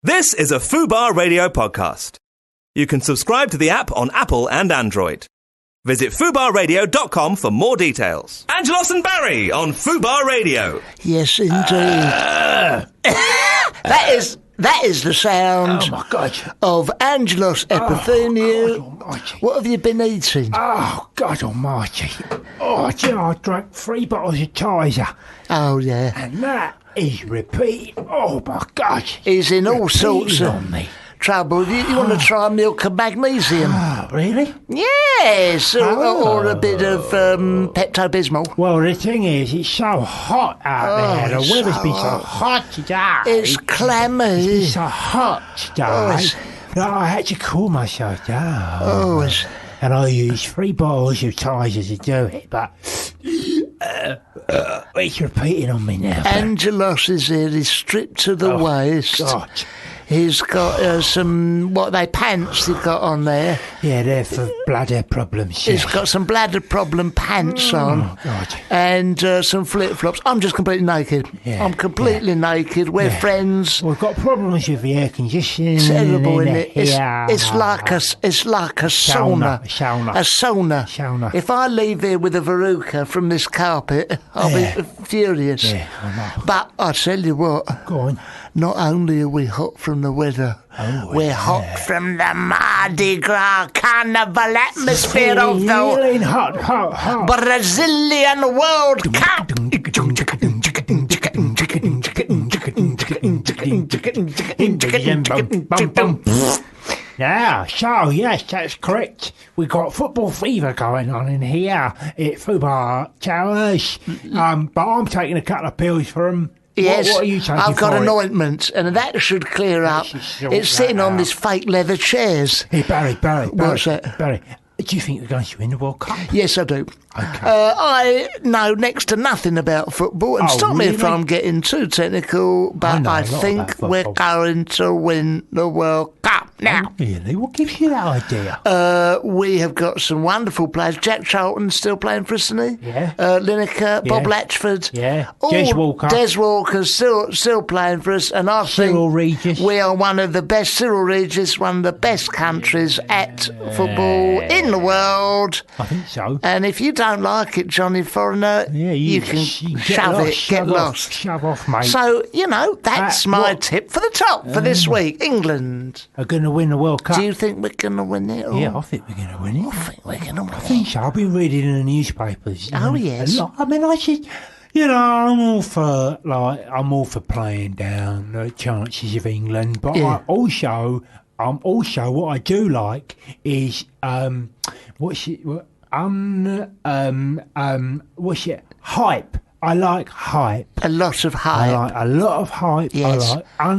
This is a Fubar Radio podcast. You can subscribe to the app on Apple and Android. Visit fubarradio.com for more details. Angelos and Barry on Fubar Radio. Yes, indeed. That is the sound of Angelos Epithemiou. What have you been eating? Oh, God almighty. Oh, do you know, I drank 3 bottles of Tizer. Oh, yeah. And that is repeat. Oh, my God. He's in all sorts of trouble. You want to try milk and magnesium? Oh, really? Yes, or a bit of Pepto-Bismol. Well, the thing is, it's so hot out there. The weather's been so hot today. It's clammy. It's been so hot today. That I had to cool myself down. And I used 3 bottles of Tizer to do it, but it's repeating on me now. Angelos is here. He's stripped to the waist. God. He's got some, pants he's got on there. Yeah, they're for bladder problems. He's got some bladder problem pants on. God. And some flip-flops. I'm just completely naked. Yeah, I'm completely naked. We're friends. We've got problems with the air conditioning. Terrible, isn't it? Yeah. It's like a sauna. A sauna. If I leave here with a verruca from this carpet, I'll be furious. Yeah, I know. But I tell you what. Go on. Not only are we hot from the weather, we're hot from the Mardi Gras carnival atmosphere of the hot. Brazilian World Cup. Yeah, so yes, that's correct. We've got football fever going on in here at Fubar Towers. But I'm taking a couple of pills for them. Yes, what are you taking I've got for an it? ointment, and that should clear up. It's sitting on these fake leather chairs. Hey, Barry. What's that? Barry, do you think we're going to win the World Cup? Yes, I do. Okay. I know next to nothing about football, and stop me if really? I'm getting too technical, but I think we're going to win the World Cup now. Really? What gives you that idea? We have got some wonderful players. Jack Charlton's still playing for us, isn't he? Yeah. Lineker, Bob Latchford. Yeah. Des Walker. Des Walker's still playing for us, and I Cyril think Regis. we are one of the best. Cyril Regis, one of the best countries at football in the world. I think so. And if you don't like it, Johnny Foreigner, you can get lost. Shove off, mate. So, that's my tip for the top for this week. England are going to win the World Cup. Do you think we're going to win it? Yeah, I think we're going to win it. I think we're going to win it. I think so. I've been reading in the newspapers. Oh, yes. I mean, I just... I'm all for playing down the chances of England, but I'm also what I do like is hype. I like hype. A lot of hype. I like a lot of hype. Yes. I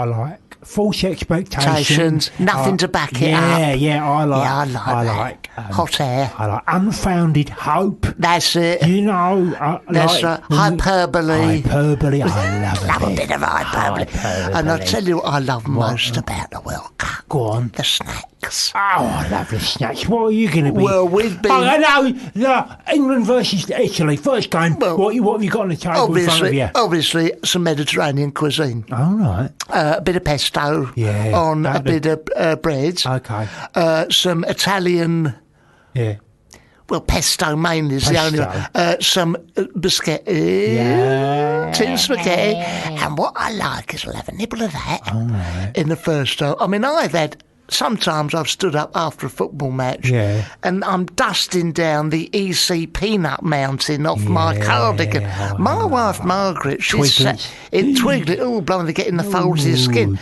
like false expectations. Nothing to back it up. Yeah, I like hot air. I like unfounded hope. That's it. That's right. Hyperbole. Hyperbole. I love a bit of hyperbole. And I'll tell you what I love most about the World Cup. Go on. The snacks. Oh, I love the snacks. What are you going to be? Well, we've been... England versus Italy. First game. Well, what have you got on the table in front of you? Obviously, some Mediterranean cuisine. All right. A bit of pesto on a bit of bread. Okay. Some Italian... Yeah. Well, pesto mainly is the only one. Some biscotti, tin spaghetti. And what I like is we'll have a nibble of that in the first half. I mean, sometimes I've stood up after a football match and I'm dusting down the EC peanut mountain off my cardigan. My wife Margaret, she's twiggly. Oh, blimey, they're getting the folds of your skin.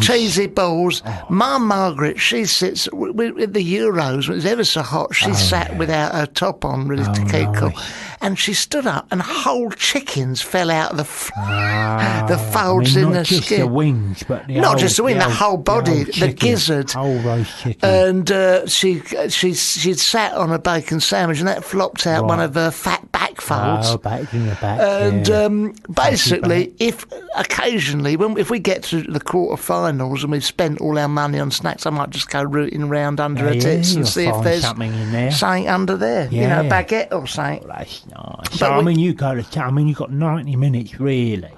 Cheesy balls. My Margaret, she sits with the Euros, when it's ever so hot, she sat without her top on, really to keep cool. And she stood up and whole chickens fell out of the folds in the skin. Not just the wings, but not just the wing, the whole body, the gizzard. Whole roast chicken. And she'd sat on a bacon sandwich, and that flopped out one of her fat back folds. Oh, back in the back. And basically, if we get to the quarterfinals and we've spent all our money on snacks, I might just go rooting around under her tits and see if there's something in there. Something under there, baguette or something. Well, that's nice. So you've got 90 minutes really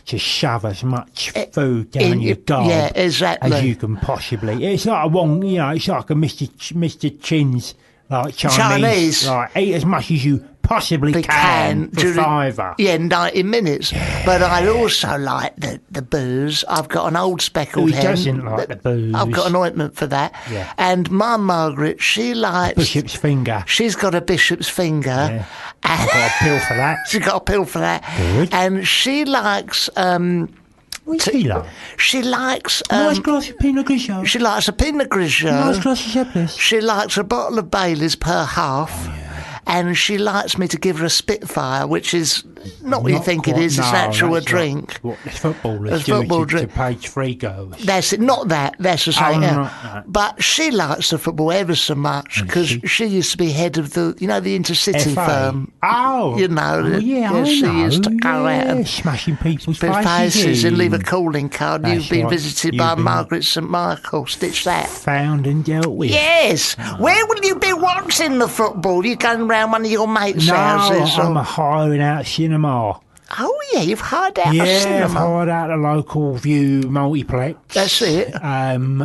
to shove as much food down your gob exactly. as you can possibly. It's like it's like a Mr. Chin's like Chinese. Like, eat as much as you possibly can for £5. Yeah, 90 minutes. Yeah. But I also like the booze. I've got an old speckled hen. Who doesn't like the booze? I've got an ointment for that. Yeah. And my Margaret, she likes... Bishop's finger. She's got a bishop's finger. Yeah. I've got a pill for that. She's got a pill for that. Good. And she likes... What does she like? She likes... a nice glass of Pinot Grigio. She likes a Pinot Grigio. A nice glass of Chablis. She likes a bottle of Baileys per half. Oh, yeah. And she likes me to give her a Spitfire, which is not what you think it is. It's actually a drink. What the footballers do to page 3 girls. That's it. Not that. That's the same. But she likes the football ever so much because she used to be head of the intercity firm. Oh, I know. She used to go out and smashing people's faces and leave a calling card. You've been visited by Margaret St Michael. Stitch that. Found and dealt with. Yes. Oh. Where will you be watching the football? You going around one of your mates' houses? No, I'm hiring out cinema. Oh, yeah, you've hired out a cinema. Yeah, I've hired out a local View multiplex. That's it.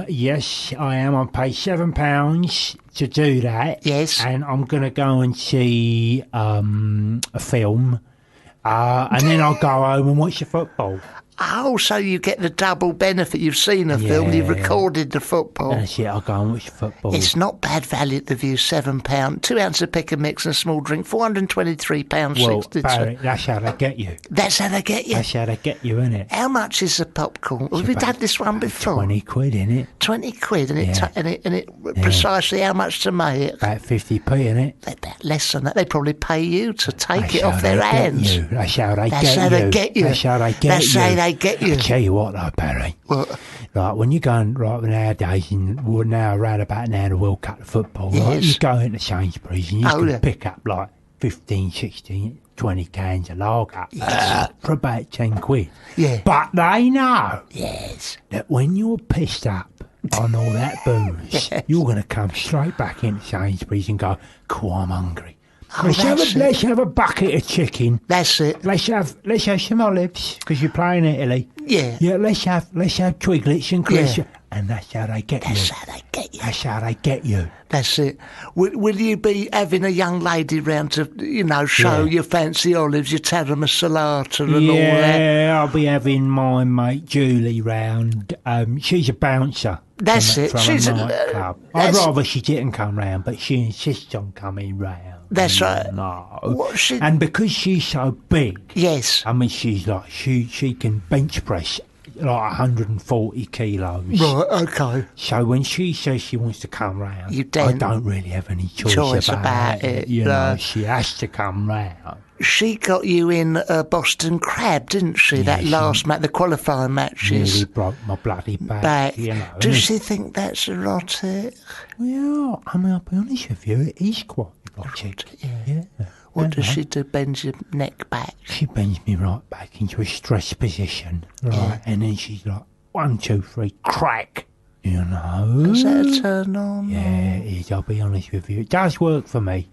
Yes, I am. I pay £7 to do that. Yes. And I'm going to go and see a film, and then I'll go home and watch the football. Oh, so you get the double benefit. You've seen a film, you've recorded the football. That's it, I'll go and watch the football. It's not bad value at the View, £7. 2 ounces of pick and mix and a small drink, £423.60. Well, Barry, that's how they get you. That's how they get you? That's how they get you, isn't it? How much is the popcorn? Have we done this one before? 20 quid, innit? 20 quid, and it precisely how much to make? About 50p, innit? About less than that. They probably pay you to take it off their hands. That's how they get you. That's how they get you. That's how they get you. That's how they get you. I tell you what, though, Barry. What? Like, when you're going, nowadays, we're now around about now the World Cup of football, right? You go into Sainsbury's and you can pick up, 15, 16, 20 cans of lager for about 10 quid. Yeah. But they know that when you're pissed up on all that booze, you're going to come straight back into Sainsbury's and go, cool, I'm hungry. Oh, let's have a bucket of chicken. That's it. Let's have some olives because you're playing Italy. Yeah. Yeah. Let's have twiglets and crisps. Yeah. And that's how they get you. That's how they get you. That's how they get you. That's it. Will you be having a young lady round to, show your fancy olives, your tarama salata and all that? Yeah, I'll be having my mate Julie round. She's a bouncer. That's it. She's a nightclub. I'd rather she didn't come round, but she insists on coming round. That's right. No. And because she's so big. Yes. I mean, she's like, she can bench press 140 kilos. Right, okay. So when she says she wants to come round, I don't really have any choice about it. She has to come round. She got you in Boston Crab, didn't she? That last match, the qualifying matches. Nearly broke my bloody back. Does she think that's erotic? Well, I'll be honest with you, it is quite erotic. Yeah. What does she do? Bends your neck back? She bends me right back into a stress position, right? And then she's like, 1, 2, 3, crack. Is that a turn on? Yeah, it is. I'll be honest with you. It does work for me.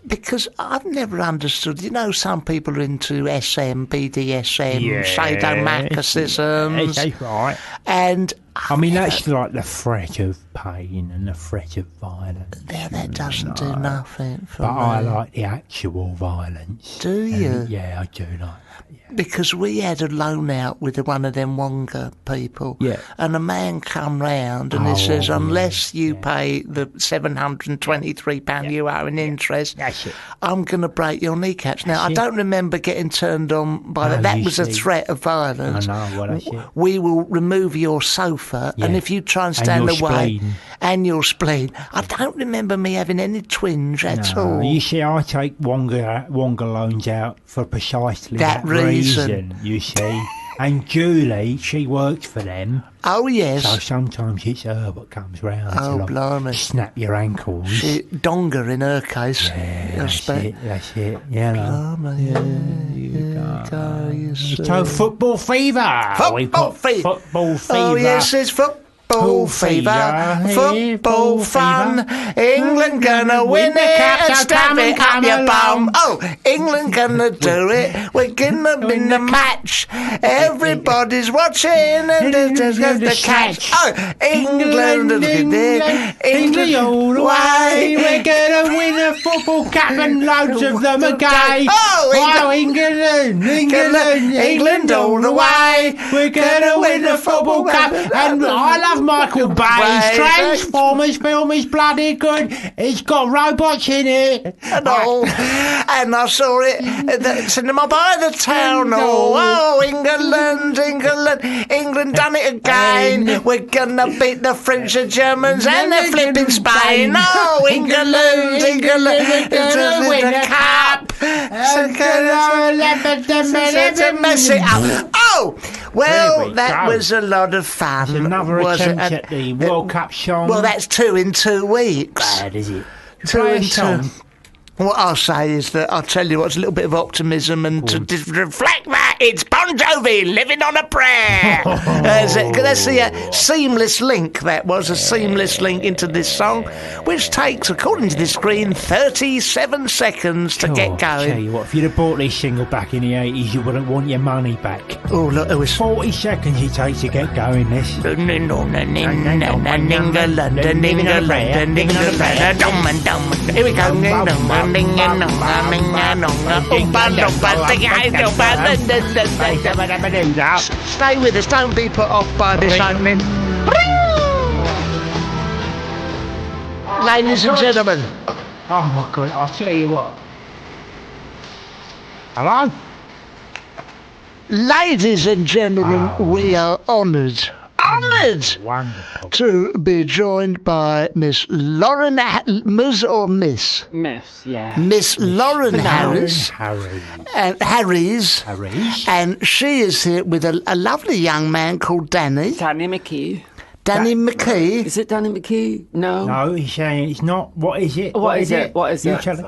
Because I've never understood. Some people are into SM, BDSM, sadomasochism. That's right. And I mean, that's like the threat of pain and the threat of violence. Yeah, that doesn't do nothing for me. But I like the actual violence. Do you? Yeah, I do like that. Yeah. Because we had a loan out with one of them Wonga people. Yeah. And a man come round and he says, unless you pay the £723 you owe in interest, I'm going to break your kneecaps. Now, I don't remember getting turned on by that. That was a threat of violence. I know, that's it. We will remove your sofa, and if you try and stand away, and your spleen. I don't remember me having any twinge at all. You see, I take Wonga loans out for precisely that reason, you see. And Julie, she works for them. Oh, yes. So sometimes it's her that comes round to snap your ankles. Donga in her case. Yeah, that's it. You so football fever. Football fever. Football fever. Oh, yes, it's football football fever, football fun. England gonna win it and stab it up your bum. Oh, England gonna do it. We're gonna win the match. Everybody's watching and there's the catch. Oh, England all the way. We're gonna win a football cup and loads of them again. Oh, England all the way. We're gonna win the football cup. And I love Michael Bay. His Transformers film is bloody good. It's got robots in it. And all. And I saw it at the cinema by the town hall. Oh, England done it again. We're gonna beat the French, the Germans, and the flipping Spain. Oh, England, to win the cup. Mess it up. Oh, well, that was a lot of fun. It's another attempt at the World Cup song. Well, that's 2 in 2 weeks. Bad, is it? 2 in 2. What I'll say is that I'll tell you what's a little bit of optimism and to reflect that, it's Bon Jovi, Living on a Prayer. That's the seamless link, that was a seamless link into this song, which takes, according to the screen, 37 seconds to get going. Tell you what, if you'd have bought this single back in the 80s, you wouldn't want your money back. Oh, look, it was 40 seconds it takes to get going, this. Here we go. Stay with us, don't be put off by this opening. Ladies and gentlemen. Oh my God, I'll tell you what. Hello? Ladies and gentlemen, we are honoured to be joined by Miss Lauren Miss Lauren Harris. Harries. And she is here with a lovely young man called Danny. Danny McKee. Danny McKee. Is it Danny McKee? No. No, he's saying it's not. What is it? What is it? You tell it.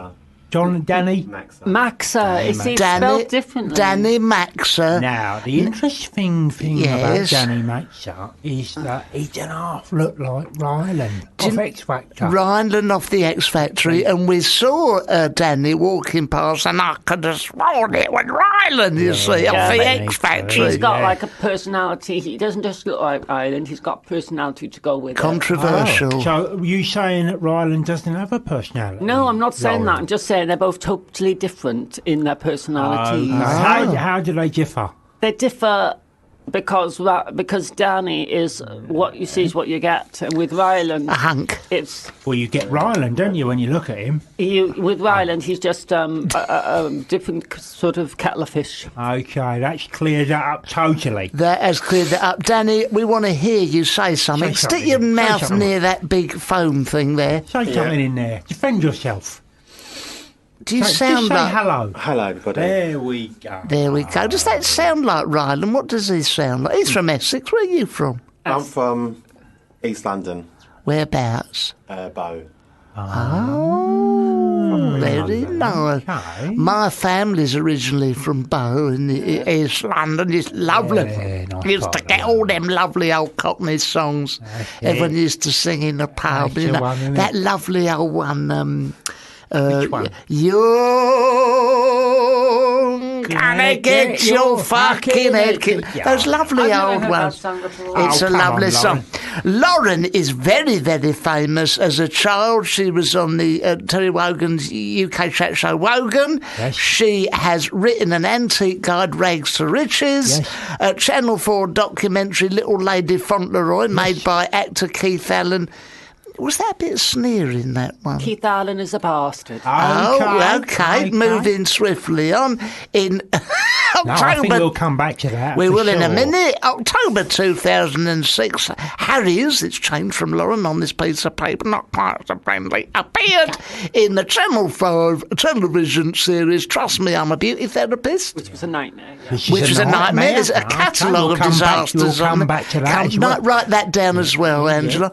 John and Danny? Maxa. It's spelled differently. Danny Maxa. Now, the interesting thing about Danny Maxa is that he doesn't half look like Ryland of X Factor. Ryland off the X Factory, and we saw Danny walking past, and I could have sworn it was Ryland, you see, off the X Factory. He's got like a personality. He doesn't just look like Ryland, he's got personality to go with Controversial. Oh. So, are you saying that Ryland doesn't have a personality? No, I'm not saying that. I'm just saying they're both totally different in their personalities. How do they differ? They differ because Danny is what you see is what you get, and with Ryland, a hunk. Well, you get Ryland, don't you, when you look at him? With Ryland, he's just a different sort of kettle of fish. Okay, that's cleared that up totally. That has cleared that up. Danny, we want to hear you say something. Stick your mouth near that big phone thing there. Say something in there. Defend yourself. Do you sound like... hello. Hello, everybody. There we go. There we go. Does that sound like Ryland? What does he sound like? He's from Essex. Where are you from? I'm from East London. Whereabouts? Bow. Oh, very nice. Okay. My family's originally from Bow in East London. It's lovely. Used to get all them lovely old Cockney songs. Everyone used to sing in the pub. You know, that lovely old one... Which one? You're gonna get your fucking head kicked. Those lovely old ones. It's a lovely song. Lauren is very, very famous as a child. She was on the Terry Wogan's UK chat show Wogan. Yes. She has written an antique guide, Rags to Riches, a Channel 4 documentary, Little Lady Fauntleroy, made by actor Keith Allen. Was that a bit of sneer in that one? Keith Allen is a bastard. Okay. Moving swiftly on. In October... No, I think we'll come back to that. We will in a minute. October 2006. Harry's, it's changed from Lauren on this piece of paper, not quite so friendly, appeared in the Channel 5 television series Trust Me, I'm a Beauty Therapist. Which was a nightmare. Which was a nightmare. There's a catalogue of disasters on it. Back to that. Write that down as well, Angela.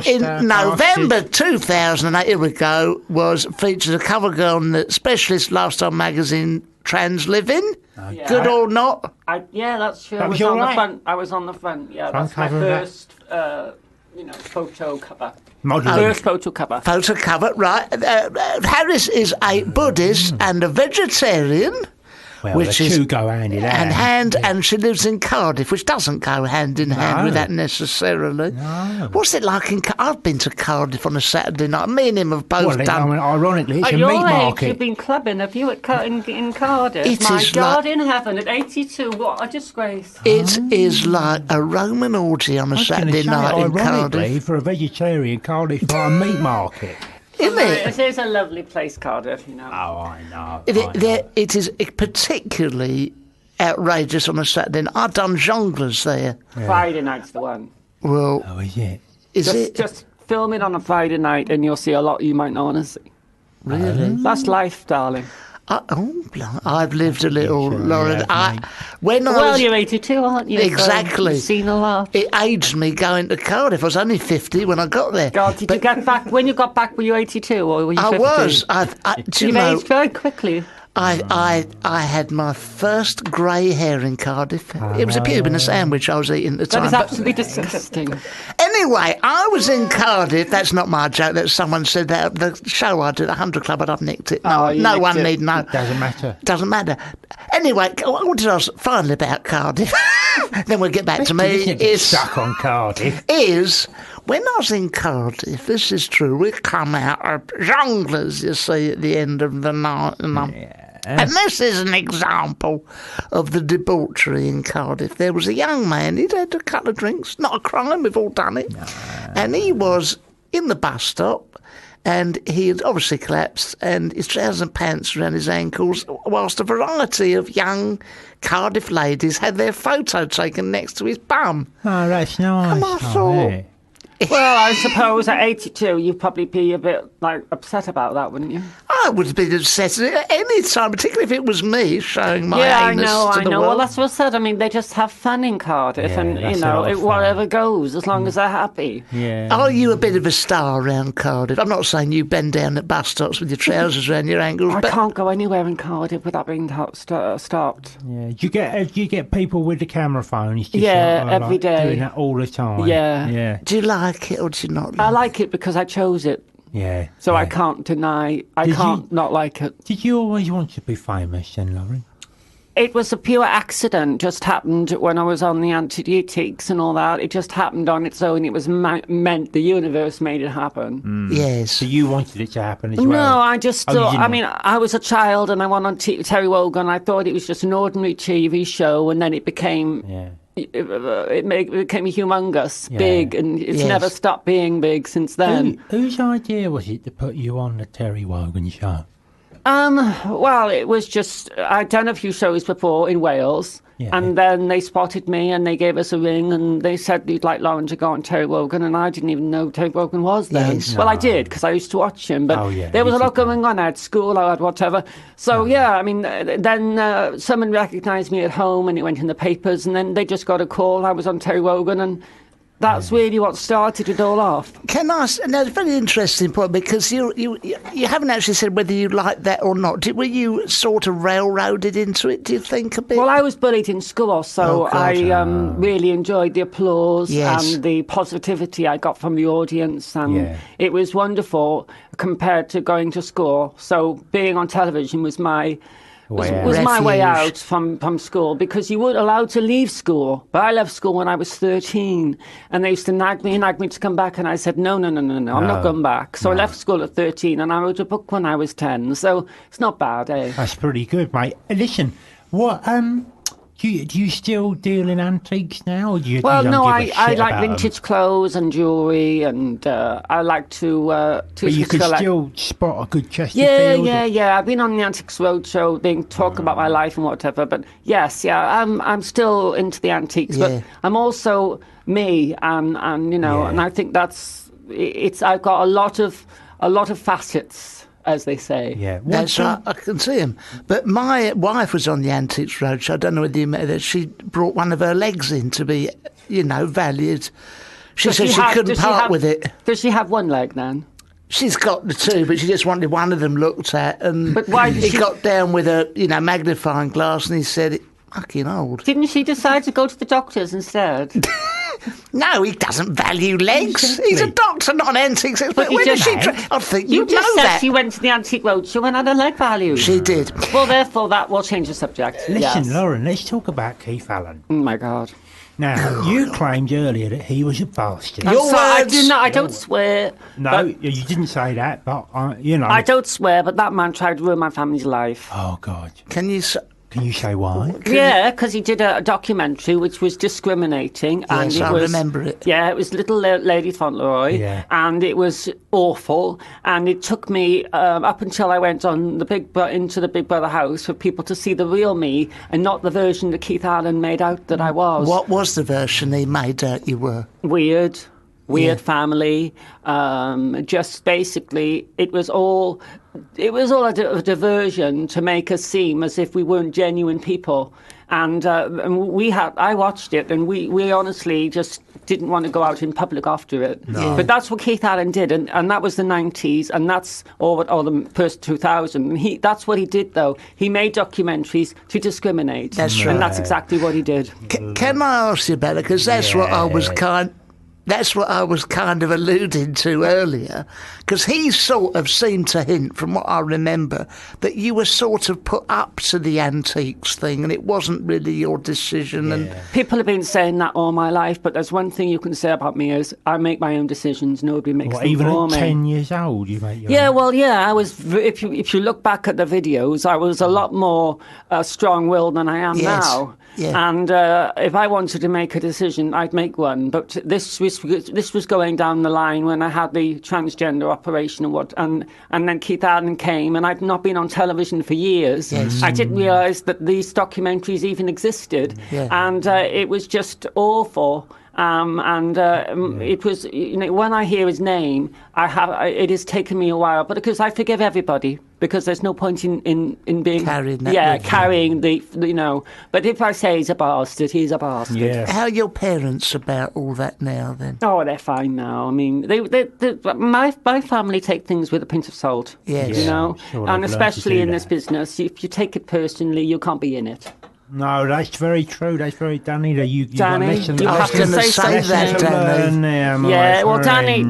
In November 2008, here we go, featured a cover girl on the Specialist Lifestyle magazine Trans Living. Yeah. Good or not? Yeah, that's true. That I was was on all the right? front. I was on the front. Yeah, Front that's my cover of that? first, photo cover. Modelling. First photo cover. Photo cover, right. Harris is a Buddhist and a vegetarian. Well, which the is two go hand in hand. and she lives in Cardiff, which doesn't go hand in hand with that necessarily. No. What's it like in I've been to Cardiff on a Saturday night. Me and him have both Well, done. I mean, ironically, it's At a your meat age, market. you've been clubbing, have you, in Cardiff? It My is God like- in heaven, at 82, what a disgrace. It is like a Roman orgy on a I was gonna Saturday say, night in ironically, Cardiff. for a vegetarian, Cardiff's like a meat market. Isn't it? It is a lovely place, Cardiff, you know. Oh, I know. It is particularly outrageous on a Saturday night. I've done jongleurs there. Friday night's the one. Well, Oh, is it? is it? Just film it on a Friday night and you'll see a lot you might not want to see. Really? That's life, darling. I've lived a little, Sure, Lauren. yeah, When I Well, was, you're 82, aren't you? So Exactly. you've seen a lot. it aged me going to Cardiff. I was only 50 when I got there. God, did you get back? When you got back, were you 82 or were you 50? I was. Do you You've know? aged very quickly. I had my first grey hair in Cardiff. It was a pube in a sandwich I was eating at the That time. is but- absolutely disgusting. Anyway, I was in Cardiff. That's not my joke. That someone said that the show I did, the 100 Club, I'd have nicked it. No, Oh, you no nicked one it. need know. Doesn't matter. Doesn't matter. Anyway, what wanted to ask finally about Cardiff. Then we'll get back to me. Isn't it stuck on Cardiff? Is when I was in Cardiff, this is true, we come out of jongleurs, you see, at the end of the night. And this is an example of the debauchery in Cardiff. There was a young man, he'd had a couple of drinks, not a crime, we've all done it. And he was in the bus stop, and he had obviously collapsed, and his trousers and pants around his ankles, whilst a variety of young Cardiff ladies had their photo taken next to his bum. Oh, that's nice. And I thought, Well, I suppose at 82, you'd probably be a bit upset about that, wouldn't you? I would have been upset at any time, particularly if it was me showing my Yeah, I anus know, to I the know. Well, world. that's what I said. I mean, they just have fun in Cardiff, Yeah, and that's a lot of fun. whatever goes, as long as they're happy. Yeah. Are you a bit of a star around Cardiff? I'm not saying you bend down at bus stops with your trousers around your ankles, I but can't go anywhere in Cardiff without being stopped. Yeah. Do you get people with the camera phones? Just Yeah, every day. Doing that all the time. Yeah. Yeah. do you like it or do you not I like like it because I chose it, Yeah. so yeah. I can't deny. I Did can't you- not like it. Did you always want to be famous then, Lauren? It was a pure accident. Just happened when I was on the antideutics and all that. It just happened on its own. It was meant. The universe made it happen. Yes. So you wanted it to happen as well? No, I just Oh, you thought. didn't I mean, I was a child and I went on Terry Wogan. I thought it was just an ordinary TV show, and then it became. Yeah. It became humongous, Yeah. big, and it's Yes. never stopped being big since then. Whose idea was it to put you on the Terry Wogan show? Well, it was just I'd done a few shows before in Wales, Yeah. and then they spotted me and they gave us a ring and they said they'd like Lauren to go on Terry Wogan, and I didn't even know Terry Wogan was then. Yes. Well, I did because I used to watch him, but Oh, yeah, there was you a lot did, going on. I had school, I had whatever. So yeah, I mean, then someone recognised me at home and it went in the papers, and then they just got a call. I was on Terry Wogan, and that's really what started it all off. Can I? No, it's a very interesting point because you haven't actually said whether you like that or not. Were you sort of railroaded into it? Do you think a bit? Well, I was bullied in school, so Oh, God. I really enjoyed the applause Yes. and the positivity I got from the audience, and Yeah. it was wonderful compared to going to school. So being on television was my was my way Refuge. out from school, because you weren't allowed to leave school. But I left school when I was 13, and they used to nag me to come back, and I said, no, I'm not going back. So I left school at 13, and I wrote a book when I was 10, so it's not bad, eh? That's pretty good, mate. Listen, what do you still deal in antiques now? Or do you, Well, you don't no, give a I shit like about 'em? vintage clothes and jewellery, and I like to But you could collect. still spot a good Chesterfield. Yeah. I've been on the Antiques Roadshow, being talk about my life and whatever. But yes, I'm still into the antiques, Yeah. but I'm also me, and you know, Yeah. and I think it's. I've got a lot of facets, as they say. Yeah. That's right, I can see him. But my wife was on the Antiques Roadshow. I don't know whether you met her. She brought one of her legs in to be, valued. She said she couldn't part with it. Does she have one leg then? She's got the two, but she just wanted one of them looked at. And But why did he she- got down with a magnifying glass and he said, "It's fucking old." Didn't she decide to go to the doctors instead? No, he doesn't value legs. Exactly. He's a doctor, not an antiques expert. But he When did just- she? I think You you just know said that. she went to the Antique Roadshow and had a leg value. She did. Well, therefore, that will change the subject. Listen, Yes. Lauren, let's talk about Keith Allen. Oh, my God. Now, you claimed earlier that he was a bastard. I'm Your sorry, words. I don't swear. No, but- you didn't say that, but, I don't swear, but that man tried to ruin my family's life. Oh, God. Can you? Can you say why? Yeah, because he did a documentary which was discriminating. And Yes, it I was, remember it. Yeah, it was Little Lady Fauntleroy. Yeah. And it was awful. And it took me up until I went on into the Big Brother house for people to see the real me and not the version that Keith Allen made out that I was. What was the version he made out you were? Weird family. Just basically, it was all a diversion to make us seem as if we weren't genuine people. And I watched it, and we honestly just didn't want to go out in public after it. No. But that's what Keith Allen did, and that was the 90s, and that's or the first 2000. And that's what he did, though. He made documentaries to discriminate. That's and right. that's exactly what he did. Can I ask you about it? Because that's what I was kind of alluding to earlier, because he sort of seemed to hint, from what I remember, that you were sort of put up to the antiques thing and it wasn't really your decision. And People have been saying that all my life, but there's one thing you can say about me is I make my own decisions. Nobody makes them Even for at me. 10 years old, you make your Yeah, own. well, yeah, I was. If you look back at the videos, I was a lot more strong-willed than I am Yes, now. yeah. And if I wanted to make a decision, I'd make one. But this was going down the line when I had the transgender operation and then Keith Allen came, and I'd not been on television for years. Yes. I didn't realise that these documentaries even existed, Yeah. and it was just awful. It was, when I hear his name, it has taken me a while, but because I forgive everybody, because there's no point in being Carrying that with you. carrying But if I say he's a bastard, he's a bastard. Yeah. how are your parents about all that now then? Oh, they're fine now. I mean, my family take things with a pinch of salt. Yes. You know, Sure, they've and learned to especially do in this that. business, if you take it personally, you can't be in it. No, that's very true. That's very Danny. You Danny, got lessons you have to gonna say say that, something. Danny. Yeah, well, Danny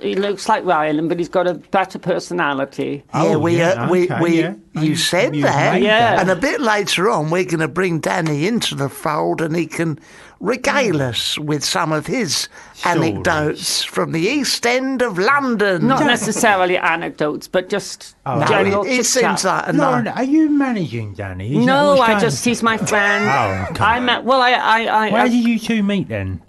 he looks like Ryland, but he's got a better personality. You said You've that. made Yeah. that. And a bit later on, we're going to bring Danny into the fold and he can regale us with some of his anecdotes from the East End of London. Not necessarily anecdotes, but just No, general it seems chit-chat. like Lauren, are you managing Danny? Is that No, what's going- he's my friend. Oh, come on. I Where did you two meet then?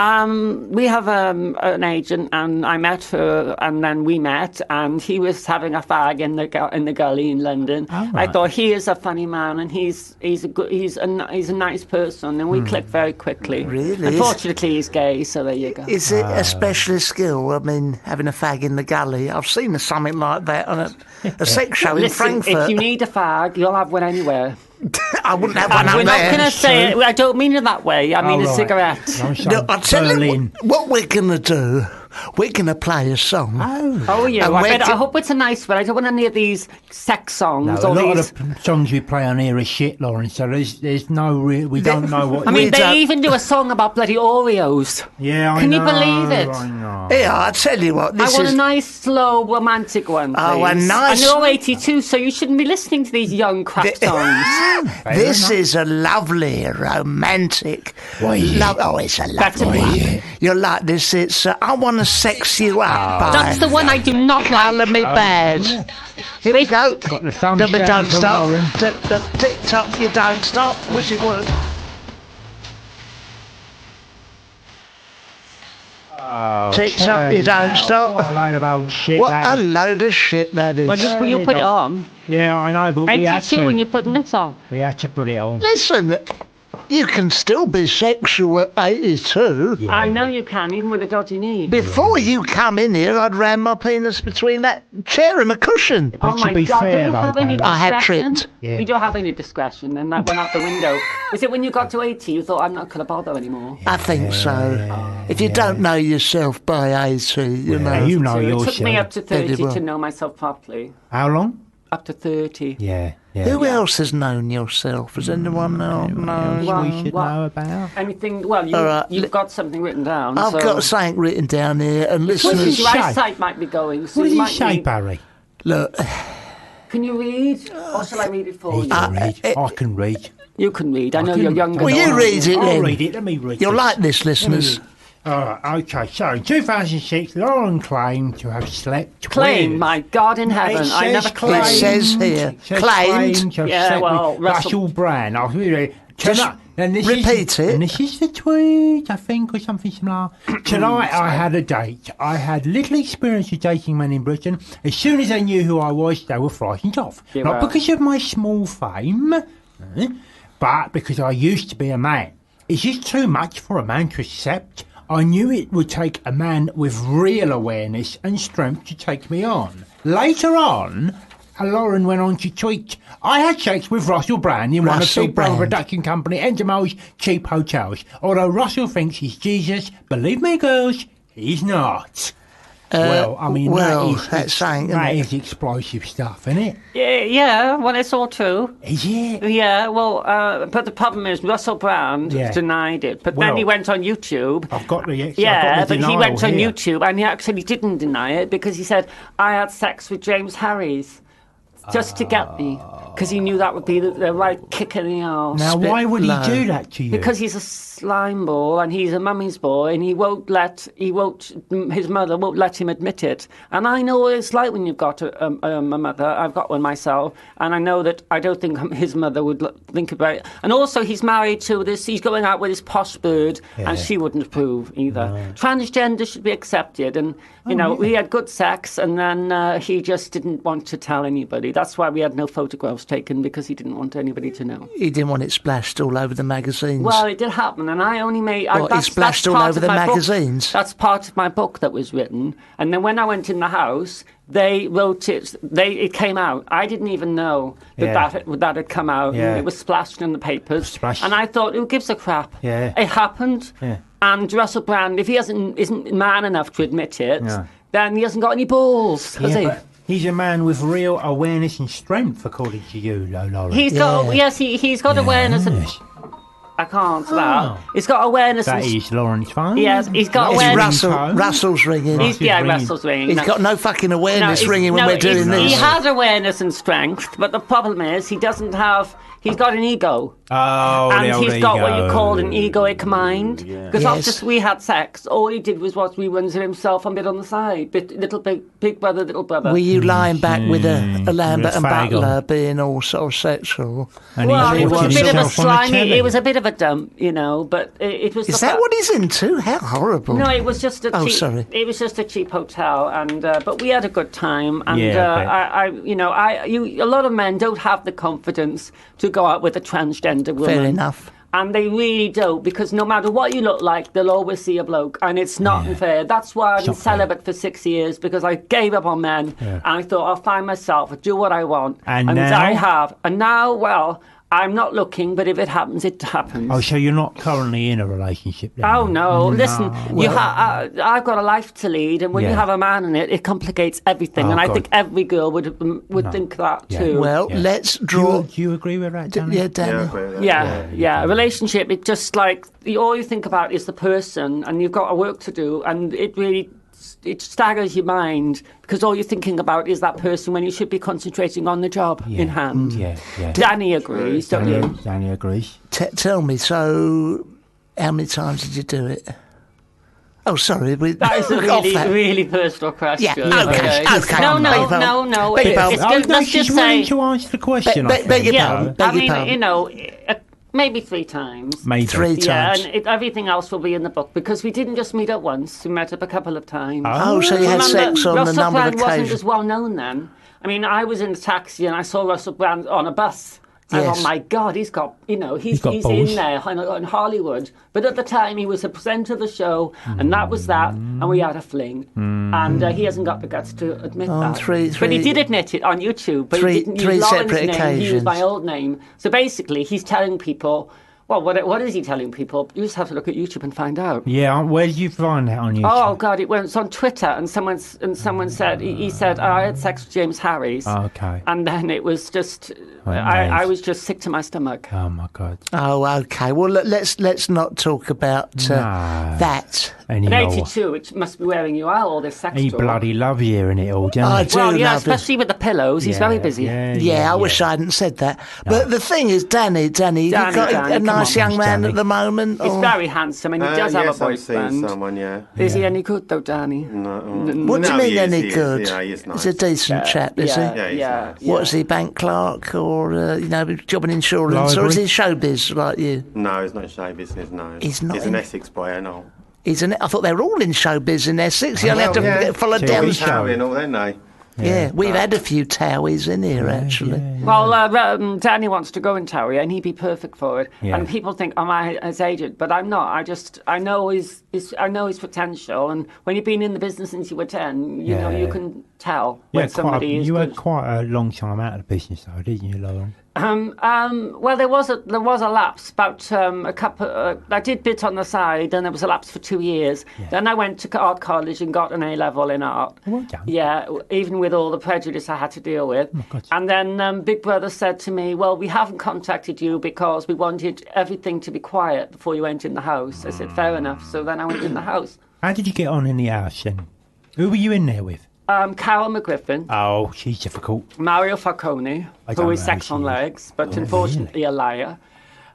we have an agent, and I met her, and then we met, and he was having a fag in the gully in London. Oh, I right. thought he is a funny man, and he's a nice person, and we clicked very quickly. Really? Unfortunately, he's gay, so there you go. Is it a specialist skill? I mean, having a fag in the gully. I've seen something like that on a sex show in Listen, Frankfurt. if you need a fag, you'll have one anywhere. I wouldn't have one And we're up not there. going to say it. I don't mean it that way. I mean Oh, a right. cigarette. No, I'll tell you Berlin. what we're going to do. We're going to play a song. Oh, yeah. And I hope it's a nice one. I don't want any of these sex songs. No, a or lot these... of the songs we play on here are shit, Lauren. So there's no we don't know what. I mean, We they don't- even do a song about bloody Oreos. yeah, I Can you know, believe it? I know. Yeah, I'll tell you what. I This want is a nice, slow, romantic one, please. Oh, a nice- And you're 82, so you shouldn't be listening to these young crap songs. This is a lovely, romantic. It's a Better lovely. be. You'll like this. It's I want to sex you up. By That's the one I do not like. Colour Me Bad. Here we go. Got the thumb Don't down, stop. Lauren. Tick tock, you don't stop. Wish it would. Tick tock, you don't What a stop. load of old shit. What that a is. load of shit that is. Well, just when you put it on. Yeah, I know, but we had 82 when to. you're putting this on. We had to put it on. Listen, you can still be sexual at 82. Yeah. I know you can, even with a dodgy knee. Before you come in here, I'd ram my penis between that chair and my cushion. But to be God, fair, do you have though, any babe, I have discretion? tripped. Yeah. You don't have any discretion, and that went out the window. Was it when you got to 80 you thought, I'm not going to bother anymore? I think so. If you don't know yourself by 80, you know. You know It yourself. took me up to 30 Very well. to know myself properly. How long? Up to 30. Yeah. Who else has known yourself? Has anyone else known? Well, we should what? know about? Anything? Well, All right, you've got something written down. I've got something written down here, and What does listeners, it Your say? eyesight might be going. So What does you he might say, need- Barry? look, Can you read? Or shall I read it for He you? can read. I can read. You can read. I know can- you're younger. well, than you I read am. it I'll then. read it. Let me read You'll this. like this, listeners. Okay, so in 2006, Lauren claimed to have slept Claim, with... my God in heaven. It I never says claimed. It says here, It says claimed. to have Yeah, slept well, with Russell- Russell Brand. I'll read it. Just repeat it. And this is the tweet, I think, or something similar. Tonight I had a date. I had little experience with dating men in Britain. As soon as they knew who I was, they were frightened off. Yeah, Not well. because of my small fame, but because I used to be a man. Is this too much for a man to accept? I knew it would take a man with real awareness and strength to take me on. Later on, Lauren went on to tweet, I had sex with Russell Brand in one of Russell Big Brother Brand. production company Angelos cheap hotels. Although Russell thinks he's Jesus, believe me, girls, he's not. Well, I mean, well, that that's is, saying, that isn't is explosive stuff, isn't it? Yeah, well, it's all true. Is it? Yeah, well, but the problem is Russell Brand Yeah. denied it. But Well, then he went on YouTube. I've got the Yeah, but he went on here. YouTube and he actually didn't deny it because he said, I had sex with James Harris just to get me. Because he knew that would be the right kick in the arse. Now, Spit why would he low. do that to you? Because he's a slime ball and he's a mummy's boy and his mother won't let him admit it. And I know what it's like when you've got a mother. I've got one myself, and I know that I don't think his mother would think about it. And also, he's married to this, he's going out with this posh bird, and she wouldn't approve either. Transgender should be accepted, and, we had good sex, and then he just didn't want to tell anybody. That's why we had no photographs taken, because he didn't want anybody to know. He didn't want it splashed all over the magazines. Well, it did happen, and I only made. What, he splashed all over the magazines? That's part of my book that was written, and then when I went in the house, they wrote it. It came out. I didn't even know that had come out. Yeah. It was splashed in the papers, Splashed. and I thought, who gives a crap? Yeah. It happened. Yeah. And Russell Brand, if he isn't man enough to admit it, Yeah. then he hasn't got any balls, has he? But he's a man with real awareness and strength, according to you, Lauren. He's got he's got awareness. Yes. I can't that. He's got awareness. That and is Lauren's phone. Yes, he's got it's awareness. Russell's ringing. He's, Russell's ringing. Russell's ringing. He's got no fucking awareness he's- ringing when we're doing He this. has awareness and strength, but the problem is he doesn't have. He's got an ego, Oh, and the old he's got what you ego. call an egoic mind. Because Yes. after we had sex, all he did was watch reruns of himself and bit on the side, big brother, little brother. Were you lying back with a Lambert and faggot. Butler being all sort of sexual? And well, he's it was a watching bit of a himself on the slimy. telly. It was a bit of a dump, but it was. Is the that fact- what he's into? How horrible. No, it was just a Oh, cheap. sorry. It was just a cheap hotel, and but we had a good time. And Yeah, a lot of men don't have the confidence to go out with a transgender woman. Fair enough. And they really don't, because no matter what you look like, they'll always see a bloke, and it's not fair. That's why I've been not fair. celibate for 6 years, because I gave up on men, and I thought I'll find myself, I'll do what I want, And now? I have. And now, well, I'm not looking, but if it happens, it happens. Oh, so you're not currently in a relationship then? Oh no! Listen, I've got a life to lead, and when you Yeah. have a man in it, it complicates everything. Oh, and I God. think every girl would think that Yeah. too. Well, Yeah. let's Do draw. you agree with that, Danny? Yeah, Danny. Yeah, great, yeah. A relationship, it just like all you think about is the person, and you've got a work to do, and it staggers your mind because all you're thinking about is that person when you should be concentrating on the job in hand. Yeah. Danny agrees, don't you? Danny agrees. Tell me, so how many times did you do it? Oh, sorry. That is a off really, that. really personal question. Yeah, okay. No, Beg no, your no, no. Beg your It's pardon. good. no, Let's she's just willing say, to answer the question. I beg your think. pardon. yeah. Beg I your mean, pardon. maybe 3 times. Maybe. 3 Yeah, times. and everything else will be in the book because we didn't just meet up once. We met up a couple of times. Oh, so you had Remember, sex on Russell a number of Brand wasn't occasions. as well known then. I mean, I was in a taxi and I saw Russell Brand on a bus. And Yes. oh my God, he's got, he's got in balls. there in Hollywood. But at the time, he was a presenter of the show, and that was that, and we had a fling. And he hasn't got the guts to admit that. But he did admit it on YouTube. But Three- he didn't three use Lauren's separate name, he used my occasions. old name. So basically, he's telling people, Well, what is he telling people? You just have to look at YouTube and find out. Yeah, where did you find that on YouTube? Oh God, it was on Twitter, and someone said he said I had sex with James Harris. Oh, okay. And then it was just I was just sick to my stomach. Oh my God. Oh, okay. Well, let's not talk about that. An 82, which must be wearing you out, all this sex He talk. bloody loves hearing it all, doesn't I he? do Well, yeah, love it. especially with the pillows. He's very busy. Yeah, I wish I hadn't said that. But the thing is, Danny, you got Danny, a nice young man Danny. at the moment? He's or- very handsome, and he does have a yes, I'm seeing boyfriend. someone, yeah. Is he any good though, Danny? No. What do you No, mean he is, any he is, good? yeah, he is nice. He's a decent chap, is he? Yeah, he's nice. What is he, bank clerk or, job in insurance? Or is he showbiz like you? No, he's not in show business, no. He's not He's in- an Essex boy, I know. I thought they were all in showbiz in Essex. You only have to get followed So down. he's Towie and all, don't they? Yeah, we've had a few Towies in here, actually. Well, Danny wants to go in Towie, and he'd be perfect for it. Yeah. And people think, "Am I his agent?" But I'm not. I know his potential. And when you've been in the business since you were 10, you know you can tell when somebody is you good. had quite a long time out of the business, though, didn't you, Lauren? Well, there was a lapse about a couple. I did bit on the side, and there was a lapse for 2 years. Yeah. Then I went to art college and got an A level in art. Well done. Yeah, even with all the prejudice I had to deal with. Oh, God. And then Big Brother said to me, "Well, we haven't contacted you because we wanted everything to be quiet before you went in the house." I said, "Fair enough." So then I went in the house. How did you get on in the house then? Who were you in there with? Carol McGriffin. Oh, she's difficult. Mario Falcone, I don't who is know sex who on she is. legs, but unfortunately a liar.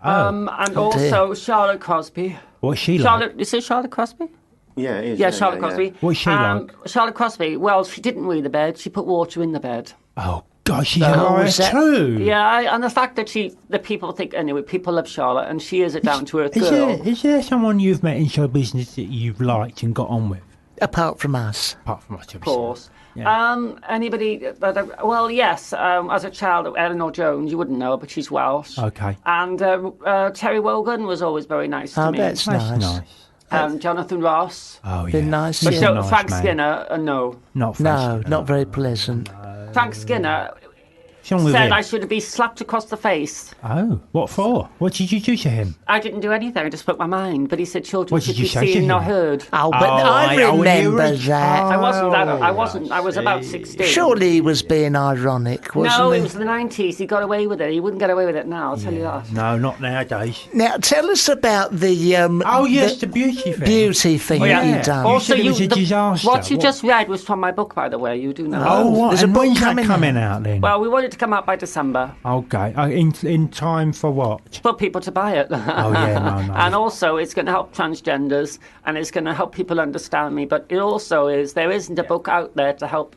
And dear. also Charlotte Crosby. What's she like? Charlotte, is it Charlotte Crosby? Yeah, it is. Yeah, Charlotte Crosby. What's she like? Charlotte Crosby, well, she didn't read the bed. She put water in the bed. Oh, God, she's a liar is that- too. Yeah, and the fact that people think, anyway, people love Charlotte, and she is a down-to-earth girl. Is there someone you've met in show business that you've liked and got on with? Apart from us. Apart from us, Of course. Yeah. Anybody well, yes, as a child, Eleanor Jones, you wouldn't know her, but she's Welsh. Okay. And Terry Wogan was always very nice to me. That's That's nice. nice. Jonathan Ross. Oh, yeah. Been nice, He's yeah. a nice Frank man. Skinner, no. Not No, Frank. not very pleasant. Frank Skinner What's wrong with said him? I should be slapped across the face. Oh, what for? What did you do to him? I didn't do anything, I just spoke my mind. But he said children What should did be you say to seen, not him? heard. Oh, but I you remember were- that. I wasn't that. I I was about see. 16. Surely he was being ironic, wasn't No, he? it was the 90s. He got away with it. He wouldn't get away with it now, I'll tell you that. No, not nowadays. Now, tell us about the Oh, yes, the beauty thing. beauty thing Oh, that yeah. you done. Also, said it was a disaster. What you What- just read was from my book, by the way. You do know. Oh, what? There's a And book when's that coming coming out then? Well, we want it to come out by December Okay. In time for what? for people to buy it. Oh, yeah, no. And also, it's going to help transgenders, and it's going to help people understand me. But it also is, there isn't a book out there to help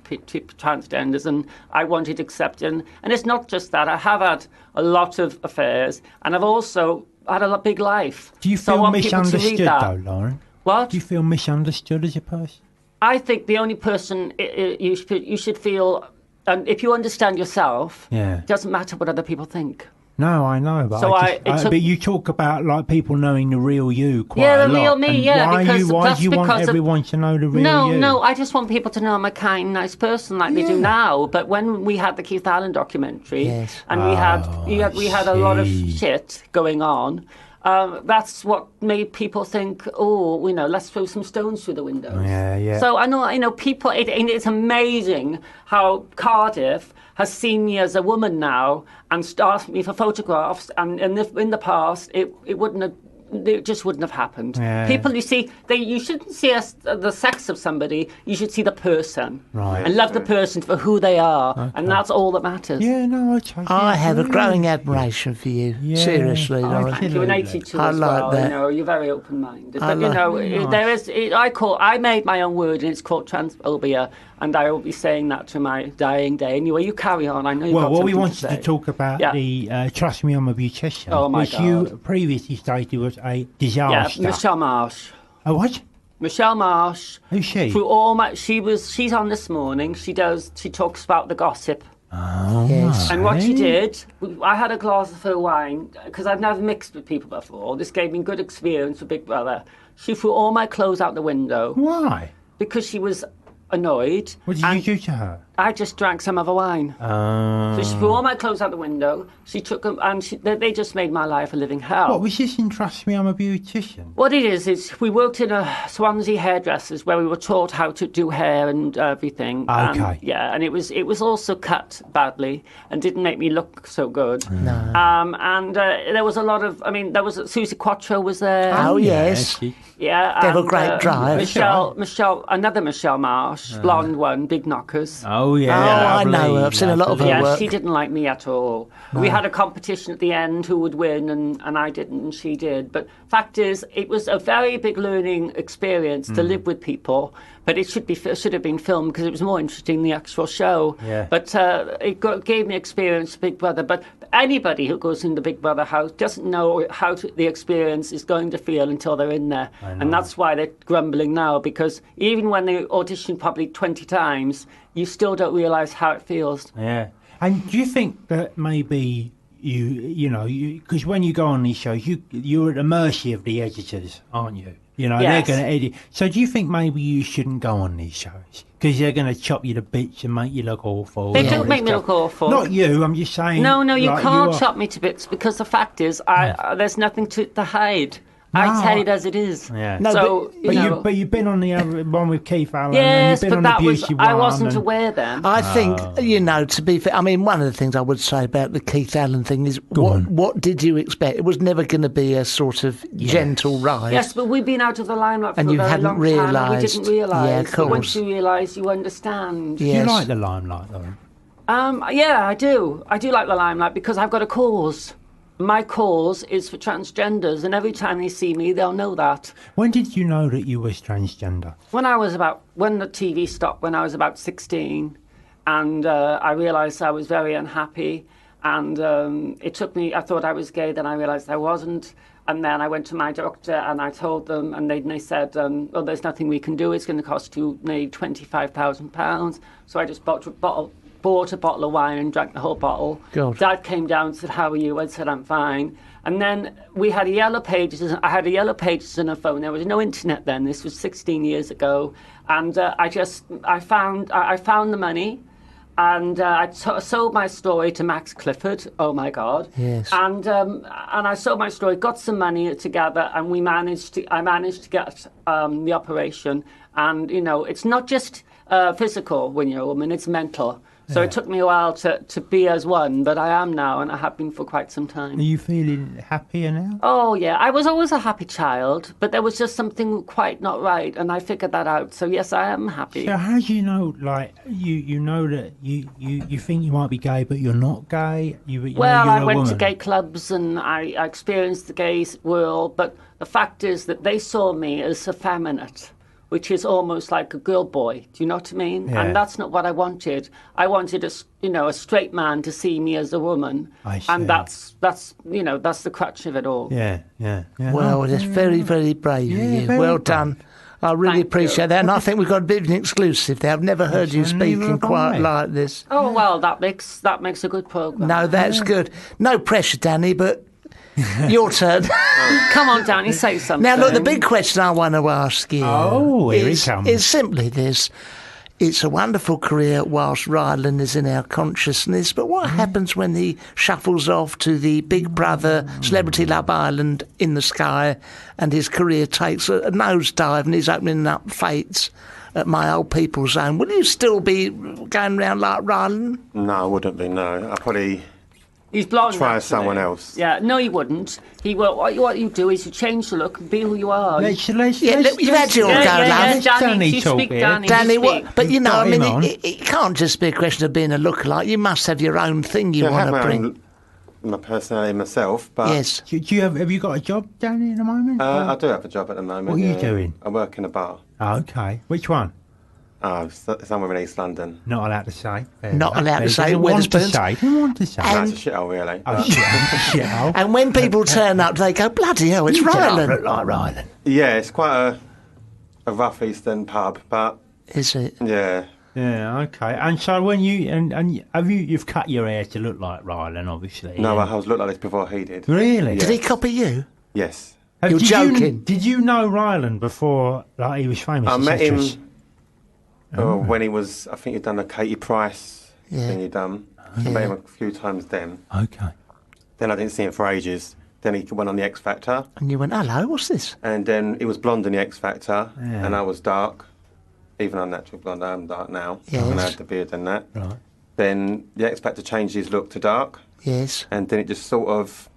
transgenders, and I wanted accepted. And it's not just that. I have had a lot of affairs, and I've also had a big life. Do you So I feel want people to read misunderstood, that. though, Lauren? What? Do you feel misunderstood as a person? I think the only person you should feel, if you understand yourself, Yeah. it doesn't matter what other people think. No, I know, but So but you talk about like people knowing the real you quite Yeah, a the lot. real me, and yeah, Why because why that's do you want because of- everyone to know the real you? No, I just want people to know I'm a kind, nice person like they do now. But when we had the Keith Allen documentary, Yes. and we had a lot of see. shit going on, that's what made people think, oh, let's throw some stones through the windows. Yeah. So I know, people. It's amazing how Cardiff has seen me as a woman now and asked me for photographs. And in the past, it wouldn't have. It just wouldn't have happened. Yeah. People, you see, you shouldn't see the sex of somebody. You should see the person, Right. and love the person for who they are, and that's all that matters. Yeah, no, I totally I have a agree. growing admiration for you. Yeah, Seriously, I Lauren. Thank you, and 82 I as like well. that. You're very open-minded. I But like- there is. I made my own word, and it's called transphobia, and I will be saying that to my dying day. Anyway, you carry on. I know you've Well, got what we something wanted to say. talk about Yeah. the Trust Me, I'm a Beautician, Oh, my which God. you previously stated was a disaster. Yeah, Michelle Marsh. Oh, what? Michelle Marsh. Who's she? Through all my, she's on this morning. She talks about the gossip. Oh, Yes. And what she right. did, I had a glass of her wine, because I've never mixed with people before. This gave me good experience with Big Brother. She threw all my clothes out the window Why? because she was annoyed. What did you do to her? I just drank some of her wine. So she threw all my clothes out the window. She took them, and they just made my life a living hell. What was this in Trust Me, I'm a Beautician? What it is we worked in a Swansea hairdressers where we were taught how to do hair and everything. Okay. And it was also cut badly and didn't make me look so good. No. And there was a lot of, there was Susie Quattro was there. Oh, yes. Yeah. They have a and, great drive. Another Michelle Marsh, blonde one, big knockers. Oh, yeah. I know her. I've seen a lot of her Yeah, work. she didn't like me at all. No. We had a competition at the end who would win, and I didn't, and she did. But fact is, it was a very big learning experience to live with people. But it should have been filmed because it was more interesting than the actual show. Yeah. But it gave me experience of Big Brother. But anybody who goes into Big Brother house doesn't know how the experience is going to feel until they're in there. And that's why they're grumbling now, because even when they audition probably 20 times, you still don't realise how it feels. Yeah. And do you think that maybe because when you go on these shows, you're at the mercy of the editors, aren't you? Yes. They're going to edit. So do you think maybe you shouldn't go on these shows? Because they're going to chop you to bits and make you look awful. They don't make me look awful. Not you, I'm just saying. No, you can't chop me to bits, because the fact is, there's nothing to hide. No, I tell it as it is. Yeah. No, so, but you've been on the other one with Keith Allen. Yes, and you've been but on the Beauty I one wasn't aware then. I think, to be fair, one of the things I would say about the Keith Allen thing is, what did you expect? It was never going to be a sort of gentle ride. Yes, but we've been out of the limelight for and a you very hadn't long time. realised. And we didn't realise. Yeah, of But course. once you realise, you understand. Yes. You like the limelight, though? Yeah, I do. I do like the limelight because I've got a cause. My cause is for transgenders, and every time they see me, they'll know that. When did you know that you was transgender? When the TV stopped, when I was about 16, and I realised I was very unhappy, and it took me, I thought I was gay, then I realised I wasn't, and then I went to my doctor and I told them, and they said, there's nothing we can do, it's going to cost you nearly £25,000, so I just bought a bottle of wine and drank the whole bottle. God. Dad came down and said, "How are you?" I said, "I'm fine." And then I had a Yellow Pages in a phone. There was no internet then. This was 16 years ago. And I found the money, and I sold my story to Max Clifford. Oh my God! Yes. And I sold my story, got some money together, and I managed to get the operation. And it's not just physical when you're a woman; it's mental. So it took me a while to be as one, but I am now, and I have been for quite some time. Are you feeling happier now? Oh, yeah. I was always a happy child, but there was just something quite not right, and I figured that out. So, yes, I am happy. So how do you know, you know that you think you might be gay, but you're not gay? I went to gay clubs, and I experienced the gay world, but the fact is that they saw me as effeminate, which is almost like a girl boy. Do you know what I mean? Yeah. And that's not what I wanted. I wanted a straight man to see me as a woman. I see. And that's the crutch of it all. Yeah. Well, it's very, very brave of you. very Well brave. done. I really appreciate that. And I think we've got a bit of an exclusive there. I've never heard you speaking quite like this. Oh, well, that makes a good programme. No, that's good. No pressure, Danny, but your turn. Come on, Danny, say something. Now, look, the big question I want to ask you here it comes. is simply this. It's a wonderful career whilst Ryland is in our consciousness, but what happens when he shuffles off to the Big Brother Celebrity Love Island in the sky and his career takes a nosedive and he's opening up fates at my old people's zone? Will you still be going around like Ryland? No, I wouldn't be, no. I'd probably He's blonde. try actually. someone else. Yeah, no, he wouldn't. He will. What you do is you change the look and be who you are. You've had your go, love. Danny, you speak, Danny. Danny, you speak. but it can't just be a question of being a lookalike. You must have your own thing you want to bring. My personality myself, but Yes. Have you got a job, Danny, at the moment? I do have a job at the moment. What are you doing? I work in a bar. Oh, okay. Which one? Somewhere in East London. Not allowed to say. Not allowed to say. Didn't want to say. That's a shithole, really. Oh, shithole. And when people turn up, they go, bloody hell, it's Ryland. Look like Ryland. Yeah, it's quite a rough Eastern pub, but Is it? yeah. Yeah, okay. And so when you've cut your hair to look like Ryland, obviously. No, yeah. I was looked like this before he did. Really? Did he copy you? Yes. You're joking. Did you know Ryland before he was famous? I met him when he was, I think he'd done a Katie Price thing he'd done. I met him a few times then. Okay. Then I didn't see him for ages. Then he went on the X Factor. And you went, hello, what's this? And then he was blonde in the X Factor, and I was dark. Even I'm natural blonde, I'm dark now. Yes. And I had the beard and that. Right. Then the X Factor changed his look to dark. Yes. And then it just sort of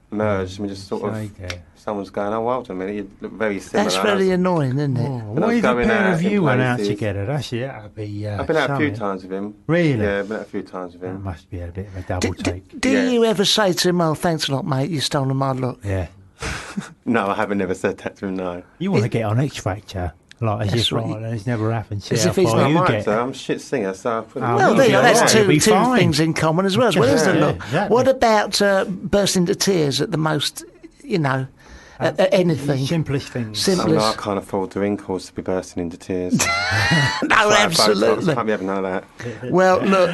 merged. I mean, just sort of, Okay. someone's going, oh, well done, you look very similar. That's very annoying, isn't it? What if a pair of you went out together? That'd be I've been out a few times with him. Really? Yeah, I've been out a few times with That him. must be a bit of a double take. Do you ever say to him, oh, thanks a lot, mate, you've stolen my look? Yeah. No, I haven't never said that to him, no. You want to get on X Factor, like as That's if right. it's never happened. See As how if he's far not you Right, get. so I'm a shit singer, so I put Well, you'll be that's alright, you'll be two fine. things in common as well. Well, isn't it? Yeah, Look, exactly. what about bursting into tears at the most, at anything? Simplest things. I can't afford the wrinkles to be bursting into tears. No, absolutely. Can't be having none of that. Well, look,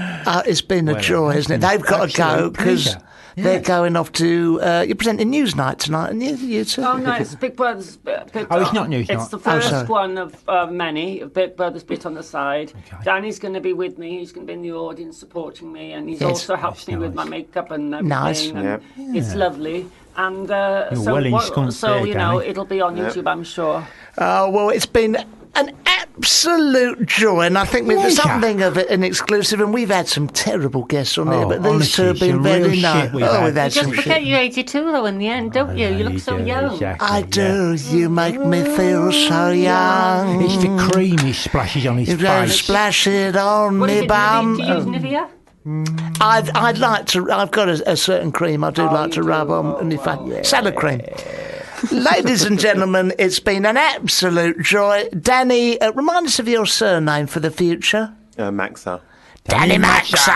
it's been a joy, isn't it? They've got to go absolute because pleasure. they're going off to. You're presenting Newsnight tonight, and you two. Oh, no, it's Big Brother's Bit. Oh, it's not Newsnight. It's the sorry. first one of many, of Big Brother's Bit on the side. Okay. Danny's going to be with me. He's going to be in the audience supporting me, and he's Yes. also helps me with my makeup and everything. Nice. And it's lovely. And so, well ensconced there, Danny. it'll be on YouTube, I'm sure. Oh, well, it's been an absolute joy, and I think we've Pleasure. something of it an exclusive, and we've had some terrible guests on here, but these honestly, two have been some very real nice. shit we've Oh, had. we've had You some just forget shit. you're 82 though in the end, don't you? You look so do, young. Exactly, I do. You make me feel so young. It's the cream he splashes on his You don't face. splash it on What is me it, bum. do you use Nivea? I'd like to. I've got a certain cream I do like to you rub do? on my face. Salad cream. Ladies and gentlemen, it's been an absolute joy. Danny, remind us of your surname for the future. Maxa. Danny Maxa.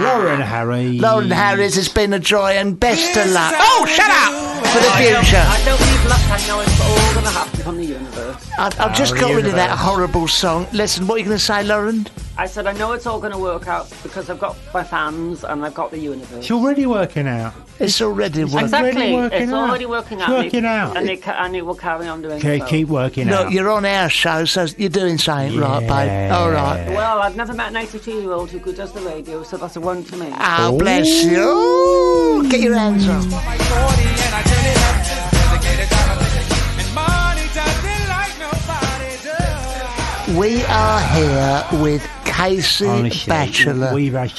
Lauren Harry. Lauren Harris, it's been a joy and best of luck. Oh, shut up! For the future. I don't need luck, I know it's all going to happen from the universe. I've just got rid of that horrible song. Listen, what are you going to say, Lauren? I said, I know it's all going to work out because I've got my fans and I've got the universe. It's already working out. It's already working. Exactly, working it's out. already working It's out. working out. And it will carry on doing Okay, so. keep working Look, out. you're on our show, so you're doing something right, babe. All right. Well, I've never met an 82-year-old who does the radio, so that's a one to me. Oh, bless you. Get your hands up. We are here with Casey Honestly, Batchelor. We've had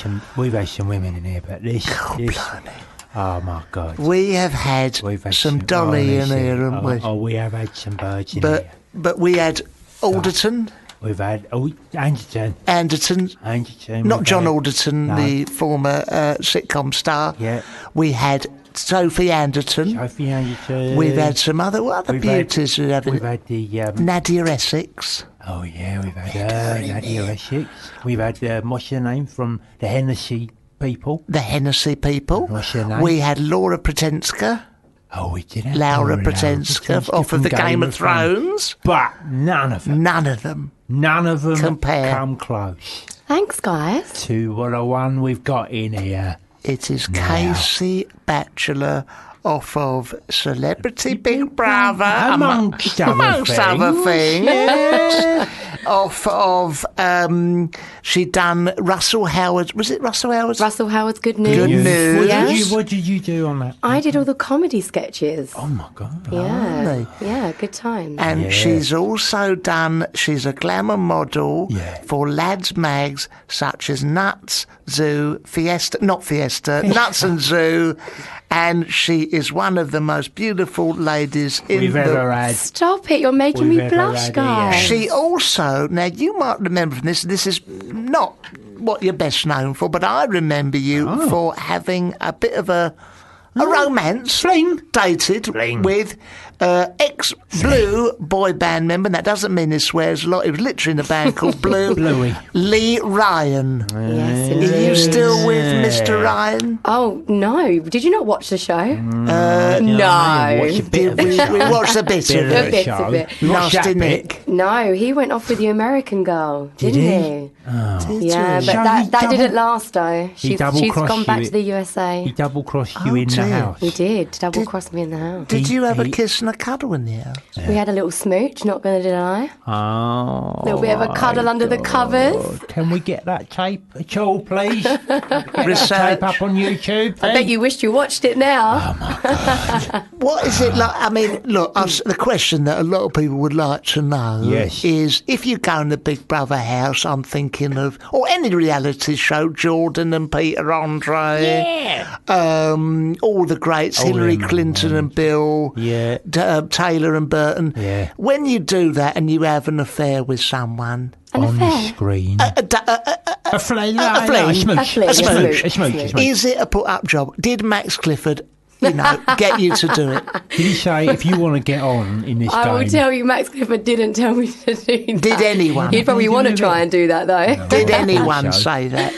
some women in here, but this oh my God. We have had We've had some Dolly in honestly, here, haven't we? Oh, we have had some birds in here. But we had Alderton, We've had Anderton, not we've John had- Alderton, No. the former sitcom star. Yeah. We had Sophie Anderton. Sophie Anderton. We've had some other beauties. We've had the Nadia Essex. oh yeah, we've had Nadia Essex. We've had what's her name from the Hennessy people. The Hennessy people. What's her name? We had Laura Pretenska. Oh, we did have Laura Pretenska off of the Game of Thrones. But none of them Compare. come close Thanks, guys. to the one we've got in here. It is Casey Batchelor off of Celebrity Big Brother, Amongst other things. Off of, she'd done Russell Howard. Was it Russell Howard? Russell Howard's Good News. Good News. Yes. What did you do on that? I did all the comedy sketches. Oh my God. Yeah. Yeah, good times. And Yeah. she's also she's a glamour model Yeah. for lads mags such as Nuts, Zoo, Nuts and Zoo. And she is one of the most beautiful ladies in We've the ever had. Stop it, you're making We've me ever blush, had, guys. yeah. She also, now you might remember from this is not what you're best known for, but I remember you for having a bit of a romance, dated with ex-Blue boy band member, and that doesn't mean he swears a lot, he was literally in a band called Blue, Bluey. Lee Ryan. Yes, Are indeed. you still with Mr. Ryan? Oh, no. Did you not watch the show? No. Watch a bit of We the show. watched a bit of Bit of it. the bit, show. a bit. We watched Nasty that bit. Nick. No, he went off with the American girl, didn't he? Oh. Yeah, he? but So that he didn't last, though. She's double-crossed gone back you. to the USA. He double-crossed you in that house. We did. Double cross me in the house. Did you have a kiss and a cuddle in the house? We had a little smooch, not going to deny. Oh, Little bit of a cuddle under the covers. Can we get that tape at all, please? Get that tape up on YouTube. I bet you wished you watched it now. Oh my God. What is it like? I mean, look, the question that a lot of people would like to know is if you go in the Big Brother house, I'm thinking of, or any reality show, Jordan and Peter Andre, all the greats, Hillary Clinton and Bill, Taylor and Burton. Yeah. When you do that and you have an affair with someone, on the screen. A smooch. Is it a put-up job? Did Max Clifford, get you to do it? Did he say, if you want to get on in this game? I will tell you, Max Clifford didn't tell me to do that. Did anyone? He'd probably want to try and do that, though. No, did anyone say that?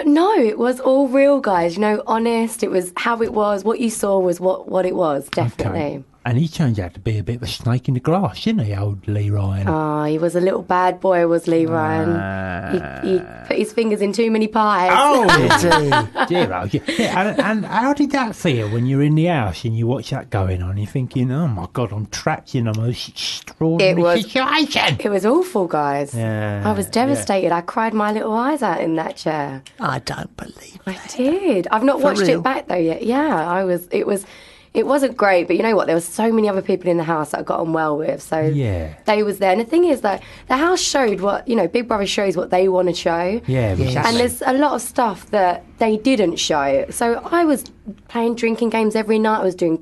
No, it was all real, guys. Honest. It was how it was. What you saw was what it was, definitely. Okay. And he turns out to be a bit of a snake in the grass, didn't he, old Lee Ryan? Oh, he was a little bad boy, was Lee Ryan. He put his fingers in too many pies. Oh, and how did that feel when you're in the house and you watch that going on? You're thinking, oh my God, I'm trapped in a most extraordinary situation. It was awful, guys. Yeah, I was devastated. I cried my little eyes out in that chair. I don't believe it. I did. I've not watched it back though yet. Yeah, It wasn't great, but you know what? There were so many other people in the house that I got on well with, so they was there. And the thing is that the house showed what, Big Brother shows what they want to show. Yeah, exactly. And there's a lot of stuff that they didn't show. So I was playing drinking games every night. I was doing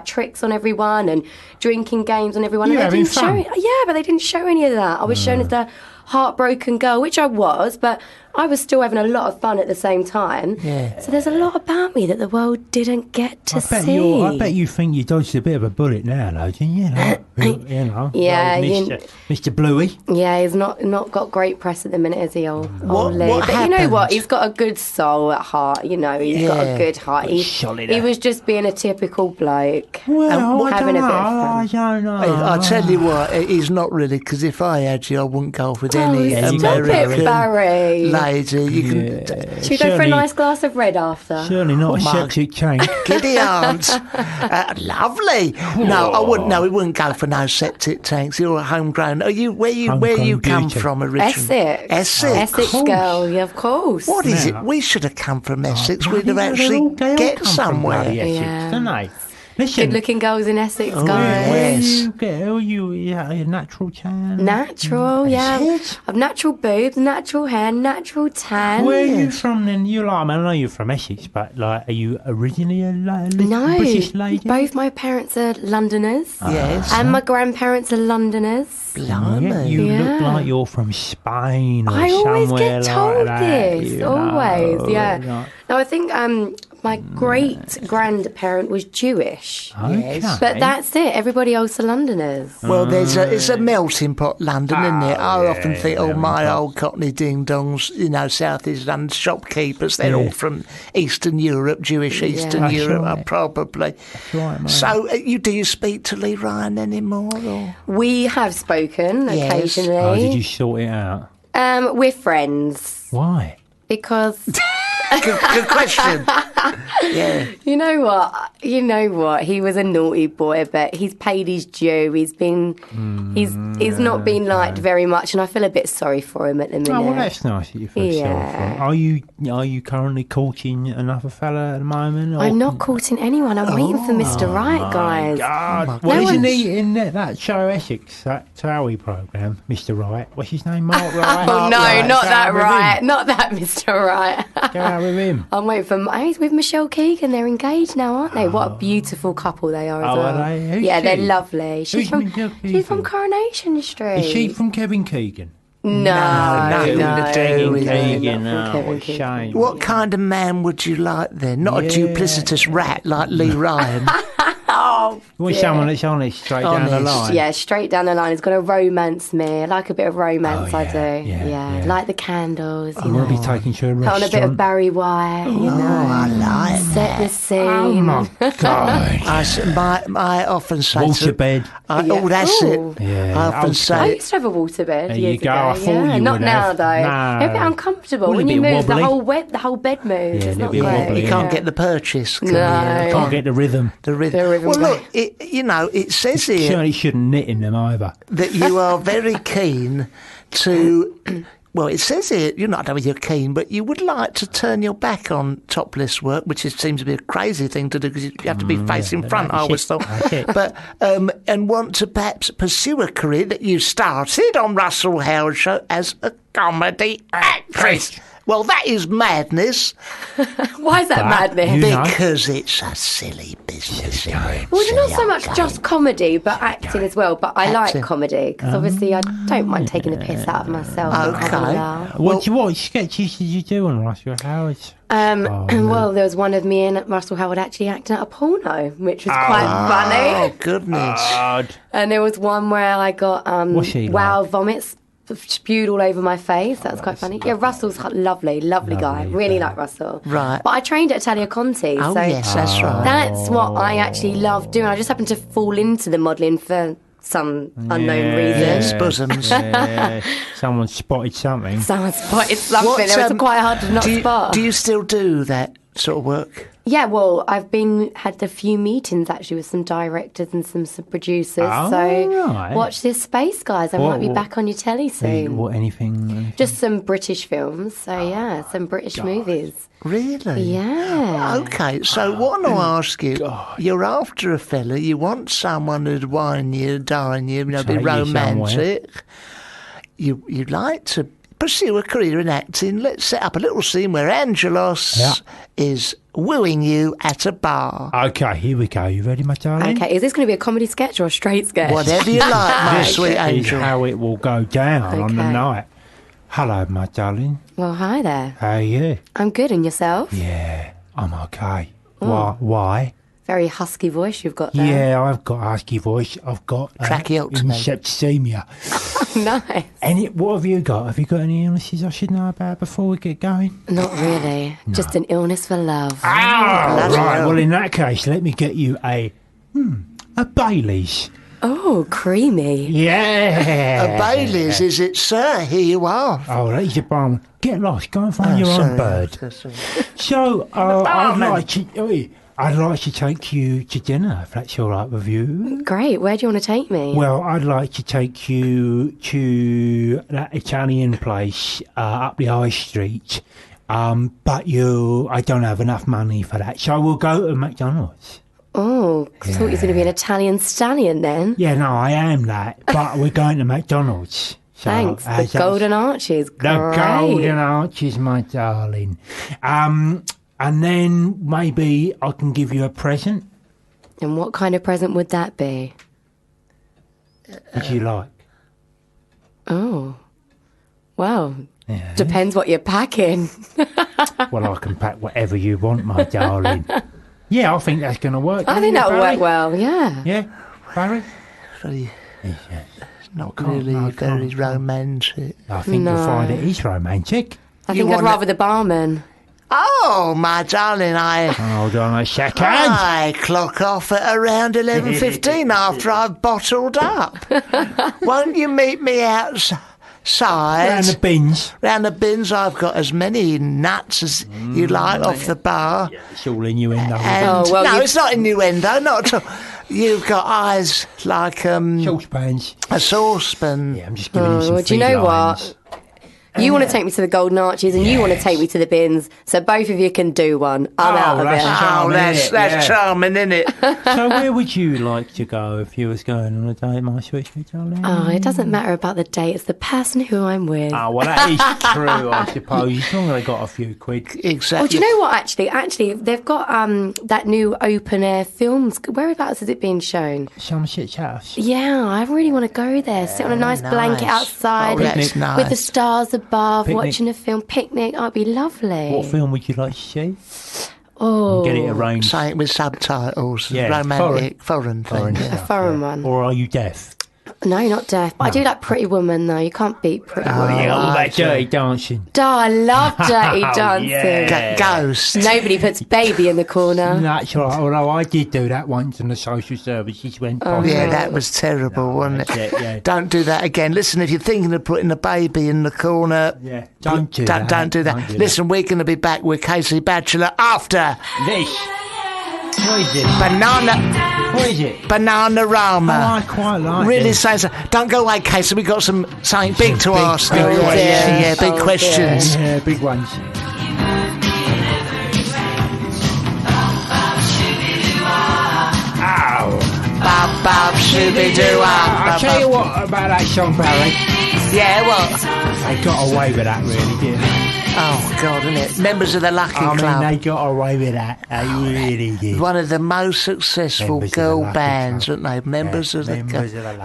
tricks on everyone and drinking games on everyone. You're and they having didn't fun. show. But they didn't show any of that. I was shown as the heartbroken girl, which I was, but I was still having a lot of fun at the same time. Yeah. So there's a lot about me that the world didn't get to see. I bet you think you dodged a bit of a bullet now, though, didn't you? Yeah. Mr. Bluey. Yeah, he's not got great press at the minute, is he, old Lee? What but happened? You know what? He's got a good soul at heart, He's got a good heart. He was just being a typical bloke. Well, having a bit of fun. I don't know. I'll tell you what, he's not really, because if I had you, I wouldn't go with any Stop it, Barry. lady. Should we go for a nice glass of red after? Certainly not a septic tank. Giddy aunt. Lovely. No, I wouldn't. No, we wouldn't go for no septic tanks. You're a homegrown. Where you come from originally? Essex girl, yeah, of course. What is it? We should have come from Essex. We'd have actually get somewhere. Don't they? Listen, good-looking girls in Essex, guys. Where you natural tan? Natural, yeah. I've natural boobs, natural hair, natural tan. Where are you from then? I know you're from Essex, but are you originally a British lady? Both my parents are Londoners. Yes. And my grandparents are Londoners. Blimey. You look like you're from Spain or I always somewhere get told like this. That, always, yeah. No, I think my great-grandparent was Jewish. Okay. But that's it. Everybody else are Londoners. Well, it's a melting pot, London, isn't it? I often think, my old Cockney ding-dongs, South East London shopkeepers, they're all from Eastern Europe, Jewish Eastern Europe, probably. That's right, mate. So, do you speak to Lee Ryan anymore? Or? We have spoken occasionally. Oh, did you sort it out? We're friends. Why? Because... Good question. Yeah. You know what? He was a naughty boy, but he's paid his due. He's he's not been liked very much, and I feel a bit sorry for him at the minute. Oh, well, that's nice that you feel sorry for him. Are you currently courting another fella at the moment? Or? I'm not courting anyone. I'm waiting for Mr. Right, guys. God. Well, isn't he in that show Essex, that Towie programme, Mr. Right? What's his name, Mark Wright? Oh, no, not that Right. Not that Mr. Right. Go out with him. I'm waiting for... He's with Michelle Keegan. They're engaged now, aren't they? What a beautiful couple they are as well. Are they? Who's yeah, she? They're lovely. She's Who's from Coronation Street. Is she from Kevin Keegan? No. Keegan. Oh, shame. What kind of man would you like then? Not a duplicitous rat like Lee Ryan. Oh, you want someone that's honest, straight down the line. Yeah, straight down the line. It's got to romance me. I like a bit of romance. I do. Yeah. Light the candles. I want to be taken to a restaurant. On a bit of Barry White. I like Set the scene. Oh my God! I often say waterbed. That's it. Yeah. I often say. I used to have a waterbed There years you go. ago. I thought you not would now have. though. No. They're a bit uncomfortable Well, when a you bit move. wobbly. The whole bed moves. Yeah, it's a not bit great. wobbly, You can't get the purchase. Can you? Can't get the rhythm. The rhythm. Well, look, it says here Certainly shouldn't knit in them either. that you are very keen to. Well, it says here, I don't know whether you're keen, but you would like to turn your back on topless work, which seems to be a crazy thing to do because you have to be facing front, I always thought. But, and want to perhaps pursue a career that you started on Russell Howard Show as a comedy actress. Well, that is madness. Why is that madness? Because it's a silly business. Well, it's not so much just comedy, but acting as well. But I like comedy because obviously I don't mind taking the piss out of myself. Okay. What sketches did you do on Russell Howard? Well, there was one of me and Russell Howard actually acting out a porno, which was quite funny. Oh, goodness. And there was one where I got wow like? vomits spewed all over my face. That was quite funny. Yeah, Russell's lovely guy. Really like Russell. Right. But I trained at Italia Conti. Oh, so yes, that's right. That's what I actually love doing. I just happened to fall into the modelling for some unknown reason. Yes, bosoms. Someone spotted something. Someone spotted something. It was quite hard to not spot. Do you still do that sort of work? Yeah, well, I've had a few meetings actually with some directors and some producers. Right. Watch this space, guys. I might be back on your telly soon. Anything? Just some British films. So some British movies. Really? Yeah. Okay, so what I want to ask you, you're after a fella, you want someone who'd wine you, dine you, be romantic. You'd like to pursue a career in acting. Let's set up a little scene where Angelos is wooing you at a bar. Okay, here we go. You ready, my darling? Okay, is this going to be a comedy sketch or a straight sketch? Whatever you like, my sweet angel. Is how it will go down on the night. Hello, my darling. Well, hi there. How are you? I'm good, and yourself? Yeah, I'm okay. Why? Very husky voice you've got there. Yeah, I've got a husky voice. I've got septicemia. Nice. What have you got? Have you got any illnesses I should know about before we get going? Not really. No. Just an illness for love. Right. Well, in that case, let me get you a Bailey's. Oh, creamy. Yeah. A Bailey's, is it, sir? Here you are. Oh, that's your bum. Get lost. Go and find your own bird. So, I'd like to take you to dinner, if that's all right with you. Great. Where do you want to take me? Well, I'd like to take you to that Italian place up the high street. But I don't have enough money for that. So we'll go to McDonald's. Oh, I thought you were going to be an Italian stallion then. Yeah, no, I am that. But we're going to McDonald's. So, thanks. The Golden Arches. Great. The Golden Arches, my darling. And then maybe I can give you a present. And what kind of present would that be? Would you like? Oh. Well, depends what you're packing. Well, I can pack whatever you want, my darling. Yeah, I think that's going to work. I think that'll work well, yeah. Yeah, Barry? Not really very romantic. I think you'll find it is romantic. I think I'd rather the barman. Oh, my darling, Hold on a second. I clock off at around 11:15 after I've bottled up. Won't you meet me outside? Round the bins. Round the bins, I've got as many nuts as you like off the bar. Yeah, it's all innuendo. No, it's not innuendo, not at all. You've got eyes like saucepans. A saucepan. Yeah, I'm just giving you some do you know lines. what? You want to take me to the Golden Arches and you want to take me to the bins, so both of you can do one. I'm out of it. That's charming, isn't it? So where would you like to go if you was going on a date, my sweet darling? Oh, it doesn't matter about the date. It's the person who I'm with. Oh, well, that is true, I suppose. As long as they got a few quid. Exactly. Oh, do you know what, actually, they've got that new open-air films. Whereabouts is it being shown? Somerset's House. Yeah, I really want to go there. Sit on a nice blanket outside that's nice. with the stars above, Picnic. watching a film. Picnic, oh, it'd be lovely. What film would you like to see? And get it arranged. Something with subtitles. Yeah, romantic, foreign thing. Stuff, A foreign one. Or are you deaf? No, not deaf. But I do like Pretty Woman, though. You can't beat Pretty Woman. All that dirty dancing. Oh, I love dirty dancing. Ghost. Nobody puts Baby in the corner. That's right. Although I did do that once and the social services went past. Yeah, that was terrible, wasn't it? Yeah. Don't do that again. Listen, if you're thinking of putting a baby in the corner, don't do that. Don't do that. Listen, we're going to be back with Casey Batchelor after this. What is it? Banana. What is it? Bananarama. Oh, I quite like Really it. says, don't go away, Casey. We've got something big to ask. big Yeah, big Oh, questions. Yeah, big ones. Ow. Bab, bab, shooby-doo, I'll tell you what about that song, Barry. Yeah, what? They got away with that, really, didn't they? Oh, God, isn't it? Members of the Lucky Club. I mean, they got away with that. They really did. One of the most successful Members of girl the Lucky bands, Club. aren't they? Members of the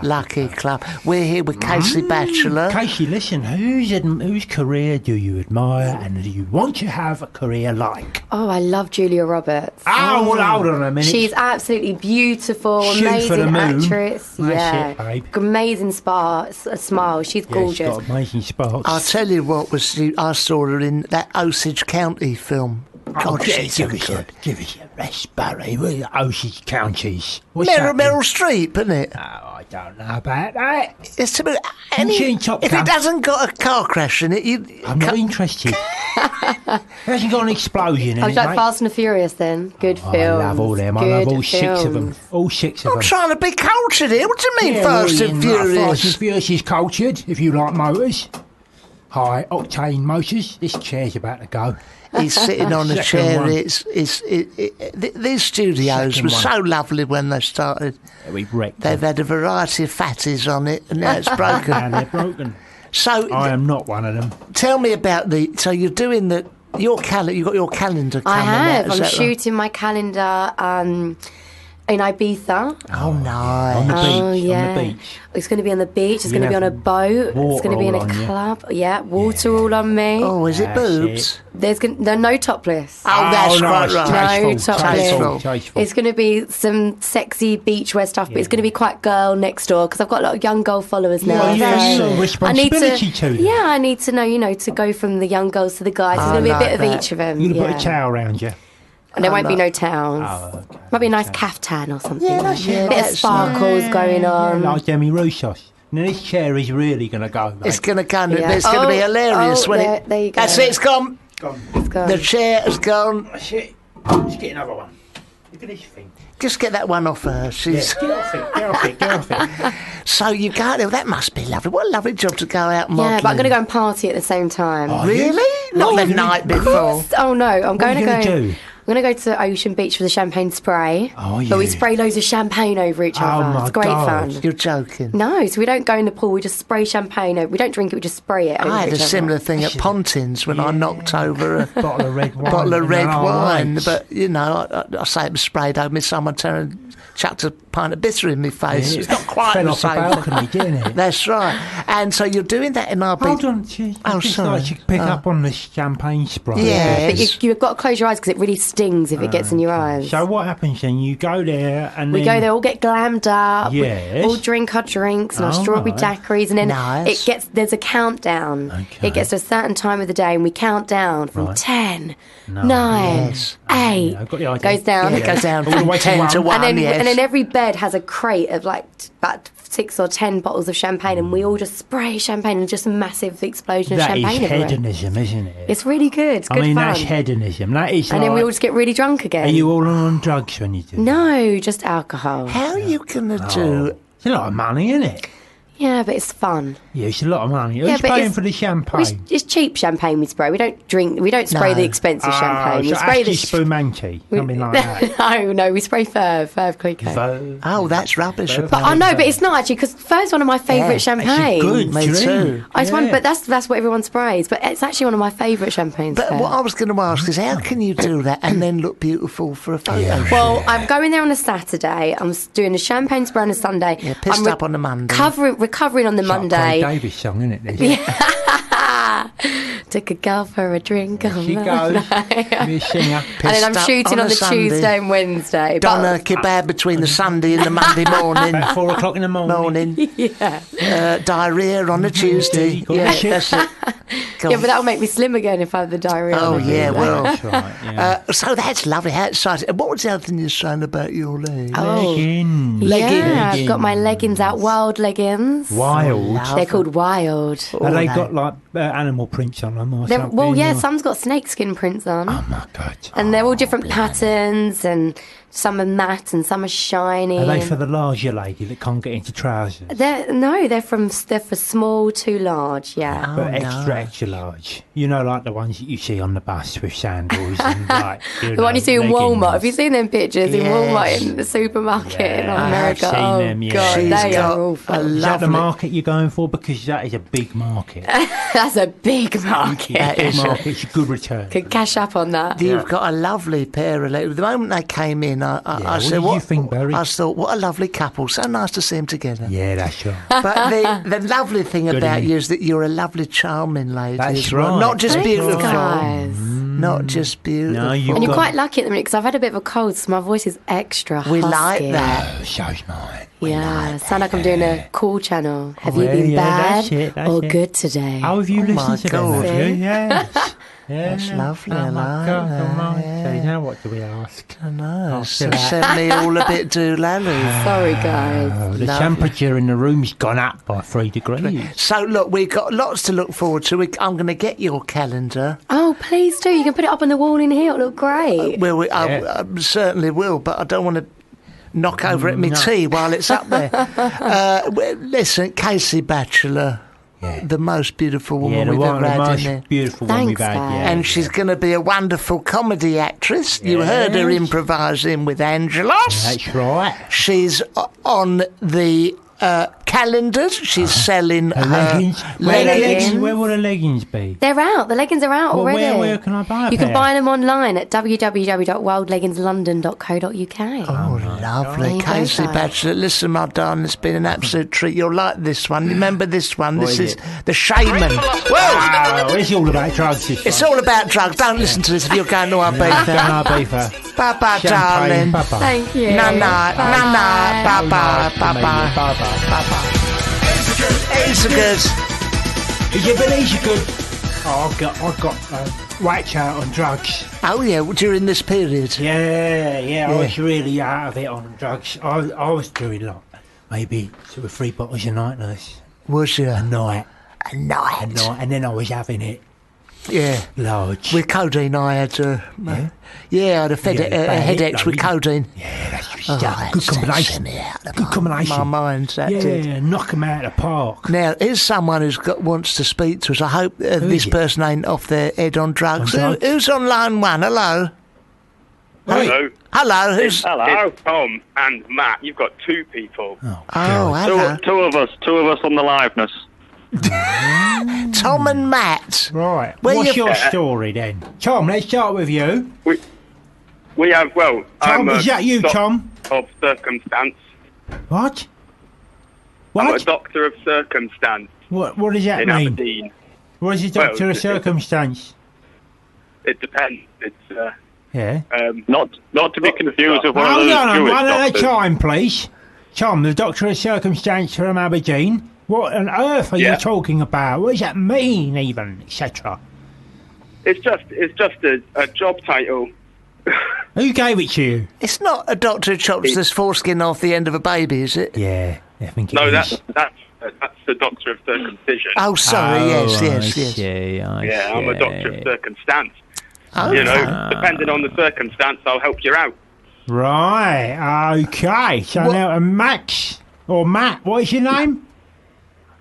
Lucky Lucky Club. We're here with Casey Batchelor. Casey, listen, whose career do you admire and do you want to have a career like? Oh, I love Julia Roberts. Oh, well, hold on a minute. She's absolutely beautiful, Shoot for the amazing moon. actress. That's it, babe. Amazing smile. She's gorgeous. She's got amazing spots. I'll tell you what, I saw her in that Osage County film. God, she's so good. Give us a rest, Barry. We're the Osage Counties. Meryl Streep, isn't it? Oh, I don't know about that. It's about Top if it hasn't got a car crash in it, I'm not interested. It hasn't got an explosion in I it, like mate. Fast and the Furious then. Good film. I love all them. I love all 6 of them. All 6 of them. I'm trying to be cultured here. What do you mean, Fast and Fast and Furious? Furious is cultured, if you like motors. High octane motors. This chair's about to go. He's sitting on a chair. one. These studios Second were one. so lovely when they started. We've wrecked They've them. had a variety of fatties on it, and now it's broken. And they're broken. So I am not one of them. tell me about so you're doing your calendar. You've got your calendar coming I have. out. Is I'm that right? shooting my calendar in Ibiza. Oh, nice. On the beach. Oh, yeah. On the beach. It's going to be on the beach. It's You going to be on a have boat. It's water going to be in all a on you. club. Yeah, water all on me. Oh, is it That's boobs? There's no topless. Oh, that's no, quite it's right. No, tasteful, tasteful. tasteful. It's going to be some sexy beachwear stuff, but it's going to be quite girl next door because I've got a lot of young girl followers now. Well, yeah, so you have a responsibility to them. Yeah, I need to know, to go from the young girls to the guys. There's going to be a bit of each of them. You're going to Yeah. put a towel around you. And there won't be no towels. Oh, okay. Might be a nice caftan or something. Yeah, that's it. Bit of sparkles going on. Like Demi Roussos. Now, this chair is really going to go, mate. It's going to go. Yeah. It's going to be hilarious when there you go. That's it. It's gone. It's gone. The chair has gone. That's it. Let's get another one. Look at this thing. Just get that one off her. She's. Get off it, get off it, get off it. So you go there. That must be lovely. What a lovely job to go out modelling. Yeah, but I'm going to go and party at the same time. Really? Not the night before. Oh no, I'm going to What are you go. gonna do? I'm going to go to Ocean Beach for the champagne spray. Oh, But we yeah. spray loads of champagne over each other. my It's great God. fun. You're joking. No, so we don't go in the pool. We just spray champagne over. We don't drink it. We just spray it. Over I had each a other. similar thing at Pontins when I knocked over a Bottle of red wine. bottle of red Oh, wine. right. But, I say it was sprayed over me. Someone turned and chucked a pint of bitter in my face. Yeah, It's not quite fell the off the same. balcony, didn't it? That's right. And so you're doing that in our Hold beach. on, Oh, just sorry. like to pick up on the champagne spray. Yeah. But you've got to close your eyes because it really stings if it gets in your eyes. So what happens then? You go there and We then go there, all get glammed up. Yes. We all drink our drinks and our Oh, strawberry right. daiquiris, and then Nice. there's a countdown. Okay. It gets to a certain time of the day, and we count down from Right. 10, No. 9, Yes. 8. I've got the idea. Goes down. Yeah, it goes down All the from way to 10 one. to 1, and yes. then every bed has a crate of like about 6 or 10 bottles of champagne, and we all just spray champagne and just a massive explosion of That is champagne everywhere. hedonism, isn't it? It's really good. It's good I mean, fun. that's hedonism. That is and then we like- all just get really drunk again. Are you all on drugs when you do that? No, just alcohol. How are you going to do... It's a lot of money, isn't it? Yeah, but it's fun. Yeah, it's a lot of money. Who's but paying it's- for the champagne? It's cheap champagne we spray. We don't spray No. the expensive champagne. We So spray Ashley the Spumante, something like that. no, we spray Verve Clicquot. Oh, that's rubbish. But But I know, but it's not actually because Verve's one of my favourite champagne. Good Me drink. too. I just want, Yeah. but that's what everyone sprays. But it's actually one of my favourite champagnes. But Verve. what I was going to ask is, how can you do that and then look beautiful for a photo shoot? Well, I'm going there on a Saturday. I'm doing the champagne spray on a Sunday. Yeah, pissed I'm up on the Monday. recovering on the It's like a Monday. Craig Davis song, isn't it? This? Took a girl for a drink. She goes. You singer. And then I'm shooting on the Tuesday and Wednesday. Donna kebab between the Sunday and the Monday morning. About 4 o'clock in the morning. Yeah. Diarrhea on a Tuesday. Yeah, that's it. Yeah, but that'll make me slim again if I have the diarrhea. Oh, yeah, well. That's right, yeah. So that's lovely. How exciting. And what was the other thing you were saying about your leg? Leggings. Yeah, I've got my leggings out. Wild leggings. Wild. They're called Wild. Have they got like animal prints on them or something? Well, yeah, some's got snakeskin prints on. Oh my God. And they're all different patterns, and some are matte and some are shiny. Are they for the larger lady that can't get into trousers? They're for small to large, yeah. But extra large. You know, like the ones that you see on the bus with sandals and like the one you see in Walmart. Have you seen them pictures in Walmart in the supermarket in America? I've seen them, yeah. God, they are awful. Is that the market you're going for? Because that is a big market. That's a big market. That is it's a good return. Could cash up on that. You've got a lovely pair of legs. The moment they came in, I said, what do you think, Barry? I thought, what a lovely couple. So nice to see them together. Yeah, that's right. But the lovely thing about you is that you're a lovely, charming lady. That's right. Not just Thanks, beautiful. guys. Not just beautiful. No, And you're quite lucky at the minute because I've had a bit of a cold, so my voice is extra husky. We like that. Oh, so's mine. Yeah, sound like I'm doing a cool channel. Have you been bad or good today? How have you listened to them? Have you? Yes. That's lovely. Oh my God, so now what do we ask? I know. Sent me all a bit doolally. Sorry, guys. The temperature in the room's gone up by 3 degrees. So, look, we've got lots to look forward to. I'm going to get your calendar. Oh, please do. You can put it up on the wall in here. It'll look great. I certainly will, but I don't want to knock over at me tea while it's up there. Listen, Casey Batchelor. Yeah. The most beautiful woman we've ever had in there. Beautiful one we've had, yeah. And she's going to be a wonderful comedy actress. Yes. You heard her improvising with Angelos. That's right. She's on the calendars. She's selling leggings. Where will the leggings be? They're out. The leggings are out already. Where can I buy them? You can buy them online at www.wildlegginslondon.co.uk. Oh, lovely. Casey Batchelor, listen, my darling, it's been an absolute treat. You'll like this one. Remember this one? This is The Shaman. Wow, it's all about drugs. It's all about drugs. Don't listen to this if you're going to Ibiza. Bye-bye, darling. Bye-bye. Thank you. Night-night. Night-night. Bye-bye. Bye-bye. Bye-bye. Bye-bye. Easy good. Is it been easy good? Oh, I got whacked out on drugs. Oh, yeah, during this period? Yeah, I was really out of it on drugs. I was doing like maybe 2 or 3 bottles a night, nurse. Was you? A night. And then I was having it. Yeah. Large. With codeine, I had I had a headache with codeine. Yeah, that's good combination. Good combination. My mind's that did. Yeah, knock them out of the park. Now, here's someone wants to speak to us. I hope this person ain't off their head on drugs. Who's on line 1? Hello? Hello. Hello. It's Tom and Matt. You've got 2 people. Oh, hello. Two of us on the liveness. Tom and Matt. Right. What's your story then? Tom, let's start with you. We have, Tom, is that you, Tom? Of circumstance. What? I'm a doctor of circumstance. What does that mean? Aberdeen. What is a doctor of circumstance? It depends. It's yeah. Not to be confused with one of those Jewish doctors. One at a time, please. Tom, the doctor of circumstance from Aberdeen. What on earth are you talking about? What does that mean, even, etc.? It's just a job title. Who gave it to you? It's not a doctor who chops the foreskin off the end of a baby, is it? Yeah, I think it is. That's the doctor of circumcision. Oh, sorry, yes. Yeah, I'm a doctor of circumstance. Okay. You know, depending on the circumstance, I'll help you out. Right, okay. So now, Max, or Matt, what is your name?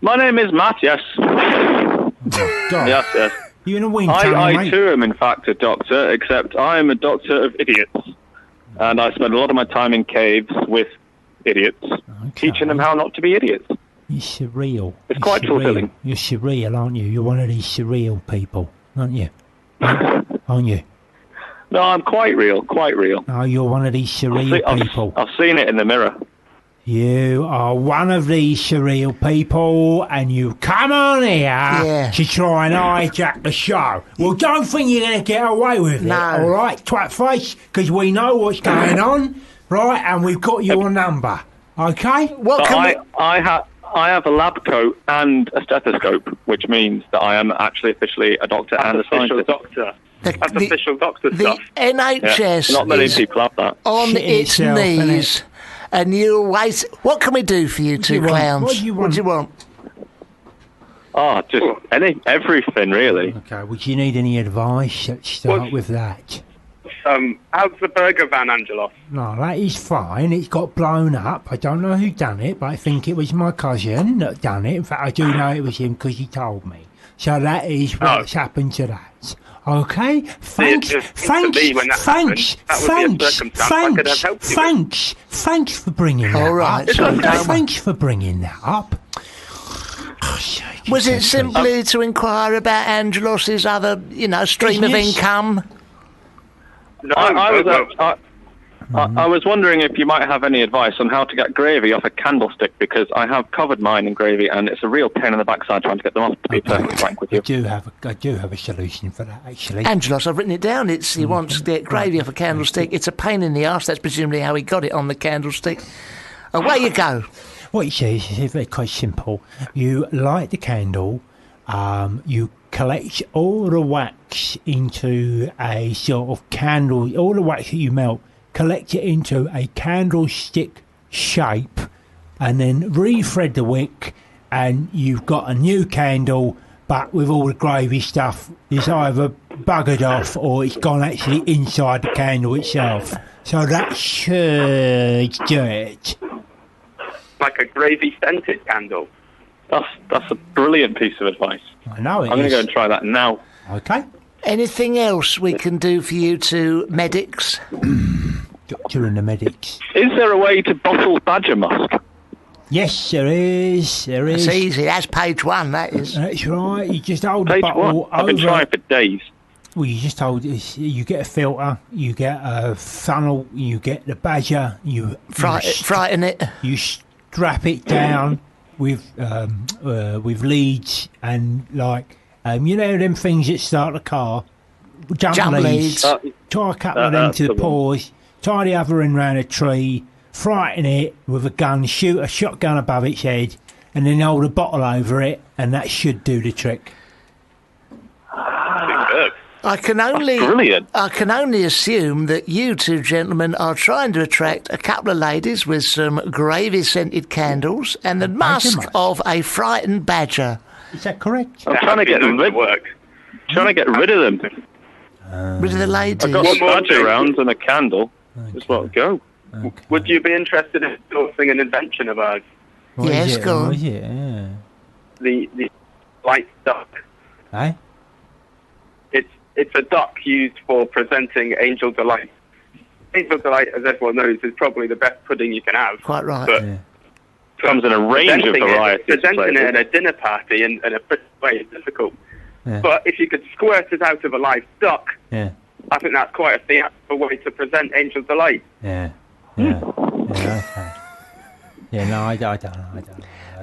My name is Matt, yes. Oh, God. Yes. You in a wing I too am, in fact, a doctor, except I am a doctor of idiots. And I spend a lot of my time in caves with idiots, teaching them how not to be idiots. You're surreal. It's quite fulfilling. You're surreal, aren't you? You're one of these surreal people, aren't you? Aren't you? No, I'm quite real. Oh, you're one of these surreal people. I've seen it in the mirror. You are one of these surreal people, and you come on here to try and hijack the show. Well, don't think you're going to get away with it, all right, twat face? Because we know what's going on, right? And we've got your number, okay? I have a lab coat and a stethoscope, which means that I am actually officially a doctor and a scientist. Doctor. That's official doctor stuff. The NHS not many people have that. On its knees. And you always... What can we do for you two clowns? What do you want? Oh, just everything, really. Okay, would you need any advice? Let's start with that. How's the burger van, Angelos? No, that is fine. It's got blown up. I don't know who done it, but I think it was my cousin that done it. In fact, I do know it was him because he told me. So that is what's happened to that. Okay, thanks for bringing that up. Thanks for bringing that up. Was it simply to inquire about Angelos's other, stream of income? No, I was wondering if you might have any advice on how to get gravy off a candlestick, because I have covered mine in gravy and it's a real pain in the backside trying to get them off, to be perfectly frank with you. I do have a solution for that, actually. Angelos, I've written it down. He wants to get gravy off a candlestick. It's a pain in the arse. That's presumably how he got it on the candlestick. Away you go. What he says is very quite simple. You light the candle, you collect all the wax into a sort of candle, all the wax that you melt, collect it into a candlestick shape, and then re-thread the wick, and you've got a new candle, but with all the gravy stuff is either buggered off or it's gone actually inside the candle itself. So that should do it. Like a gravy-scented candle. That's a brilliant piece of advice. I know it I'm going to go and try that now. Okay. Anything else we can do for you two medics? Doctor and the medics. Is there a way to bottle badger musk? Yes, there is. It's easy. That's page 1, that is. That's right. You just hold the bottle over. I've been trying for days. Well, you just hold it. You get a filter, you get a funnel, you get the badger, frighten it. You strap it down with leads and them things that start the car. Jump leads. Tie a couple of them to the paws. Tie the other end round a tree. Frighten it with a gun. Shoot a shotgun above its head, and then hold a bottle over it, and that should do the trick. I can only assume that you two gentlemen are trying to attract a couple of ladies with some gravy-scented candles and the musk of a frightened badger. Is that correct? I'm trying to get them to work. Trying to get rid of them. Rid of the ladies. I've got a badger round and a candle. Just let it go. Okay. Would you be interested in sourcing an invention of ours? Yes, go on. Yeah. The light duck. Eh? It's a duck used for presenting Angel Delight. Angel Delight, as everyone knows, is probably the best pudding you can have. Quite right. But comes in a range of varieties. Presenting it at a dinner party in a pretty way is difficult. Yeah. But if you could squirt it out of a live duck, I think that's quite a theatrical way to present Angel Delight. Okay. Yeah, no, I don't know.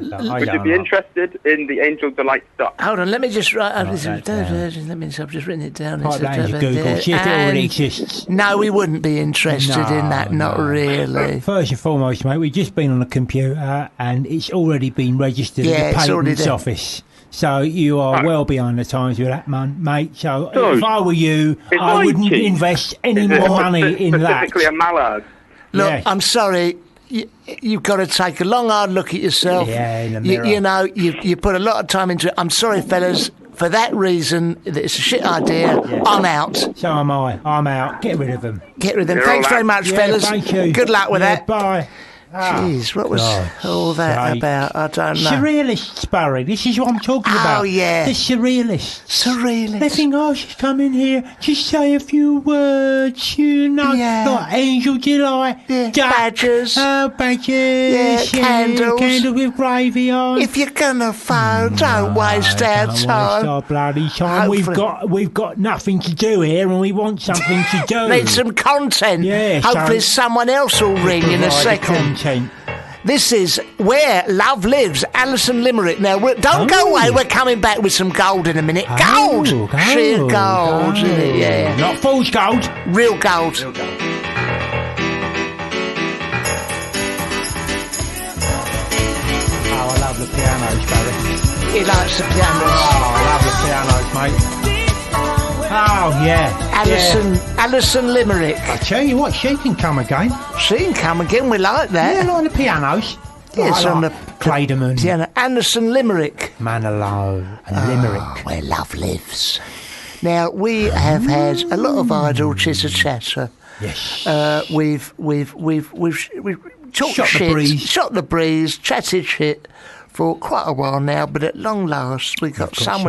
Would you be interested in the Angel Delight duck? Hold on, let me just write. I've just written it down. Google. See if it already exists. No, we wouldn't be interested in that. Not really. First and foremost, mate, we've just been on the computer and it's already been registered at the Patents Office. So you are well behind the times with that, mate. So if I were you, I wouldn't invest any more money in that. Specifically a mallard. Look, I'm sorry. You've got to take a long, hard look at yourself. Yeah, in the mirror. You put a lot of time into it. I'm sorry, fellas. For that reason, it's a shit idea. Yeah. I'm out. So am I. I'm out. Get rid of them. Thanks very much, fellas. Thank you. Good luck with that. Bye. Jeez, what was all that about? I don't know. Surrealists, Barry. This is what I'm talking about. Oh, yeah. The surrealists. They think, just come in here, just say a few words, like Angel Delight. Yeah. Badgers. Oh, badgers. Yeah, candles. Candle with gravy on. If you're going to phone, don't waste our time. Don't waste our bloody time. We've got nothing to do here and we want something to do. Need some content. Yeah. Hopefully someone else will ring in a second. This is Where Love Lives, Alison Limerick. Now, don't go away. We're coming back with some gold in a minute. Gold! Sheer gold, isn't it? Yeah. Not fool's gold. Real gold. Real gold. Oh, I love the pianos, Barry. He likes the pianos. Oh, I love the pianos, mate. Oh, yeah. Alison Limerick. I tell you what, she can come again. She can come again, we like that. Yeah, like the pianos. Yes, like on the Clayderman. Piano. Alison Limerick. Manilow and Limerick. Where love lives. Now, we have had a lot of idle chitter-chatter. Yes. We've talked shit, shot the breeze, chatted shit for quite a while now, but at long last we've got some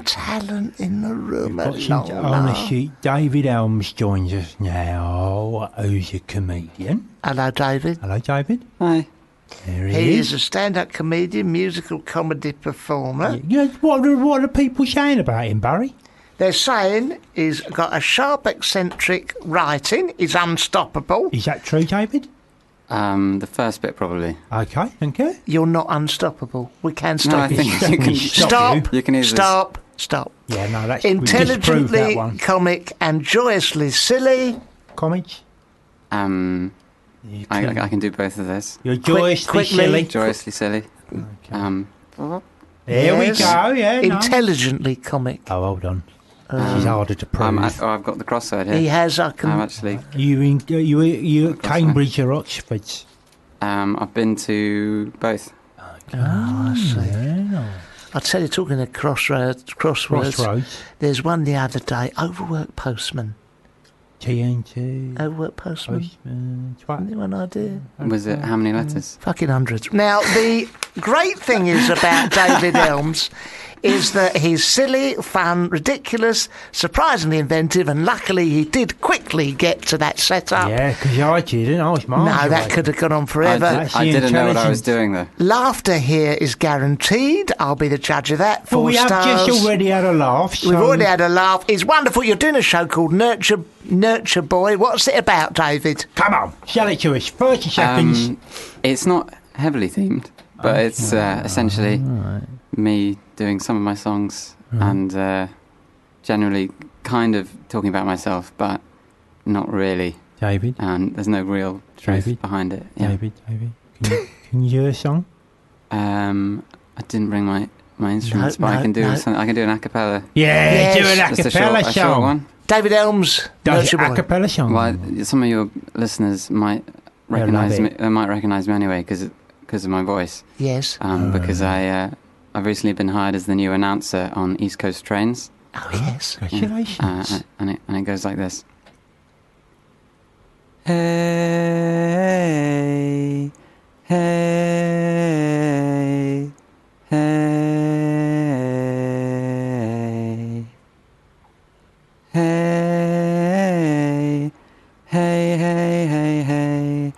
talent in the room. Honestly, David Elms joins us now, who's a comedian. Hello, David. Hello, David. Hi. There he is a stand-up comedian, musical comedy performer. Yeah, what are people saying about him, Barry? They're saying he's got a sharp, eccentric writing. He's unstoppable. Is that true, David? The first bit, probably. Okay, thank you. You're not unstoppable. We can stop you. No, I think you can stop. You can either stop. Yeah, no, that's intelligently comic and joyously silly. Comics? I can do both of those. You're joyously silly. Joyously silly. Okay. There we go, yeah. Intelligently comic. Oh, hold on. She's harder to prove. I've got the crossword here. He has. I'm actually. You at Cambridge or Oxford? I've been to both. Okay. I see. Yeah. I'll tell you, talking of crossroads, there's one the other day, overworked postman. TNT. Overworked postman. Anyone idea? Was it how many letters? Fucking hundreds. Now, the great thing is about David Elms is that he's silly, fun, ridiculous, surprisingly inventive, and luckily he did quickly get to that setup. Yeah, because I didn't. I was marvelous. No, that could have gone on forever. I didn't know what I was doing, though. Laughter here is guaranteed. I'll be the judge of that. 4 we stars. have just already had a laugh. So... We've already had a laugh. It's wonderful. You're doing a show called Nurture Boy. What's it about, David? Come on, sell it to us. 30 seconds. It's not heavily themed, but it's essentially me doing some of my songs and generally kind of talking about myself, but not really. David? And there's no real truth behind it. Yeah. David, can you do a song? I didn't bring my instruments, but I can do I can do an a cappella. Yeah, do an a cappella song. Short one. David Elms does a cappella song. Well, some of your listeners might recognise me. They might recognise me anyway because of my voice. Yes. Because I've recently been hired as the new announcer on East Coast trains. Oh yes! Congratulations. And it goes like this. Hey, hey, hey, hey, hey, hey, hey, hey,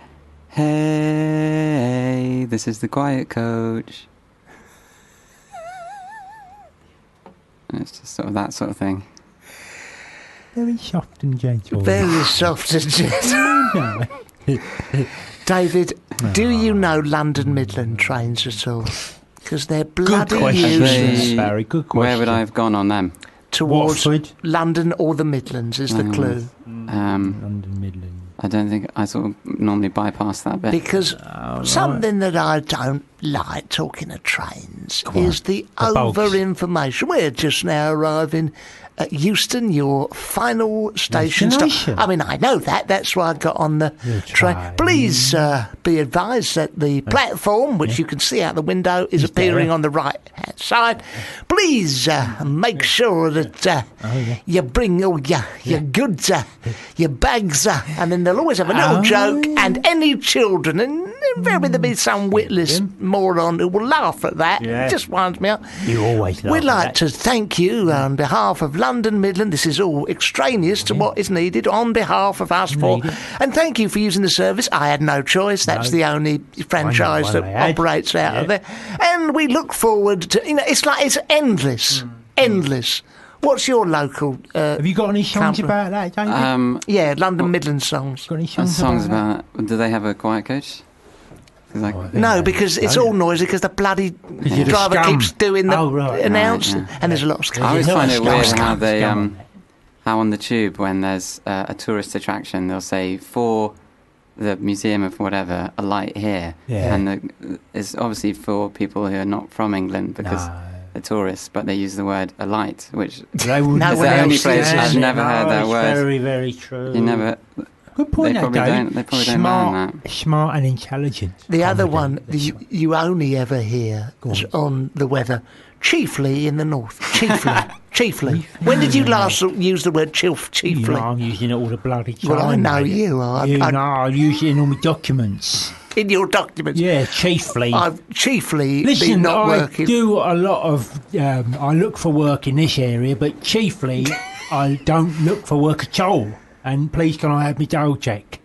hey. This is the Quiet Coach. And it's just sort of that sort of thing. Very soft and gentle. Very soft and gentle. David, do you know London Midland trains at all? Because they're bloody useless. Very good question. Where would I have gone on them? Towards Watford. London or the Midlands is the clue. London Midland. I don't think I sort of normally bypass that bit. Because something that I don't like talking of trains is the over-information. We're just now arriving at Euston, your final station stop. I mean, I know that. That's why I got on the train. Please be advised that the platform, which you can see out the window, is appearing on the right-hand side. Please make sure that you bring all your goods, your bags, and then they'll always have a little joke, and any children, and invariably there'll be some witless moron who will laugh at that. It just winds me up. You always laugh. We'd like to thank you on behalf of London Midland. This is all extraneous to what is needed on behalf of us four. And thank you for using the service. I had no choice. That's the only franchise that operates out of there. And we look forward to, it's endless. Endless. What's your local have you got any songs about that, David? Yeah, London Midland songs. Got any songs about that? Do they have a quiet coach? No, because it's all noisy because the bloody driver keeps doing the announcing, and there's a lot of scum. I always find it weird how they, how on the tube when there's a tourist attraction, they'll say for the museum of whatever, a light here, and it's obviously for people who are not from England because they're tourists, but they use the word a light, which is the only place I've never heard that word. Very, very true. You never. Good point. They probably don't learn that. Smart and intelligent. The other one you only ever hear is on the weather, chiefly in the north. Chiefly. When did you last use the word chiefly? You know, I'm using it all the bloody time. Well, I know you are. I use it in all my documents. In your documents? Yeah, chiefly. I've chiefly Listen, been not working. I do a lot of... I look for work in this area, but chiefly I don't look for work at all. And please can I have my dole check?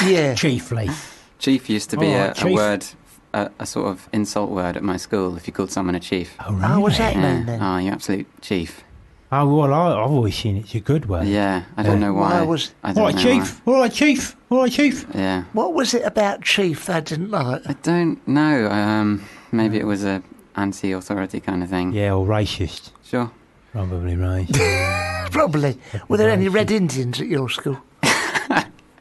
Yeah. Chiefly. Chief used to be a word, a sort of insult word at my school if you called someone a chief. Oh, really? Oh, what's that mean then? Oh, you absolute chief. Oh, well, I've always seen it's a good word. Yeah, I don't know why. I don't know chief. Why. All right, chief. All right, chief. Yeah. What was it about chief I didn't like? I don't know. Maybe it was a anti-authority kind of thing. Yeah, or racist. Sure. Probably racist. Probably. Were there any Red Indians at your school?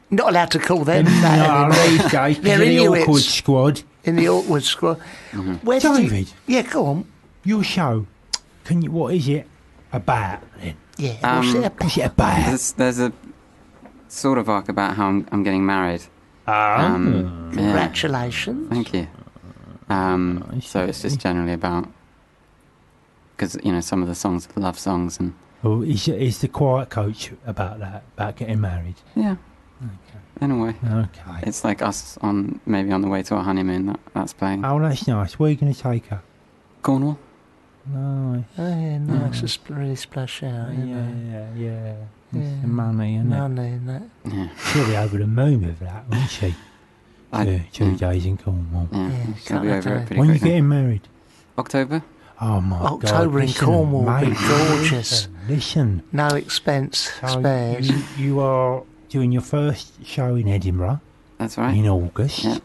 Not allowed to call them that. No, these days. They're in the awkward squad. In the awkward squad. Mm-hmm. David. Yeah, go on. Your show. What is it about then? Yeah, what's it about? There's a sort of arc about how I'm getting married. Congratulations. Thank you. So it's just generally about... Because, some of the songs are love songs and... Oh, is the Quiet Coach about that, about getting married? Yeah. Okay. In a way. Okay. It's like us maybe on the way to our honeymoon that's playing. Oh, that's nice. Where are you going to take her? Cornwall. Nice. Oh, yeah, nice. Just really splash out, Yeah. It's the money, isn't it? Money, isn't it? Yeah. She'll be over the moon with that, won't she? 2 days in Cornwall. Yeah, she'll be over it pretty When are you quickly. getting married? October. Oh, my God. October in Cornwall will be gorgeous. Listen. No expense spares. You are doing your first show in Edinburgh. That's right. In August. Yeah.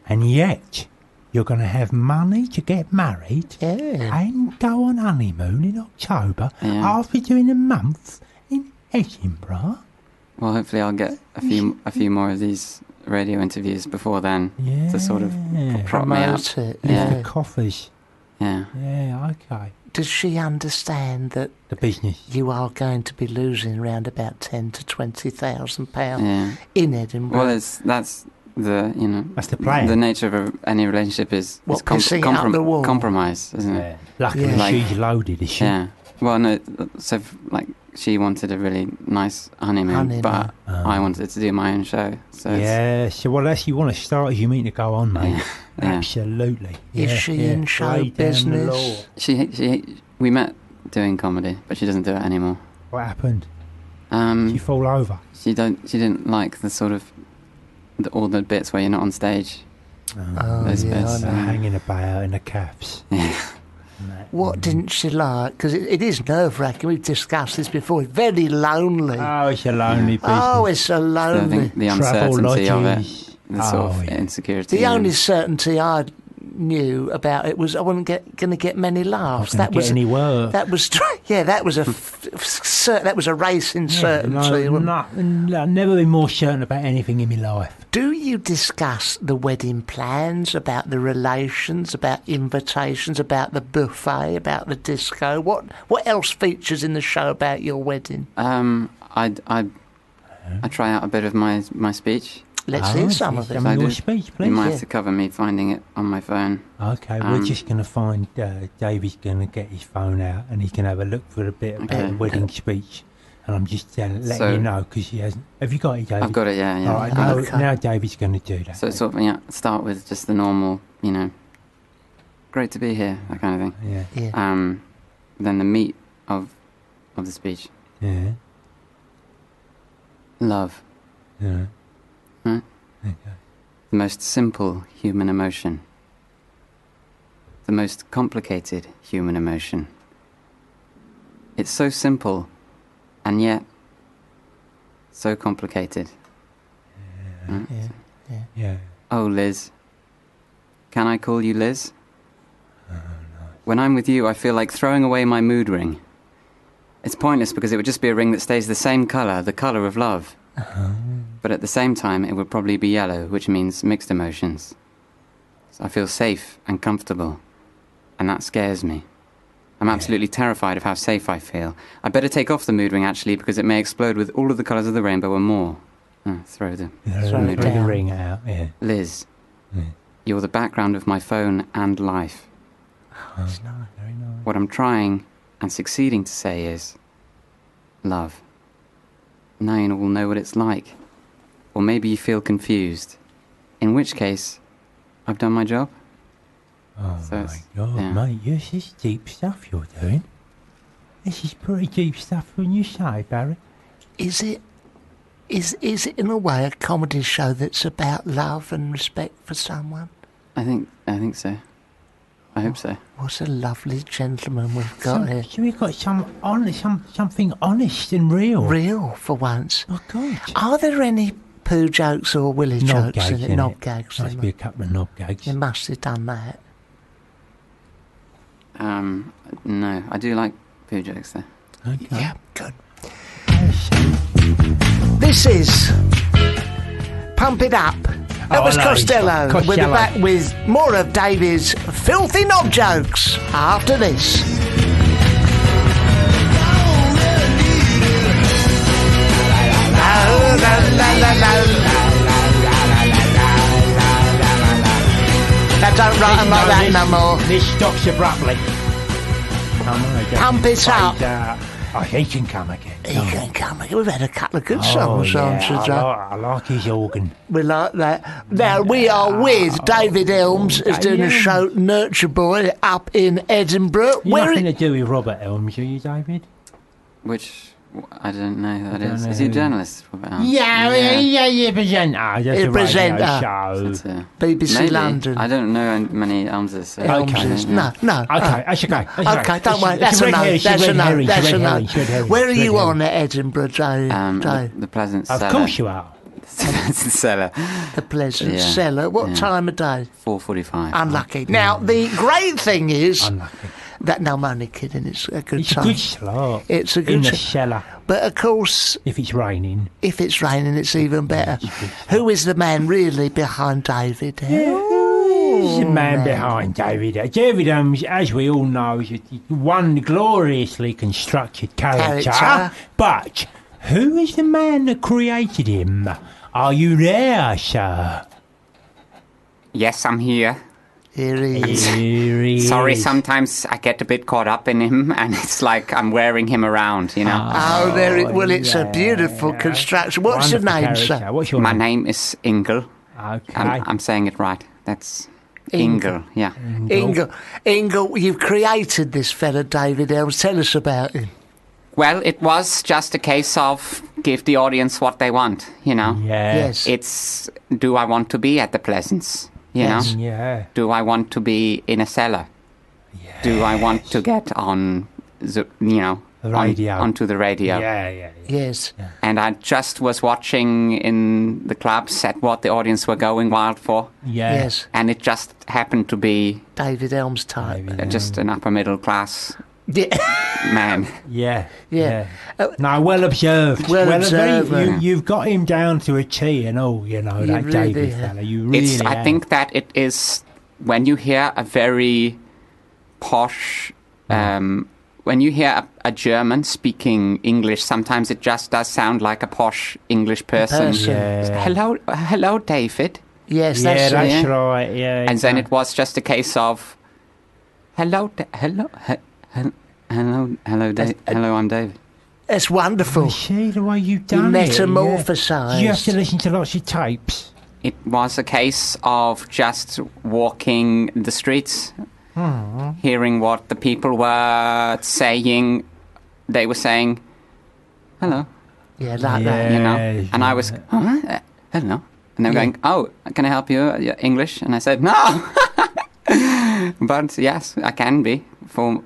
And yet, you're going to have money to get married and go on honeymoon in October after doing a month in Edinburgh. Well, hopefully I'll get a few more of these radio interviews before then to sort of prop me up. The coffers. Yeah. Yeah, okay. Does she understand that the business you are going to be losing around about £10,000 to £20,000 in Edinburgh? Well, that's the plan. The nature of any relationship is compromise, isn't it? Luckily, she's loaded, is she? Yeah. Well, no. So she wanted a really nice honeymoon. But I wanted to do my own show. So unless you want to start as you mean to go on, mate. Yeah. Absolutely. Is she in show business? We met doing comedy, but she doesn't do it anymore. What happened? She fall over. She didn't like the sort of all the bits where you're not on stage. Those bits. Hanging about in the caps. Yeah. What didn't she like? Because it is nerve-wracking. We've discussed this before. It's very lonely. Oh, it's a lonely business. Oh, it's so lonely. I think the uncertainty of it, the sort of insecurity. The only certainty I knew about it was I wasn't going to get many laughs. That was any work. That was that was a racing certainty. I've never been more certain about anything in my life. Do you discuss the wedding plans, about the relations, about invitations, about the buffet, about the disco? What else features in the show about your wedding? I try out a bit of my speech. Let's hear some of it. Your speech, please. You might have to cover me finding it on my phone. Okay, we're just going to find... David's going to get his phone out and he's going to have a look for a bit about the wedding speech. And I'm just letting you know because he hasn't... Have you got it, David? I've got it, yeah. All right, now David's going to do that. So sort of, start with just the normal, great to be here, that kind of thing. Yeah. Then the meat of the speech. Yeah. Love. Yeah. Huh? Okay. The most simple human emotion. The most complicated human emotion. It's so simple, and yet so complicated. Yeah. Oh, Liz, Can I call you Liz? When I'm with you, I feel like throwing away my mood ring. It's pointless because it would just be a ring that stays the same colour, the colour of love. But at the same time, it would probably be yellow, which means mixed emotions. So I feel safe and comfortable, and that scares me. I'm absolutely terrified of how safe I feel. I'd better take off the mood ring, actually, because it may explode with all of the colours of the rainbow and more. Throw the ring out, yeah. Liz, you're the background of my phone and life. That's nice, very nice. What I'm trying and succeeding to say is love. Now you will know what it's like. Or maybe you feel confused. In which case, I've done my job. Oh my God, mate, this is deep stuff you're doing. This is pretty deep stuff when you say, Barry. Is it in a way a comedy show that's about love and respect for someone? I think so. I hope so. What a lovely gentleman we've got here. So we've got something honest and real. Real, for once. Oh, God. Are there any poo jokes or willy jokes gags in it? Knob gags. Must be a couple of knob gags. You must have done that. No, I do like poo jokes, though. Okay. Yeah, good. This is Pump It Up. That was Costello. We'll be back with more of David's filthy knob jokes after this. Now don't write them like that no more. This stops abruptly. Pump it up. He can come again. He can come again. We've had a couple of good songs on today. I like his organ. We like that. Now, we are with David Elms, who's doing a show, Nurture Boy, up in Edinburgh. You're nothing to do with Robert Elms, are you, David? Which, I don't know who that is. Is he a journalist, Robert Elms? Yeah, presenter. That's a radio show. BBC Maybe. London. I don't know many Elmses. So Elmses. No. Okay, that's okay. Okay, don't worry. That's a no. That's a no. That's a no. Where are you on at Edinburgh, Dave? The Pleasant Cellar. Of course you are. The Pleasant Cellar. The Pleasant Cellar. What time of day? 4:45. Unlucky. Now, the great thing is... Unlucky. No, I'm only kidding. It's a good It's time. a good slot. It's a good in the cellar. But of course, if it's raining, it's even better. Who is the man really behind David? Who's the man behind David? David Elms, as we all know, is one gloriously constructed character. But who is the man that created him? Are you there, sir? Yes, I'm here. Here he is. Sorry, sometimes I get a bit caught up in him, and it's like I'm wearing him around, you know. Well, it's a beautiful construction. What's your name, sir? My name is Ingel. Okay. I'm saying it right. That's Ingel, yeah. Ingel, you've created this fella, David Elms. Tell us about him. Well, it was just a case of give the audience what they want, you know. Yes. It's, do I want to be at the Pleasance? You know? Yeah. Do I want to be in a cellar? Yeah. Do I want to get on, the radio. Onto the radio? Yeah. Yes. Yeah. And I just was watching in the clubs at what the audience were going wild for. Yeah. Yes. And it just happened to be David Elms type. Just an upper middle class man. Yeah. No, well observed. Well observed. You've got him down to a T and all, you know, that really David fella. You really I think that it is when you hear a very posh, when you hear a German speaking English, sometimes it just does sound like a posh English person. Yeah. Hello, David. Yes, that's right. Yeah, and then it was just a case of, hello, I'm David. That's wonderful. See the way you've done it. Metamorphosised. You have to listen to lots of tapes. It was a case of just walking the streets, hearing what the people were saying. They were saying, hello. Yeah, like that. You know? And I was, hello. And they were going, oh, can I help you? English? And I said, no. But yes, I can be for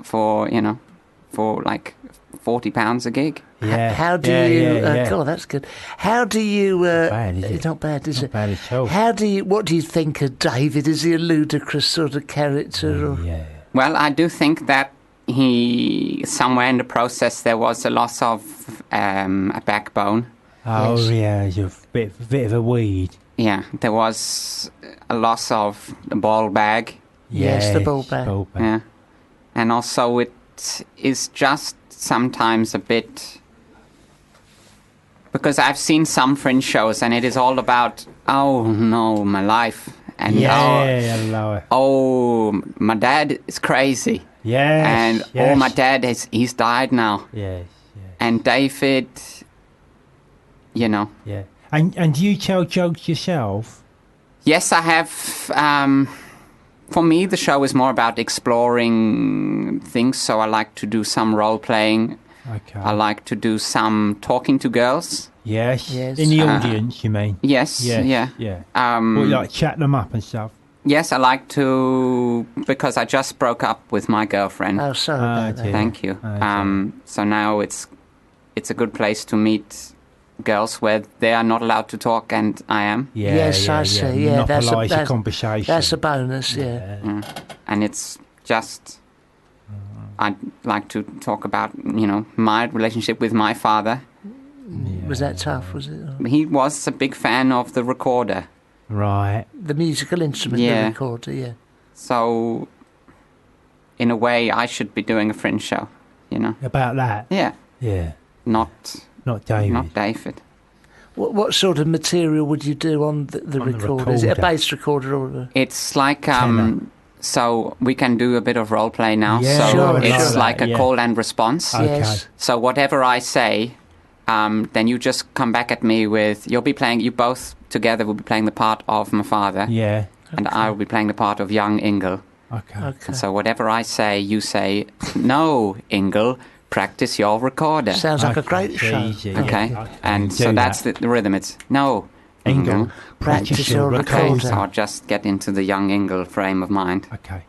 like £40 a gig. Yeah. How do you... God, that's good. How do you... bad, is it? It's not bad, is it? Not bad at all. What do you think of David? Is he a ludicrous sort of character? Or? Yeah. Well, I do think that he, somewhere in the process, there was a loss of a backbone. Oh, yeah, he's a bit of a weed. Yeah, there was a loss of the ball bag. Yes, the ball bag. Yeah. And also it is just sometimes a bit... Because I've seen some Fringe shows and it is all about, oh no, my life. And oh, my dad is crazy. Yes. And oh, my dad he's died now. Yes. And David, you know. Yeah. And do you tell jokes yourself? Yes, I have. For me, the show is more about exploring things. So I like to do some role playing. Okay. I like to do some talking to girls. Yes. In the audience, you mean? Yes. Yeah. Well, like chat them up and stuff. Yes, I like to, because I just broke up with my girlfriend. Oh, sorry about that. Thank you. So now it's a good place to meet girls where they are not allowed to talk and I am. I see. Yeah, that's a conversation. That's a bonus. Yeah. And it's just, I'd like to talk about, my relationship with my father. Was that tough? Was it? He was a big fan of the recorder. Right. The musical instrument, the recorder. Yeah. So, in a way, I should be doing a Fringe show. About that. Yeah. Yeah. Not David. Not David. What sort of material would you do on the recorder? Is it a bass recorder or? It's like so we can do a bit of role play now. Yeah, so it's like a call and response. Okay. Yes. So whatever I say, then you just come back at me with. You both together will be playing the part of my father. Yeah. And I will be playing the part of young Ingle. Okay. And so whatever I say, you say, no, Ingle. Practice your recorder. Sounds like a great show. Easy. Okay. And so that's the rhythm. It's no, Ingle. Practice your recorder. So I'll just get into the young Ingle frame of mind. Okay.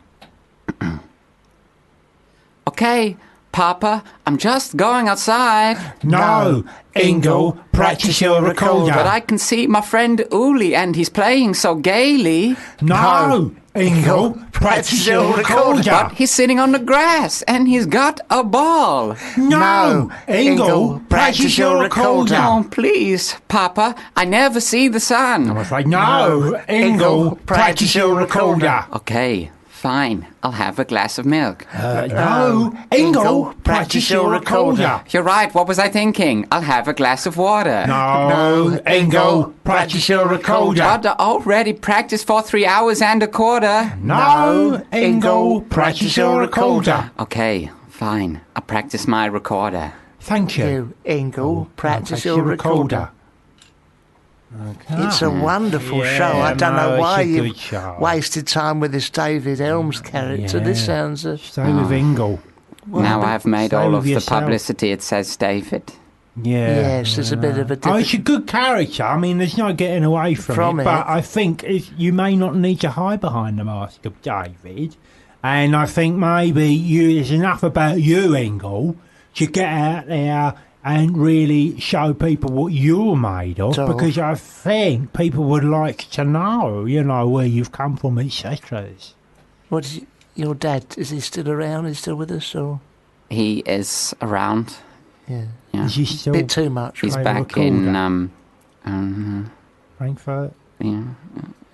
Okay, Papa, I'm just going outside. No, Ingle, practice your recorder. But I can see my friend Uli and he's playing so gaily. No, Ingle, practice your recorder. But he's sitting on the grass and he's got a ball. No, Ingle, practice your recorder. Oh, please, Papa, I never see the sun. I'm afraid. No, Ingle, practice your recorder. Okay, fine. I'll have a glass of milk. No, Ingle, practice your recorder. You're right. What was I thinking? I'll have a glass of water. No, Ingle, practice your recorder. But I already practiced for 3 hours and a quarter. No, Ingle, practice your recorder. Okay, fine. I'll practice my recorder. Thank you. Ingle, practice your recorder. Okay. It's a wonderful show. I don't know why you wasted time with this David Helms character. Yeah. This sounds... Stay with Ingle. Well, now I've made stay all with of the yourself. publicity. It says David. Yeah. Yes, there's a bit of a... Oh, it's a good character. I mean, there's no getting away from it. But I think you may not need to hide behind the mask of David. And I think maybe there's enough about you, Ingle, to get out there and really show people what you're made of, because I think people would like to know, where you've come from, etc. Your dad, is he still around? Is he still with us? Or? He is around. Yeah. Is he still... Bit too much. He's right? back in... Frankfurt? Yeah.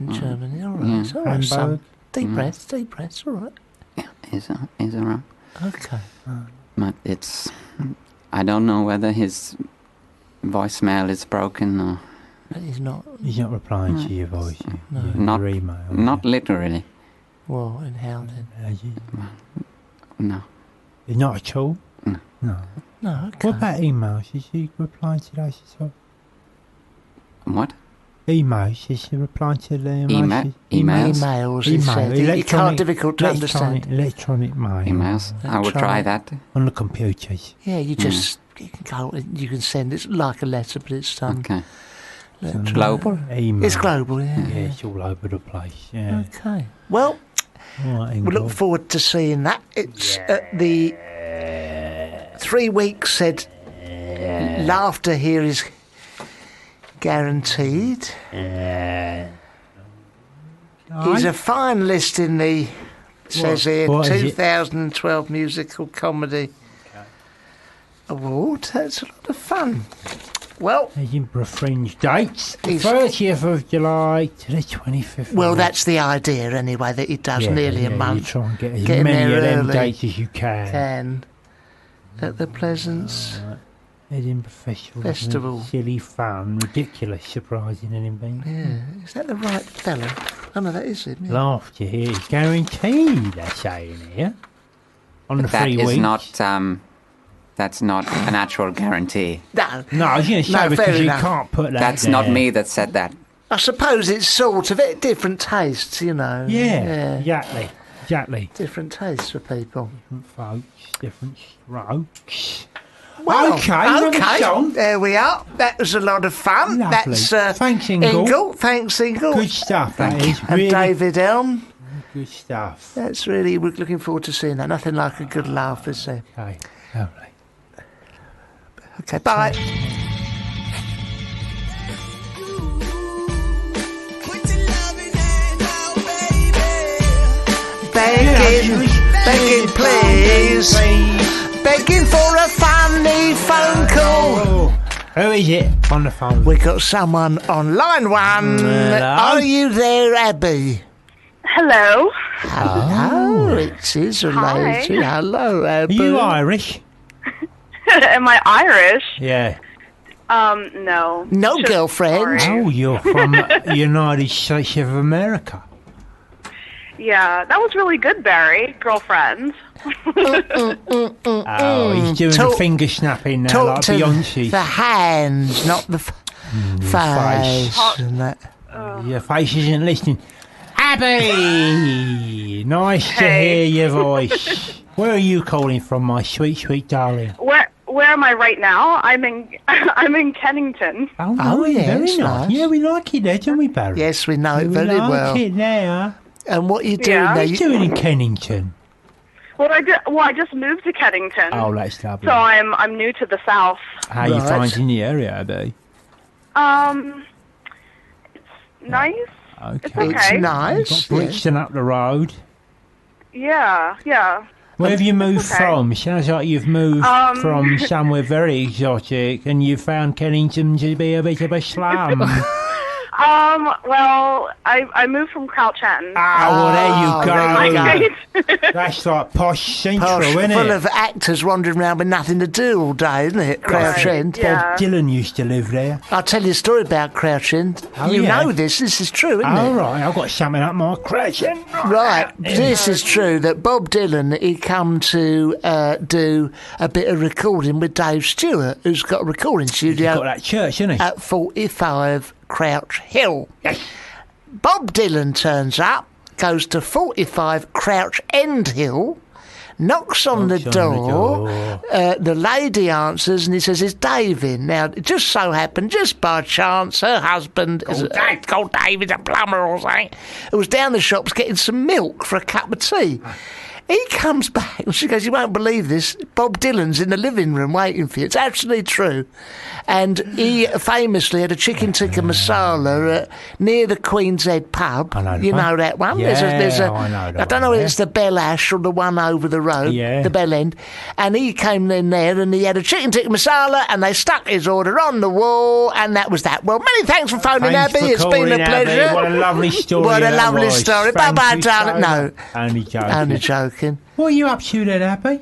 In Germany, all right. It's all right, son. Deep breaths, all right. Yeah, he's around. Okay. But it's... I don't know whether his voicemail is broken or... But he's not... He's not replying to your voice. Not, your email. Not literally. Well, and how then? No. Not at all? No. No, okay. What about emails? Is he replying to those as well? What? Emails? Is he replying to the emails? Emails. It's kind of difficult to understand. Electronic mail. Emails. I will try that. On the computers. Yeah, you just... You can send it like a letter, but it's... Okay. Global? Email. It's global, yeah. Yeah, it's all over the place, yeah. Okay. Well, right, we look forward to seeing that. It's at the 3 weeks, said Laughter here is guaranteed. He's a finalist in the, says here, 2012 Musical Comedy Award. That's a lot of fun. Well, Edinburgh Fringe dates, the 30th of July to the 25th. Well, that's the idea anyway, that he does nearly a month. You try and get as many of them dates as you can. At the Pleasance Edinburgh Festival. Silly fun, ridiculous, surprising anything. Yeah, is that the right fella? Oh no, that is him. Yeah. Laughter here is guaranteed, they're saying here. On the 3 weeks. That's not an actual guarantee. No, I was going to say because you can't put that. That's not me that said that. I suppose it's sort of different tastes, you know. Yeah. Exactly. Different tastes for people. Different folks, different strokes. Well, okay. There we are. That was a lot of fun. Lovely. That's thanks, Ingle. Thanks, Ingle. Good stuff. That is and really David Elm. Good stuff. That's really. We're looking forward to seeing that. Nothing like a good laugh, is there? Okay. Lovely. Okay. Bye. Begging, please. Begging for a funny phone call. Who is it on the phone? We got someone on line 1. Hello? Are you there, Abby? Hello. Hello. It is a lady. Hello, Abby. Are you Irish? Am I Irish? Yeah. No. No girlfriend. Oh, you're from United States of America. Yeah, that was really good, Barry. Girlfriend. Oh, he's doing the finger snapping now, like Beyonce. The hands, not the face. And that. Your face isn't listening. Abby! Nice to hear your voice. Where are you calling from, my sweet, sweet darling? Where am I right now? I'm in Kennington. Oh yeah, very nice. Yeah, we like it there, don't we, Barry? Yes, we know it very well. We like it there. And what are you doing there? What are you doing in Kennington? Well, I just moved to Kennington. Oh, that's lovely. So I'm new to the south. How are you finding the area, Abby? It's nice. Okay. It's okay. It's nice. You've got Brixton up the road. Yeah. Where have you moved from? Sounds like you've moved from somewhere very exotic, and you found Kennington to be a bit of a slum. Well, I moved from Crouch End. Well, there you go. That's like posh central, isn't it? Full of actors wandering around with nothing to do all day, isn't it? Crouch End. Bob Dylan used to live there. I'll tell you a story about Crouch End. You know this is true, isn't it? Oh, right, I've got something up my Crouch End. Right, this is true, that Bob Dylan, he come to do a bit of recording with Dave Stewart, who's got a recording studio. He's got that church, isn't he? At 45 Crouch Hill. Bob Dylan turns up, goes to 45 Crouch End Hill, knocks on the door. The lady answers and he says, "Is Dave in?" Now, it just so happened, just by chance, her husband, called David, a plumber or something, who was down the shops getting some milk for a cup of tea. He comes back and she goes, "You won't believe this, Bob Dylan's in the living room waiting for you." It's absolutely true. And he famously had a chicken tikka masala near the Queen's Head pub. I know you know that one? Yeah, there's a, I know that I don't know whether it's the Bell Ash or the one over the road, the Bell End. And he came in there and he had a chicken tikka masala and they stuck his order on the wall and that was that. Well, many thanks for phoning, Abby. It's been a pleasure. Abby. What a lovely story. What a lovely story. Bye-bye, darling. No. Only joking. What are you up to then, Abby?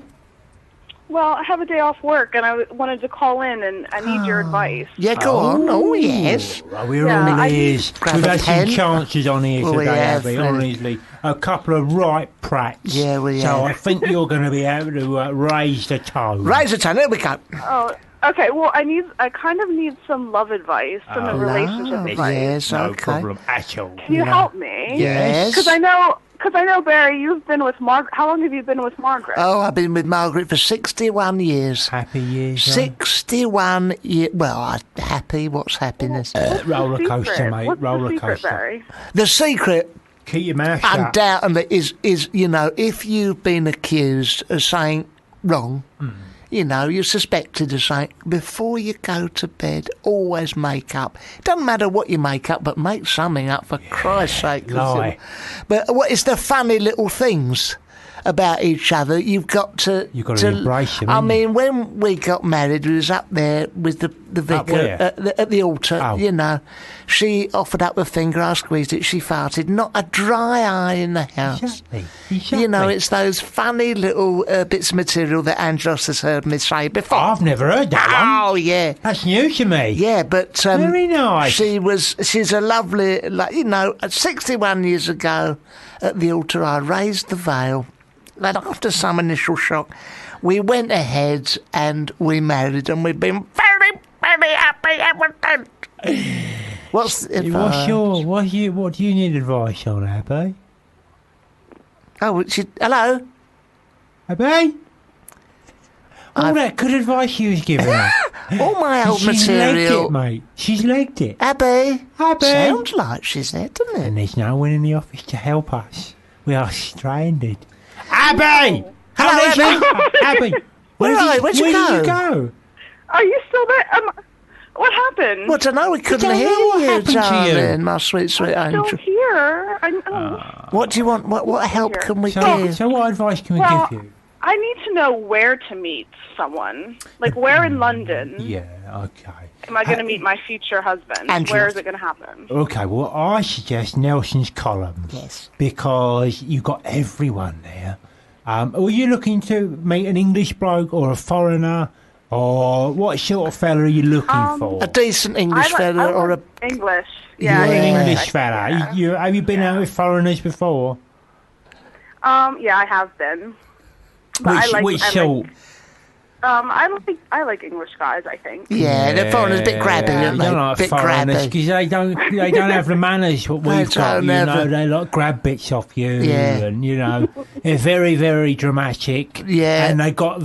Well, I have a day off work, and I wanted to call in, and I need your advice. Yeah, go on. Oh, yes. Well, we're all ears. We've had some chances on here today, Abby, honestly. A couple of right prats. Yeah, we have. So I think you're going to be able to raise the tone. Raise the tone. There we go. Oh, okay. Well, I kind of need some love advice, some relationship advice. Yes, no problem at all. Can you help me? Yes. Because I know, Barry, you've been with Margaret. How long have you been with Margaret? Oh, I've been with Margaret for 61 years. Happy years. 61 years. Well, happy. What's happiness? Roller coaster, mate. Roller coaster. Barry? The secret. Keep your mouth shut. Undoubtedly is if you've been accused of saying wrong. You know, you're suspected of something. Before you go to bed, always make up. Doesn't matter what you make up, but make something up, for Christ's sake. Lie. But what is the funny little things about each other? You've got to embrace them. I mean, when we got married, we was up there with the vicar at the altar. Oh. You know, she offered up a finger, I squeezed it, she farted. Not a dry eye in the house. Exactly. You know, it's those funny little bits of material that Angelos has heard me say before. I've never heard that one. Oh, yeah. That's new to me. Yeah, but very nice. She's a lovely, you know, 61 years ago at the altar, I raised the veil. And after some initial shock, we went ahead and we married, and we've been very, very happy ever since. What do you need advice on, Abby? Oh, hello? Abby? All that good advice you was giving her. All my old She's material. legged it, mate. She's legged it. Abby. Abby. Sounds like she's there, doesn't it? And there's no one in the office to help us. We are stranded. Abby! Hello, Abby. Abby! Where'd you go? Are you still there? What happened? Well, I don't know. We couldn't hear you, darling. My sweet, sweet angel. I'm still here. What do you want? What help can we give? So what advice can we give you? I need to know where to meet someone. Like, where in London Yeah, okay. am I going to meet my future husband? Angelos. Where is it going to happen? Okay, well, I suggest Nelson's Columns. Yes. Because you've got everyone there. Were you looking to meet an English bloke or a foreigner? Or what sort of fella are you looking for? A decent English fella or a... English. Yeah, you're an English fella. Have you been out with foreigners before? Yeah, I have been. But Which sort? I like English guys, I think. Yeah, the foreigners a bit grabby, aren't they? Don't like Bit foreigners grabby. because they don't have the manners what we've got. You know, they like grab bits off you, and you know, they're very, very dramatic. Yeah, and they got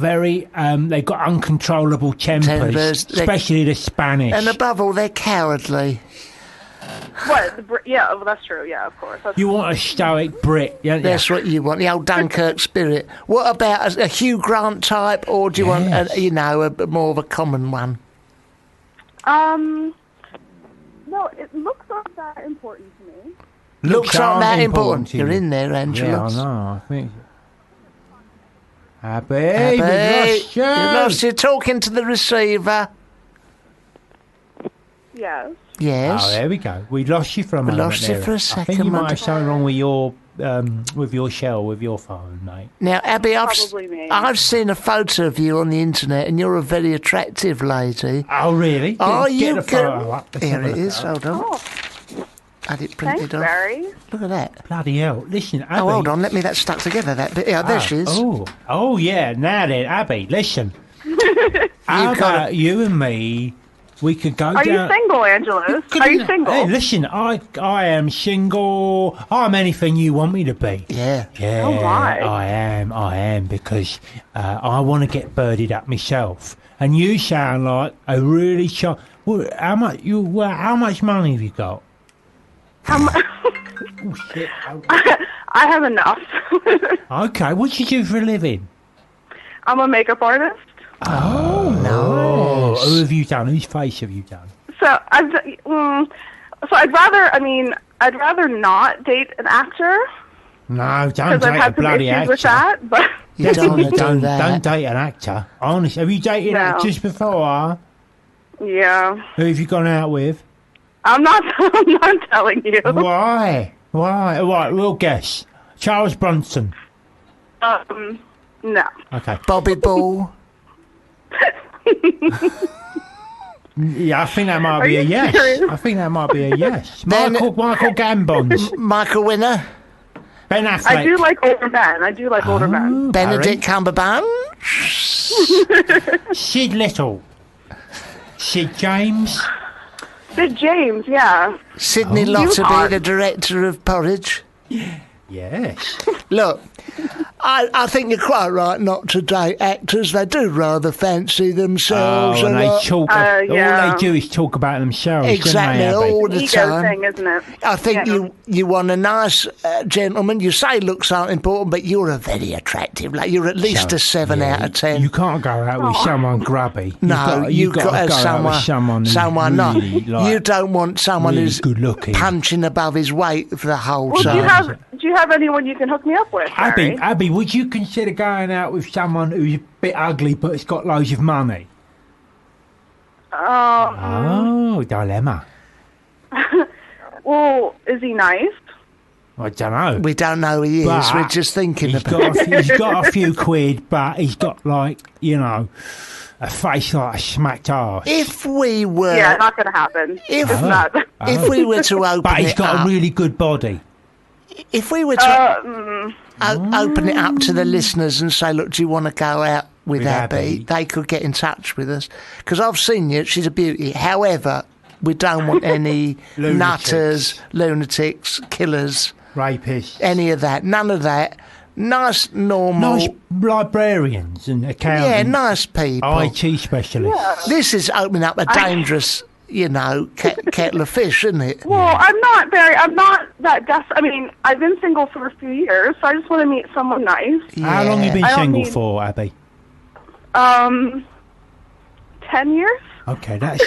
uncontrollable tempers, especially the Spanish. And above all, they're cowardly. What? Yeah, well, that's true. Yeah, of course. You want a stoic Brit, don't you? That's what you want, the old Dunkirk spirit. What about a Hugh Grant type, or do you want, a more of a common one? No, it looks not that important to me. Looks not that important. You're in there, Angelos. Yeah, I know. I think. Abby, we lost you. You lost you talking to the receiver. Yes. Yes. Oh, there we go. We lost you for a moment. We lost you there. for a second. I think you might have something wrong with your shell, with your phone, mate. Now, Abby, I've seen a photo of you on the internet, and you're a very attractive lady. Oh, really? Get the photo up. Here it is. Hold on. Oh. Had it printed off. Barry. Look at that. Bloody hell. Listen, Abby. Oh, hold on. Let me. That's stuck together, that bit. Yeah, there she is. Oh, yeah. Now then, Abby, listen. How about you and me... We could go Are down... you single, Angelos? Are you single? Hey, listen, I am single. I'm anything you want me to be. Yeah. Yeah, oh my. I am, because I want to get birded up myself. And you sound like a really how much money have you got? Oh, shit. I have enough. Okay, what do you do for a living? I'm a makeup artist. Oh, nice. Who have you done? Whose face have you done? So I'd rather not date an actor. No, don't date a bloody actor. With that, but don't date an actor. Honestly, have you dated actors before? Yeah. Who have you gone out with? I'm not telling you. Why? Right, we'll guess. Charles Bronson. No. Okay. Bobby Ball. Yeah, I think that might be a yes. Serious? I think that might be a yes. Michael Gambon. Michael Winner. Ben Affleck. I do like older men. Benedict Cumberbatch. Sid Little. Sid James. Sid James, yeah. Sidney Lotterby, the director of Porridge. Yes. Look, I think you're quite right not to date actors. They do rather fancy themselves. And they talk. All they do is talk about themselves. Exactly, all the ego time. thing, isn't it? I think you want a nice gentleman. You say looks aren't important, but you're a very attractive. Like you're at least a 7 out of 10. You can't go out with someone grubby. No, you've got to have someone not. Really, like, you don't want someone really who's good looking, punching above his weight for the whole Well, time. do you have anyone you can hook me up with? Abby, would you consider going out with someone who's a bit ugly but has got loads of money? Dilemma. Well, is he nice? I don't know. We don't know who he is. But We're just thinking he's about it. He's got a few quid, but he's got, like, you know, a face like a smacked arse. If we were... Yeah, not going to happen. If we were to open it up... But he's got a really good body. If we were to open it up to the listeners and say, look, do you want to go out with Abby? They could get in touch with us. Because I've seen you, she's a beauty. However, we don't want any nutters, lunatics, killers, rapists, any of that. None of that. Nice, normal... Nice librarians and accountants. Yeah, nice people. IT specialists. Yeah. This is opening up a dangerous... kettle of fish, isn't it? Well, I'm not that desperate. I mean, I've been single for a few years, so I just want to meet someone nice. Yeah. How long have you been single for, Abby? 10 years. Okay, that's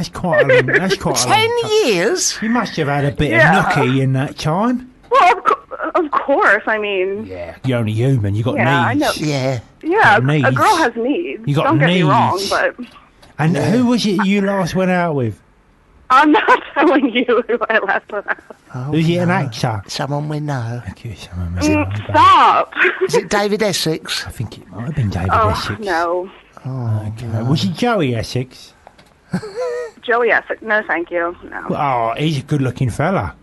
quite a long, 10 years? You must have had a bit of nookie in that time. Well, of course. I mean, you're only human. You got needs. I know. Yeah, a girl has needs. You got Don't needs. get me wrong, but. And who was it you last went out with? I'm not telling you who I last went out with. Was it an actor? Someone we know. Stop. Is it David Essex? I think it might have been David Essex. No. Okay. Was it Joey Essex? Joey Essex. No, thank you. No. Oh, he's a good-looking fella.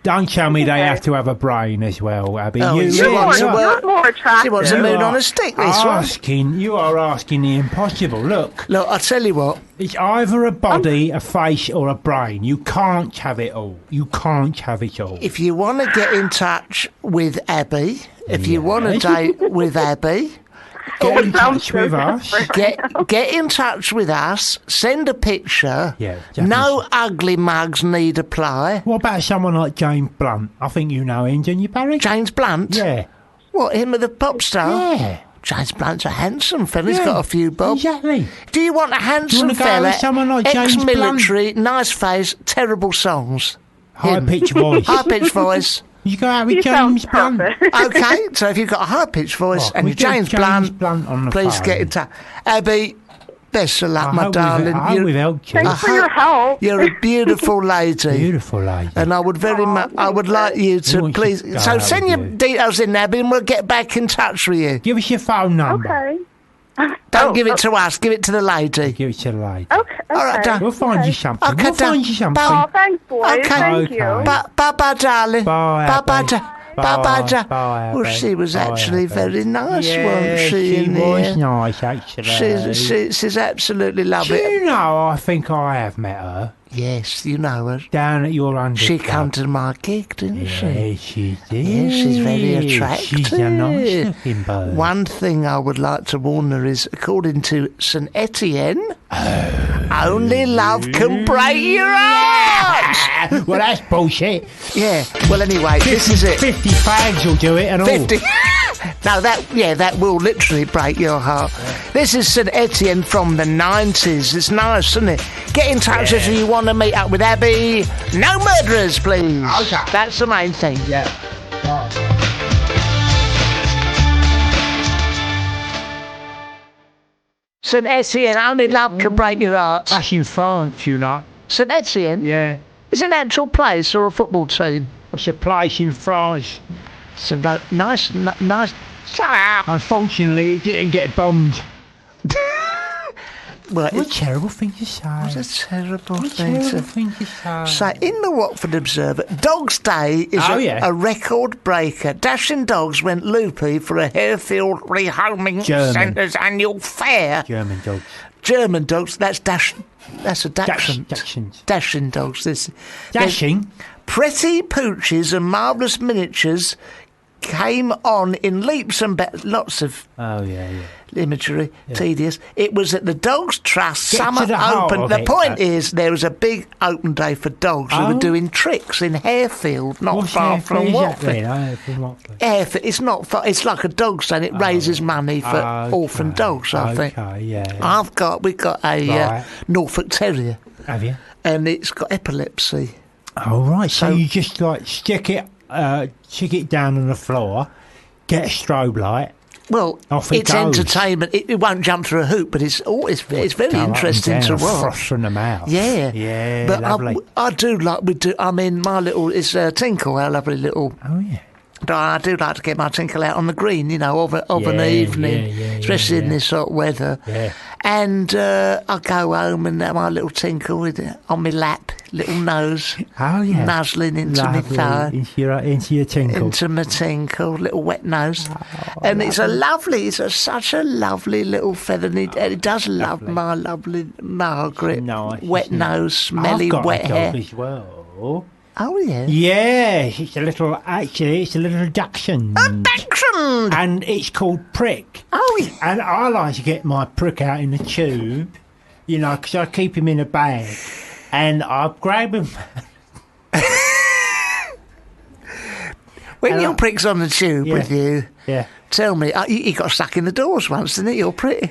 Don't tell me they have to have a brain as well, Abby. You're more attractive. She wants a moon on a stick, this one. You are asking the impossible. Look, I'll tell you what. It's either a body, a face, or a brain. You can't have it all. You can't have it all. If you want to get in touch with Abby, if you want to date with Abby... Get in touch with us. Get in touch with us. Send a picture. Yeah, no ugly mugs need apply. What about someone like James Blunt? I think you know him, don't you, Barry? James Blunt? Yeah. What, him with the pop star? Yeah. James Blunt's a handsome fella. He's got a few bob. Exactly. Do you want a handsome fella? Someone like James ex-military, nice face, terrible songs. High-pitched voice. High-pitched voice. You go out with James Blunt. Okay, so if you've got a high-pitched voice and you're James Blunt on the please phone. get in touch. Abby, best of luck, my darling. I hope we've helped you. Thanks for your help. You're a beautiful lady. Beautiful lady. And I would very much, I would like you to please. So send your details in, Abby, and we'll get back in touch with you. Give us your phone number. Okay. Don't give it to us. Give it to the lady. Give it to the lady. Okay. All right, darling. We'll find you something. Okay, We'll find you something. Oh, thanks, boys. Okay. Thank you. Bye, darling. Bye, Bye. Bye. Well, she was actually very nice, wasn't she? She was nice, actually. She's absolutely lovely. Do you know, I think I have met her. Yes, you know her. Down at your under. She came to my gig, didn't she? Yeah, she did. Yeah, she's very attractive. She's a nice looking bird. One thing I would like to warn her is, according to St. Etienne, only love can break your heart. Well, that's bullshit. Yeah. Well, anyway, this is it. 50 fags will do it and 50. No, that will literally break your heart. This is St. Etienne from the 90s. It's nice, isn't it? Get in touch if you want to meet up with Abby. No murderers, please. Okay. That's the main thing. Yeah. St. Etienne, only love can break your heart. That's in France, you know. St. Etienne? Yeah. Is it an actual place or a football team? It's a place in France. So nice. Unfortunately, it didn't get bombed. Well, what a terrible thing to say. What a terrible thing to say. So, in the Watford Observer, Dogs Day is a record breaker. Dashing Dogs went loopy for a Harefield Rehoming Centre's annual fair. German dogs. That's a Dachshund. Dashing dogs. Dashing? Pretty pooches and marvellous miniatures came on in leaps and bounds. Lots of imagery, tedious. It was at the Dogs Trust Summer Open. The point is, there was a big open day for dogs who were doing tricks in Harefield, not far from Watford. Harefield, it's not far. It's like a dog stand. It raises money for orphan dogs, I think. We've got a Norfolk Terrier. Have you? And it's got epilepsy. Oh, right. So you just like stick it down on the floor, get a strobe light. Well, it's entertainment. It won't jump through a hoop, but it's very interesting to watch. Frost from the mouth. Yeah, but lovely. I do like we do. I mean, my little is Tinkle, our lovely little. Oh yeah. I do like to get my Tinkle out on the green, of an evening, especially in this hot weather. Yeah. And I go home and have my little Tinkle with it on my lap, little nose, nuzzling into my thigh, into your Tinkle, into my Tinkle, little wet nose, and it's such a lovely little feather. And he does love my lovely Margaret, wet nose, smelly wet hair as well. Oh, yeah. Yeah, it's a little dachshund. A dachshund! And it's called Prick. Oh, yeah. And I like to get my Prick out in the tube, because I keep him in a bag. And I grab him. When your Prick's on the tube with you, tell me, he got stuck in the doors once, didn't he, your Prick?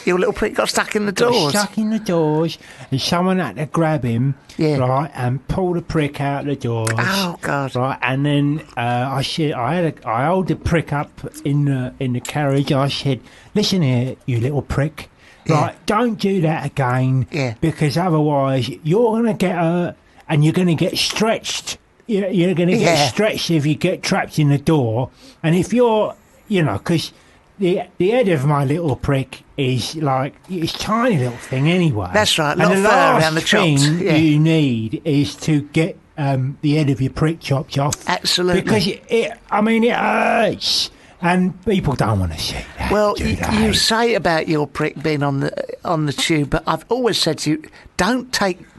Your little Prick got stuck in the doors. Stuck in the doors, and someone had to grab him, right, and pull the Prick out the doors. Oh, God. Right, and then I hold the Prick up in the carriage. I said, listen here, you little Prick, right, don't do that again, because otherwise you're going to get hurt and you're going to get stretched. You're going to get stretched if you get trapped in the door. And if you're, because the head of my little Prick is like, it's a tiny little thing anyway. That's right, and not the fur around the chops. thing you need is to get the head of your Prick chopped off. Absolutely. Because it hurts. And people don't want to see that. Well, you say about your Prick being on the tube, but I've always said to you, don't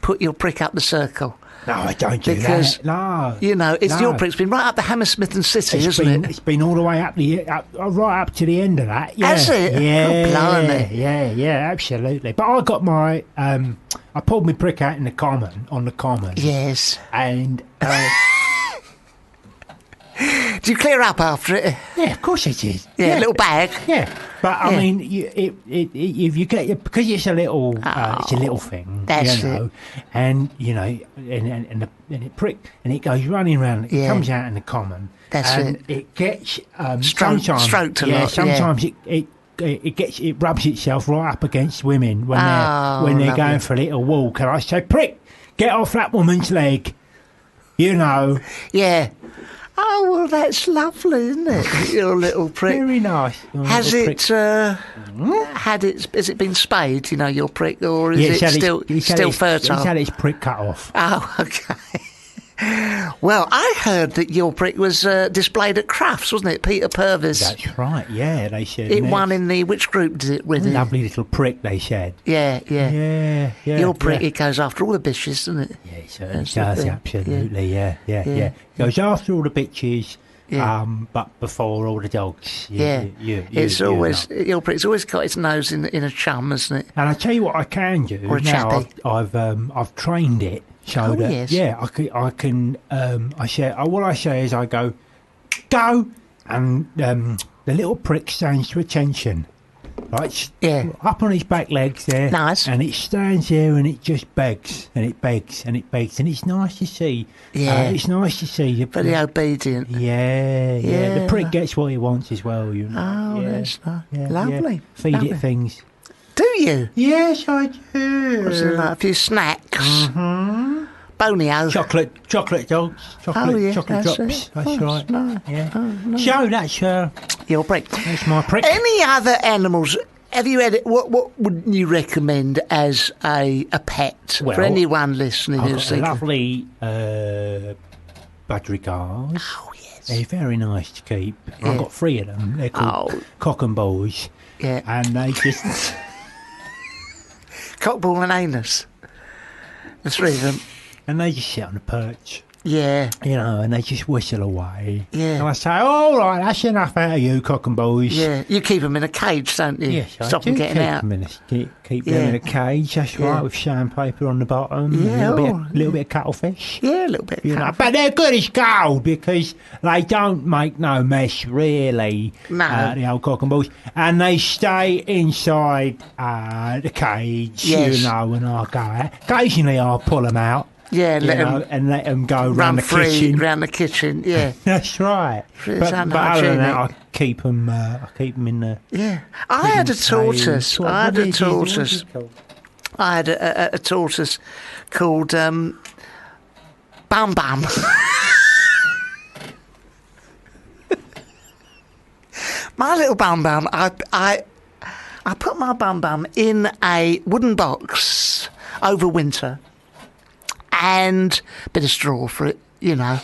put your Prick up the circle. No, I don't do because, that. No, your Prick's been right up the Hammersmith and City, hasn't it? It's been all the way up right up to the end of that. Yeah. Has it? Yeah, oh, blimey. Yeah, absolutely. But I got my, I pulled my Prick out on the common. Yes. And. Do you clear up after it? Yeah, of course I did. Yeah, a little bag. Yeah, but I mean, if you get because it's a little thing. That's it. And and it Prick and it goes running around. It comes out in the common. That's and it. It gets stroked a lot. Sometimes it rubs itself right up against women when they're going for a little walk. And I say, Prick, get off that woman's leg. Yeah. Oh, well, that's lovely, isn't it? Your little Prick. Very nice. Has it been spayed, your Prick, or is it still fertile? He's had its Prick cut off. Oh, okay. Well, I heard that your Prick was displayed at Crufts, wasn't it? Peter Purvis. That's right, yeah, they said. It won in which group did it win? Lovely little Prick, they said. Yeah. Your Prick, it goes after all the bitches, doesn't it? Yeah, it certainly does, absolutely, yeah. Goes after all the bitches, but before all the dogs. Your Prick's always got its nose in a chum, hasn't it? And I tell you what I can do. Or a chappy. I've trained it. So yes. I can. What I say is I go, and the little Prick stands to attention, right? Yeah. Up on his back legs there. Nice. And it stands there and it just begs and it begs and it begs and it's nice to see. Yeah. It's nice to see. Very obedient. Yeah. The Prick gets what he wants as well. Oh, that's nice. Yeah, lovely. Yeah. Feed it things. Do you? Yes, I do. What's it like? A few snacks. Mm-hmm. Bonio. Chocolate dogs. Chocolate drops. It. That's right. Nice. Yeah. Oh, nice. So that's your Prick. That's my Prick. Any other animals? Have you had? What would you recommend as a pet for anyone listening? I've got a lovely budgerigars. Oh yes. They're very nice to keep. Yeah. I've got 3 of them. They're called cock and balls. Yeah. And they just cock, ball, and anus. The 3 of them. And they just sit on the perch. Yeah. You know, and they just whistle away. Yeah. And I say, all right, that's enough out of you, cock and boys. Yeah. You keep them in a cage, don't you? Yes, Stop them getting out. Keep them in a cage, that's right, with sandpaper on the bottom. Yeah. A little bit of cuttlefish. Yeah, a little bit of cuttlefish. But they're good as gold because they don't make no mess, really, the old cock and balls. And they stay inside the cage, you know, when I go out. Occasionally I'll pull them out. Yeah, let them go run the free kitchen. round the kitchen. Yeah, that's right. But other than that, I keep them. In the. Yeah, I had a tortoise. I had a tortoise called Bam Bam. My little Bam Bam. I put my Bam Bam in a wooden box over winter. And a bit of straw for it, you know.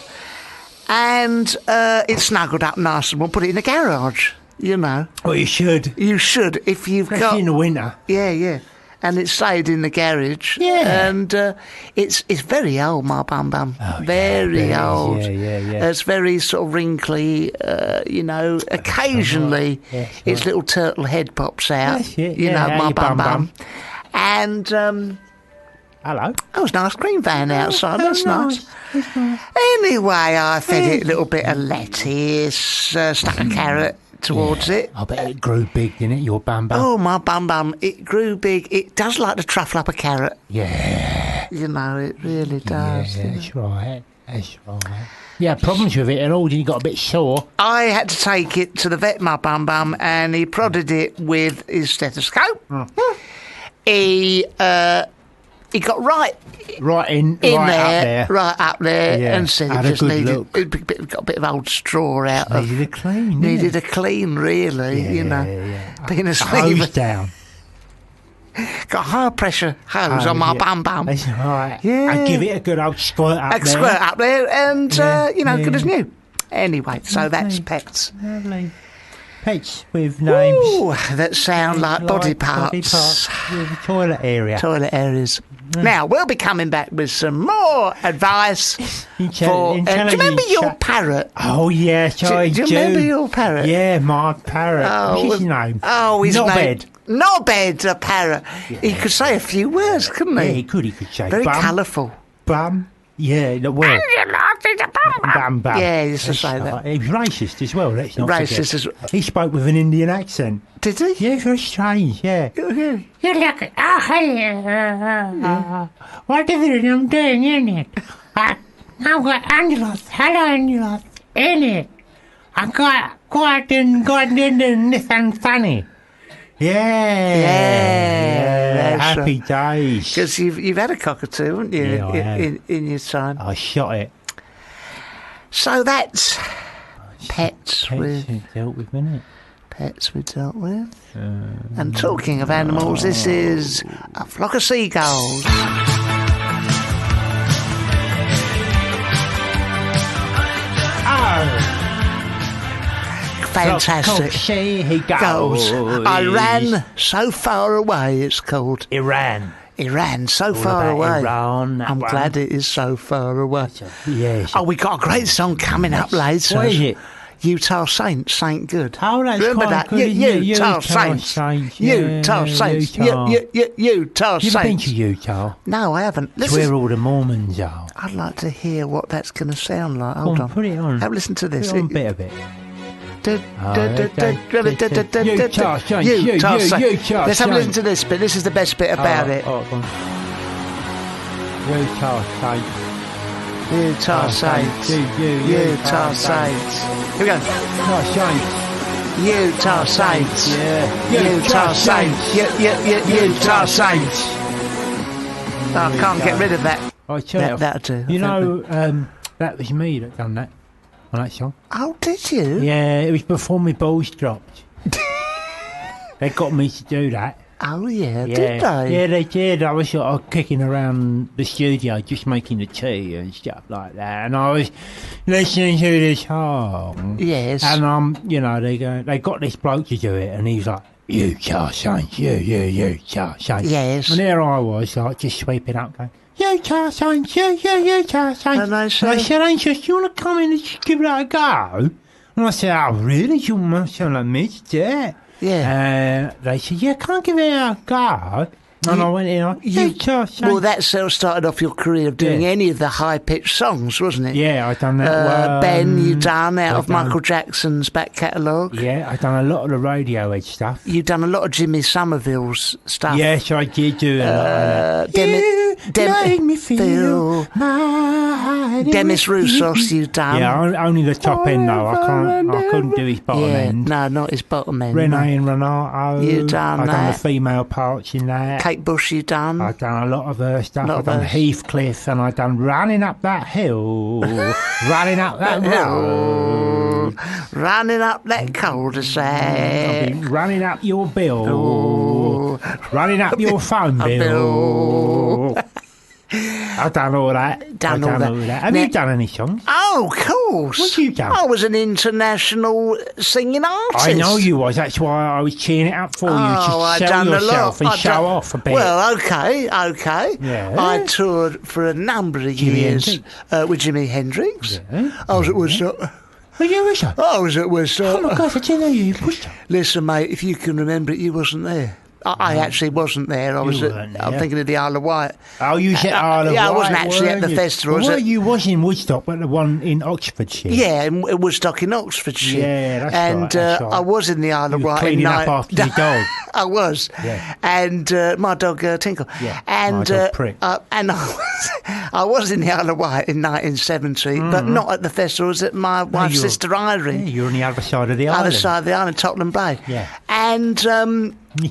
And it's snuggled up nice, and we'll put it in the garage, you know. Well, you should. You should, if you've got... in the winter. Yeah. And it's stayed in the garage. Yeah. And it's very old, my Bum Bum. Oh, very old. Yeah. It's very sort of wrinkly, you know. Occasionally, its little turtle head pops out. You know, my Bum Bum. And... hello. Oh, it's a nice green van outside. That's nice. Anyway, I fed it a little bit of lettuce, stuck a carrot towards it. I bet it grew big, didn't it, your Bum Bum? Oh, my Bum Bum, it grew big. It does like to truffle up a carrot. Yeah. You know, it really does. Yeah, that's right. Yeah, problems with it at all? Did you got a bit sore? I had to take it to the vet, my Bum Bum, and he prodded it with his stethoscope. He got right in there, right up there, and said it just needed. Got a bit of old straw out. Needed a clean. Needed a clean, really. You know, being a hose down. Got high pressure hose on my Bum Bum. That's right. Yeah, and give it a good old squirt up there. Squirt up there, and you know, good as new. Anyway, so that's pets. Lovely. Pets with names. Ooh, that sound like body parts. With the toilet area. Toilet areas. Now, we'll be coming back with some more advice for... do you remember your parrot? Oh, yes, I do. Do you remember your parrot? Yeah, my parrot. What's his name? Oh, his name. Nobbed, the parrot. Yeah. He could say a few words, couldn't he? Yeah, he could say very colourful. Bum. Yeah, well. Bum. Yeah, he used to say that. He was racist as well, let's not forget. Racist as well. He spoke with an Indian accent. Did he? Yeah, very strange, yeah. You look at... Oh, hello. Whatever I'm doing in it. I've got Angelos. Hello, Angelos. In it. I got quite in this and funny. Yeah. Happy days. Because you've had a cockatoo, haven't you, in your time? I shot it. So that's pets we dealt with, isn't it? Pets we dealt with. And talking of animals, this is a flock of seagulls. Fantastic. Goes. I ran so far away, it's called. Iran, so far away. Iran, I'm glad it is so far away. Yes. Oh, we got a great song coming up later. What is it? Utah Saints, Saint Good. Oh, that's remember that? Good, Utah Saints. Utah Saints. Utah Saints. You ever been to Utah? No, I haven't. It's where all the Mormons are. I'd like to hear what that's going to sound like. Hold on. Put it on. Have a listen to this. Put it on a bit of it. Utah Saints. Let's have a listen to this bit. This is the best bit about it. Utah Saints. Utah Saints. Utah Saints. Here we go. Utah Saints. Utah Saints. Utah Saints. I can't get rid of that. That'll do. You know, that was me that done that on that song. Oh, did you? Yeah, it was before my balls dropped. They got me to do that. Oh, yeah, did they? Yeah, they did. I was sort of kicking around the studio just making the tea and stuff like that. And I was listening to this song. Yes. And, you know, they got this bloke to do it. And he was like, Utah Saints, Utah Saints. Yes. And there I was, like, just sweeping up, going, Charles, yeah, Charles. And I said, Angels, do you want to come in and just give it a go? And I said, oh, really? You must sound like me, yeah. Yeah. They said, yeah, can't give it a go. And I went in, well, that sort of started off your career of doing any of the high-pitched songs, wasn't it? Yeah, I done that. Ben, you done out of Michael Jackson's back catalogue. Yeah, I done a lot of the Radiohead stuff. You done a lot of Jimmy Somerville's stuff. Yes, I did do a lot of that. Make me feel Demis Roussos, you done. Yeah, only the top end though. I couldn't do his bottom end. No, not his bottom end. Renee and Renato. You done I that. done the female parts in that. Kate Bush, you done. I done a lot of her stuff. I done Heathcliff, and I done Running Up That Hill, Running Up That Road, Running Up That cul-de-sac, running up your bill, running up your phone bill. I've done all that. Done all that. Have you done any songs? Oh, of course. What have you done? I was an international singing artist. I know you was. That's why I was cheering it up for you to sell yourself and show off a bit. Well, okay. Yeah. I toured for a number of years with Jimi Hendrix. Yeah. I was at Woodstock. Were you at Woodstock? I was at Woodstock. Oh my God, I didn't know you were Woodstock. Listen, mate, if you can remember it, you wasn't there. I actually wasn't there. I'm thinking of the Isle of Wight. Oh, you said Isle of Wight. Yeah, I wasn't actually at the festival. Well, you was in Woodstock, but the one in Oxfordshire. Yeah, in Woodstock in Oxfordshire. Yeah, that's right. That's right. I was in the Isle of Wight. Cleaning up after your dog. I was. Yeah. And my dog Tinkle. Yeah. And my dog Prick. and I was in the Isle of Wight in 1970, but not at the festivals. At my wife's sister Irene. Yeah, you're on the other side of the island. Other side of the island, Totland Bay. Yeah. And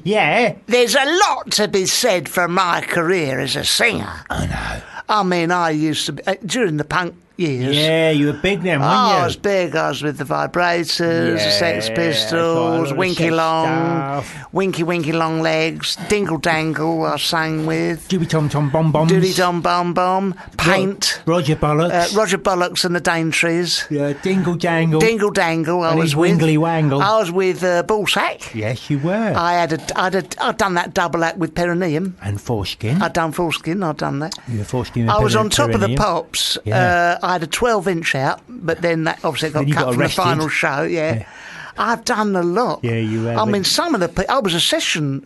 yeah, there's a lot to be said for my career as a singer. I know. I mean, I used to be, during the punk years. Yeah, you were big then, weren't you? I was big. I was with the Vibrators, the Sex Pistols, Winky Long, Winky Long Legs, Dingle Dangle I sang with. Doody Tom Tom Bom Boms. Doody Tom Bom Bom, Paint. Roger Bollocks. Roger Bollocks and the Daintrees. Yeah, Dingle Dangle. Dingle Dangle I was with. Wingly Wangle. I was with Ballsack. Yes, you were. I'd done that double act with Perineum. And Foreskin. I'd done Foreskin, I'd done that. You were Foreskin and I was on top of the Perineum. Pops. Yeah. I had a 12-inch out, but then that obviously got cut from the final show. Yeah. I've done a lot. Yeah, you have. I mean, some of the I was a session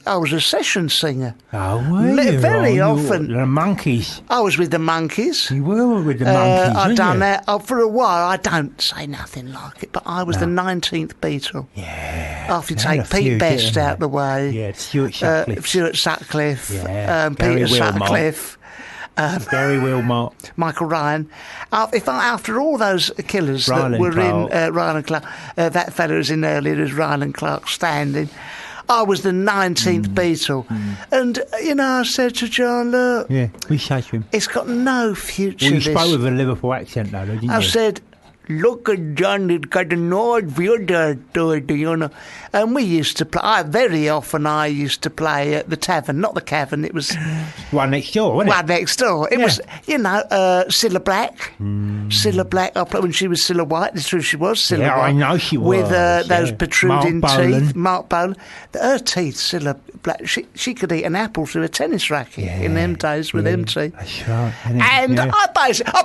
singer. Oh, were you? Very often. The Monkeys. I was with the Monkeys. You were with the Monkeys. I've done that for a while. I don't say nothing like it, but I was the 19th Beatle. Yeah. After you take Pete Best out the way. Yeah, Stuart Sutcliffe. Stuart Sutcliffe. Yeah. Peter Sutcliffe. Gary Wilmot, Michael Ryan. After all those killers that were in Ryland Clark, that fellow was in earlier as Ryland Clark Standing. I was the 19th Beatle, and I said to John, "Look, we said to him, it's got no future." Well, you spoke with a Liverpool accent, though, didn't you? I said, "Look at John, it's got a nice future to it, And we used to play. Very often, I used to play at the tavern, not the cavern. It was one next door, wasn't it? One next door. It was, Cilla Black. Cilla Black. I played when she was Cilla White. The truth, she was Cilla White. I know she was. With those protruding teeth. Mark Bolan. Her teeth, Cilla Black. She could eat an apple through a tennis racket in them days with them teeth. That's right. And I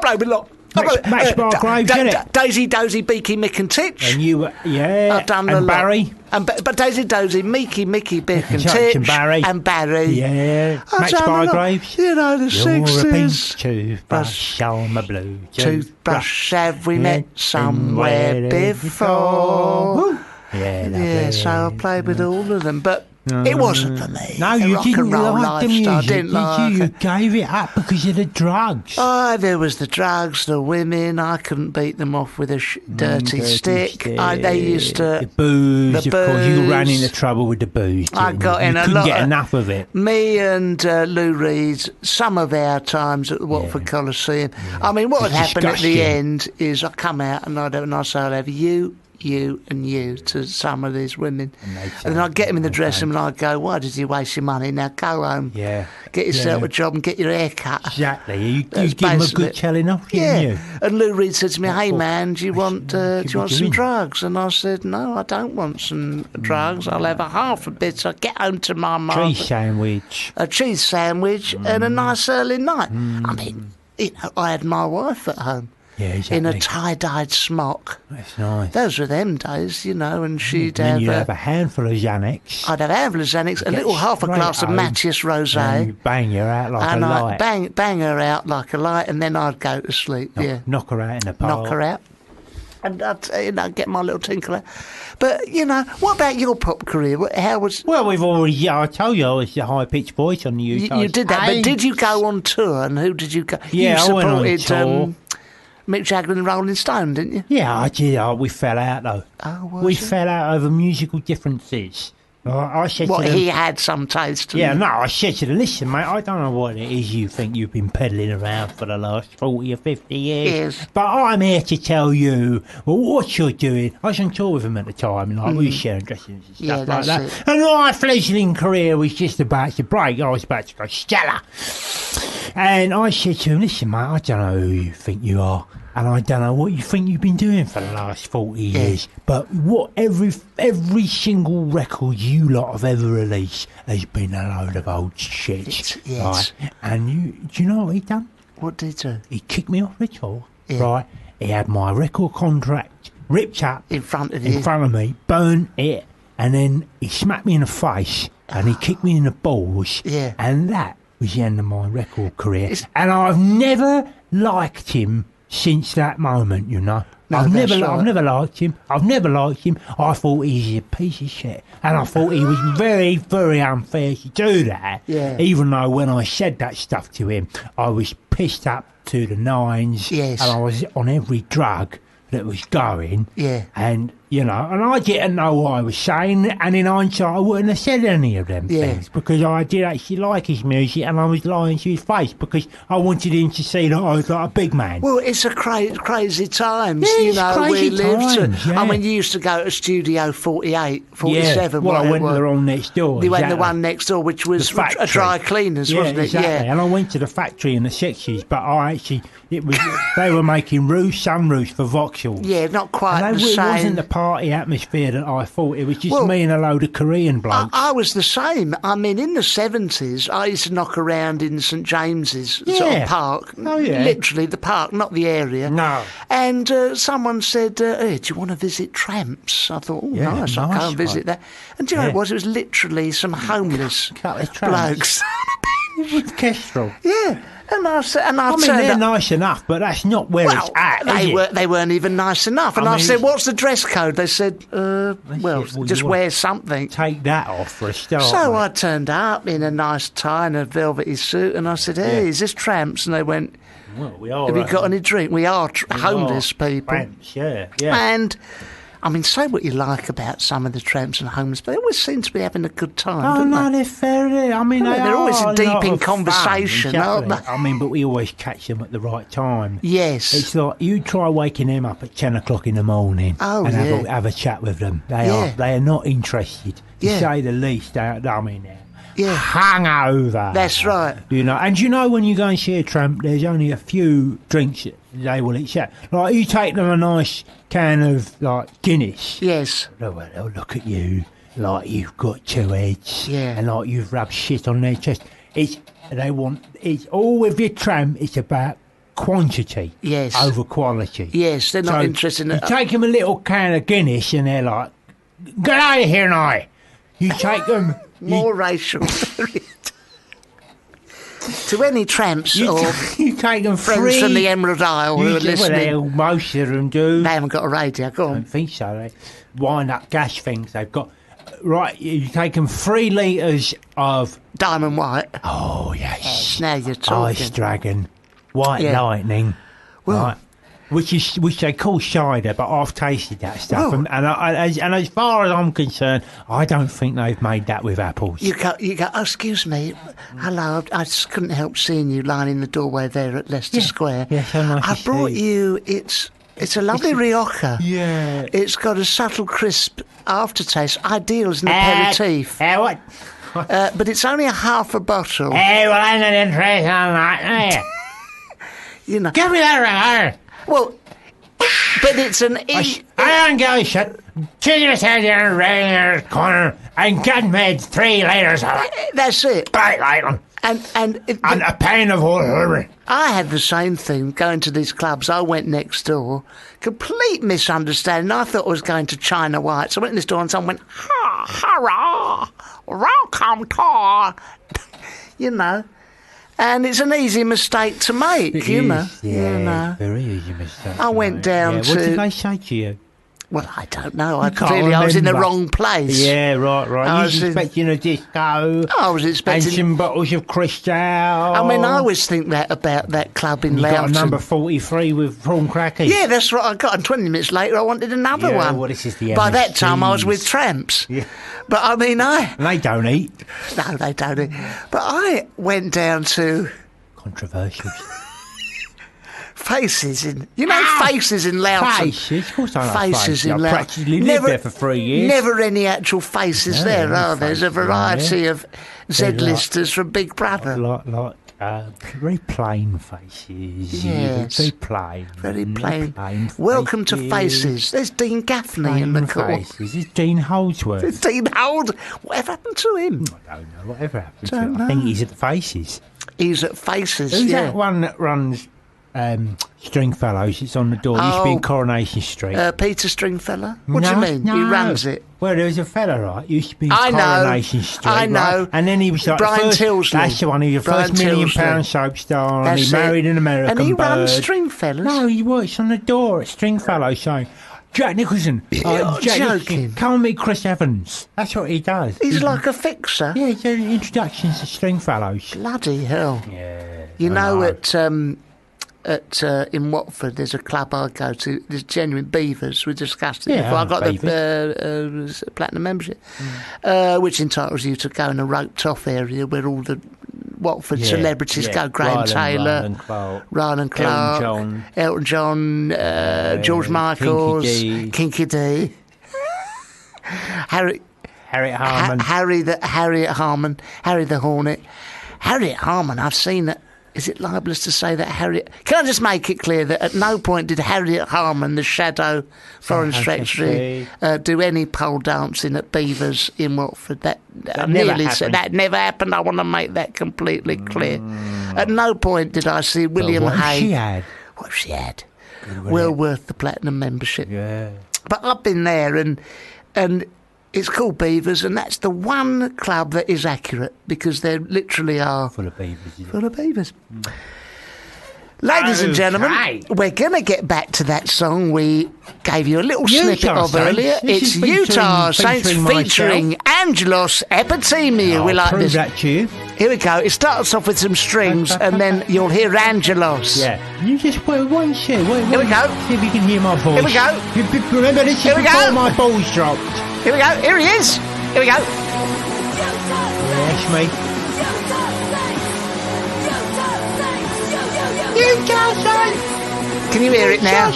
played with a lot. Max Bargraves, innit? Daisy, Dozy, Beaky, Mick and Titch. And you were, I've done and Barry. But Daisy, Dozy, Mickey, Bick and Titch. And Barry. Yeah. Max Bargraves. The 60s. Toothbrush on my blue. Toothbrush, have we met somewhere before? Yeah, so I played with all of them, but it wasn't for me. No, you didn't like the music, didn't like you? You gave it up because of the drugs. Oh, there was the drugs, the women. I couldn't beat them off with a dirty stick. They used to... The booze, of course. You ran into trouble with the booze. I got in a lot. You couldn't get enough of it. Me and Lou Reed, some of our times at the Watford Coliseum. I mean, what would happen at the end is I come out and I say, I'll have you, you and you to some of these women. And then I'd get him in the dressing room and I'd go, why did you waste your money? Now go home. Yeah. Get yourself a job and get your hair cut. Exactly. You give him a good telling off, didn't you? And Lou Reed said to me, hey man, do you want some drugs? And I said, no, I don't want some drugs. I'll have a half a bit. So I get home to my mum. A cheese sandwich and a nice early night. I mean, I had my wife at home. Yeah, exactly. In a tie-dyed smock. That's nice. Those were them days, and she'd have a handful of Xanax. I'd have a handful of Xanax, a little half a glass of Mattias Rosé. And you'd bang her out like a light. I'd bang her out like a light, and then I'd go to sleep, Knock her out in the park. Knock her out. And I'd get my little tinkle out. But, what about your pop career? How was... Well, I told you I was the high-pitched voice on the UK. You did that, but did you go on tour, and who did you go... Yeah, you I went on tour. Mick Jagger and Rolling Stone, didn't you? Yeah, I did. We fell out, though. We fell out over musical differences. I said to them, he had some taste. Yeah, no, I said to them, listen, mate, I don't know what it is you think you've been peddling around for the last 40 or 50 years. Yes. But I'm here to tell you what you're doing. I was on tour with him at the time, and we were sharing dressings and stuff like that. It. And my fledgling career was just about to break. I was about to go stellar. And I said to him, listen, mate, I don't know who you think you are. And I don't know what you think you've been doing for the last 40 years, but what every single record you lot have ever released has been a load of old shit. Yes. Right? And do you know what he done? What did he do? He kicked me off the tour, right? He had my record contract ripped up in front of me, burned it, and then he smacked me in the face and he kicked me in the balls. Yeah. And that was the end of my record career. And I've never liked him since that moment, I've never liked him. I thought he was a piece of shit. And I thought he was very, very unfair to do that. Yeah. Even though when I said that stuff to him, I was pissed up to the nines. Yes. And I was on every drug that was going. Yeah. And, and I didn't know what I was saying. And in hindsight, I wouldn't have said any of them things because I did actually like his music and I was lying to his face because I wanted him to see that I was like a big man. Well, it's a crazy times, crazy we lived. times, yeah. I mean, you used to go to Studio 48, 47. Well, I went to the one next door. You went to the one next door, which was a dry cleaners, wasn't it? Exactly. Yeah, and I went to the factory in the 60s, but they were making sunroofs for Vauxhalls. Yeah, not quite the same. It wasn't the party atmosphere that I thought. It was just me and a load of Korean blokes. I was the same. I mean, in the 70s, I used to knock around in St James's sort of park. Oh, yeah. Literally the park, not the area. No. And someone said, hey, do you want to visit Tramps? I thought, nice, I'll go and visit that. And do you know what it was? It was literally some homeless blokes. With Kestrel. Yeah. And I mean, they're nice enough, but that's not where it's at. They weren't even nice enough. And I said, "What's the dress code?" They said, just wear something. Take that off for a start." So I turned up in a nice tie and a velvety suit, and I said, "Hey, is this Tramps?" And they went, "Well, we are. Have you got any drink? We are homeless people." Tramps, yeah. And I mean, say what you like about some of the Tramps and homeless, but they always seem to be having a good time, don't they? They're fair. I mean, they're always deep in conversation, aren't they? I mean, but we always catch them at the right time. Yes. It's like you try waking them up at 10 o'clock in the morning and have a chat with them. They are not interested, to say the least. Hangover. That's right. And when you go and see a tramp, there's only a few drinks that they will accept. Like, you take them a nice can of, Guinness. Yes. They'll look at you like you've got two heads. Yeah. And like you've rubbed shit on their chest. It's all with your tramp, it's about quantity over quality. Yes, they're not interested in it. You take them a little can of Guinness and they're like, get out of here now. You take them... More racial. To any tramps you take them friends from the Emerald Isle who are listening. Most of them do. They haven't got a radio. Go on. I don't think so. They wind up gas things they've got. Right, you take them 3 litres of... Diamond White. Oh, yes. Now you're talking. Ice Dragon. White Lightning. Well... Right. Which they call cider, but I've tasted that stuff, and as far as I'm concerned, I don't think they've made that with apples. You go. Oh, excuse me, hello. I just couldn't help seeing you lying in the doorway there at Leicester Square. Yeah, so nice I brought you. It's It's a lovely Rioja. Yeah. It's got a subtle crisp aftertaste, ideal as an aperitif. What? But it's only a half a bottle. Well, I'm not interested on that. You know. Give me that right. Well, but it's an... I don't go shit. She just had your regular corner and got made 3 liters of it. That's it. Right. And a pain of whole. I had the same thing going to these clubs. I went next door. Complete misunderstanding. I thought I was going to China White. So I went in this door and someone went, hurrah, welcome to... You know. And it's an easy mistake to make, you know. Yeah, you know. Very easy mistake. I went down to... What did they say to you? Well, I don't know. I was in the wrong place. Yeah, right. I was expecting a disco. I was expecting... And some bottles of Cristal. I mean, I always think that about that club in Loughton. You got a number 43 with prawn crackers. Yeah, that's right. I got, and 20 minutes later, I wanted another one. Well, this is the By that time, I was with tramps. Yeah. But I mean, They don't eat. No, they don't eat. But I went down to... Controversial. Faces in... You know Faces in Loughton? Faces? Of course I know Faces in I Loughton. practically lived there for 3 years. Never any actual faces there, are there? There's a variety of Z-listers from Big Brother. Very plain faces. Yes. Very plain. Very plain. Plain Welcome to Faces. There's Dean Gaffney in the corner. There's Dean Holdsworth. There's Dean Hold. Whatever happened to him? I don't know. Whatever happened to him? I think he's at Faces. He's at Faces, Who's that one that runs Stringfellows? It's on the door. It used to be in Coronation Street. Peter Stringfellow? What do you mean? No. He runs it. Well, there was a fella, right? Used to be in Coronation Street. I know. Right? And then he was like Brian Tilsley. That's the one. He was the first £1 million soap star. And he married an American bird. And he runs Stringfellows? No, he works on the door at Stringfellows saying, Jack Nicholson. You're joking. Come and meet Chris Evans. That's what he does. He's like a fixer. Yeah, he's doing introductions to Stringfellows. Bloody hell. Yeah. You know, in Watford, there's a club I go to. There's Genuine Beavers. We discussed it before. I got the platinum membership, which entitles you to go in a roped off area where all the Watford celebrities go. Graham Taylor, Ryan Clark, Elton John, George Michaels, Kinky D, Harriet Harman, Harry the Hornet, Harriet Harman. I've seen it. Is it libelous to say that Harriet... Can I just make it clear that at no point did Harriet Harman, the shadow foreign secretary, do any pole dancing at Beavers in Watford? That never happened. I want to make that completely clear. At no point did I see William Hay... What she had? Well worth the platinum membership. Yeah. But I've been there and it's called Beavers, and that's the one club that is accurate because they literally are full of beavers. Full of beavers. Ladies and gentlemen, we're going to get back to that song we gave you a little snippet of earlier. It's Utah Saints featuring Angelos Epitemiou. We like this. That to you. Here we go. It starts off with some strings, and then you'll hear Angelos. Yeah. You just wait one second. Here we go. See if you can hear my voice. Here we go. Remember, this is before my balls dropped. Here we go. Here he is. Here we go. That's me. Utah Saints. Can you hear it now?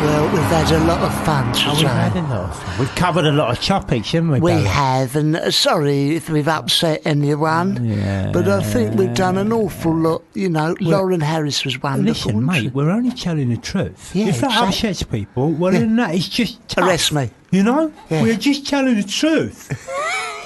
Well, we've had a lot of fun today. We've had a lot of fun. We've covered a lot of topics, haven't we? We have, and sorry if we've upset anyone, but I think we've done an awful lot. You know, Lauren Harris was wonderful. Listen, mate, we're only telling the truth. Yeah, if that upsets people, well, then that is just tough. Arrest me. You know? Yeah. We're just telling the truth.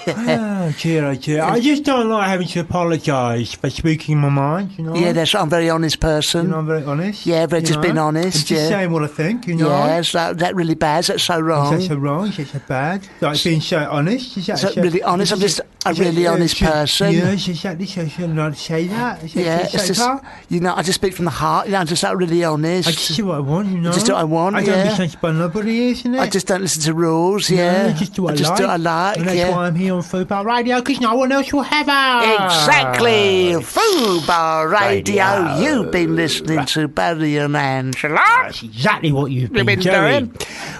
Oh dear. I just don't like having to apologise for speaking my mind, you know. Yeah, that's I'm a very honest person. You know, I'm very honest. Yeah, I've just been honest. I'm just saying what I think, you know. Yeah, that really bad. That's so wrong. Is that so wrong? Is that so bad? Like being so honest? Is that so really honest? I'm just a really honest person. Yes, exactly. So shouldn't I say that? It's just, you know, I just speak from the heart. You know, I'm just really honest. I just do what I want, you know. Just do what I want. I don't listen to nobody, isn't it? I just don't listen to rules. Yeah, no, just do what I like. And that's why I'm here on Football Radio, because no one else will have it. Exactly. Football Radio. You've been listening to Barry and Angela. That's exactly what you've been doing.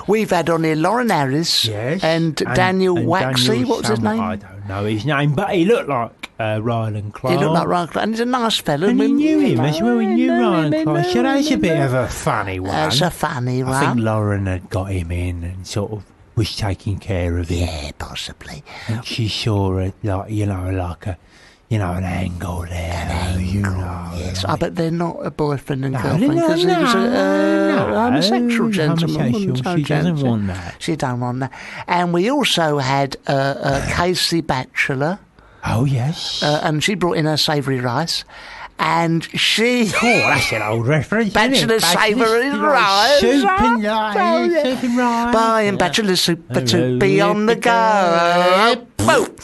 We've had on here Lauren Harris and Daniel Waxley. Daniel What was his name? I don't know his name, but he looked like Ryan Clark. He looked like Ryan Clark, and he's a nice fella. And he knew him as well. He knew Ryan Clark. So that's a bit of a funny one. That's a funny one. I think Lauren had got him in and sort of was taking care of him. Yeah, possibly. And she saw it, like, an angle there. Yes, I bet they're not a boyfriend and girlfriend because he was a homosexual gentleman. She doesn't want that. She don't want that. And we also had Casey Batchelor. Oh, yes. And she brought in her savoury rice. And she... Oh, that's an old reference, Bachelor savoury rice. Soup and rice. Buying bachelor soup to be on the go. Boom.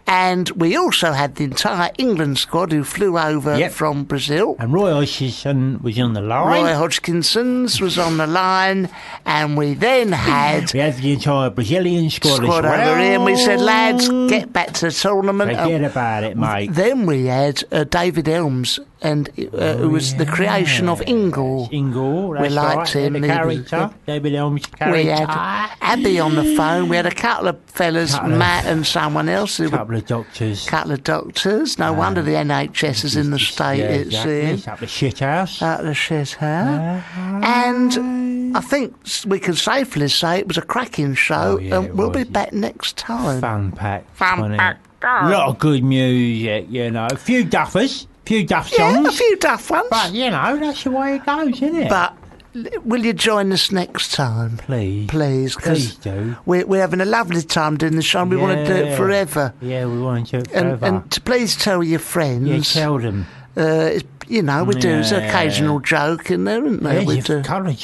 And we also had the entire England squad who flew over from Brazil. And Roy Hodgkinson was on the line. Roy Hodgkinson's was on the line. And we then had... we had the entire Brazilian squad as well. Over here. And we said, lads, get back to the tournament. Forget about it, mate. Then we had David Elms, and who was the creation of Ingle. Ingle, that's we liked him. The character, David Elms' character. We had Abby on the phone. We had a couple of fellas, Matt and someone else. Couple of doctors. No wonder the NHS is in the state it's in. Up the shit house. And I think we can safely say it was a cracking show, and we'll be back next time. Fun pack. A lot of good music, a few duffers. Few duff songs. Yeah, a few duff ones. But, that's the way it goes, isn't it? But will you join us next time? Please. Please do. We're having a lovely time doing the show and we want to do it forever. Yeah, we want to do it forever. And to please tell your friends. Yeah, tell them. We do an occasional joke in there, isn't there? Yeah, we do a couple of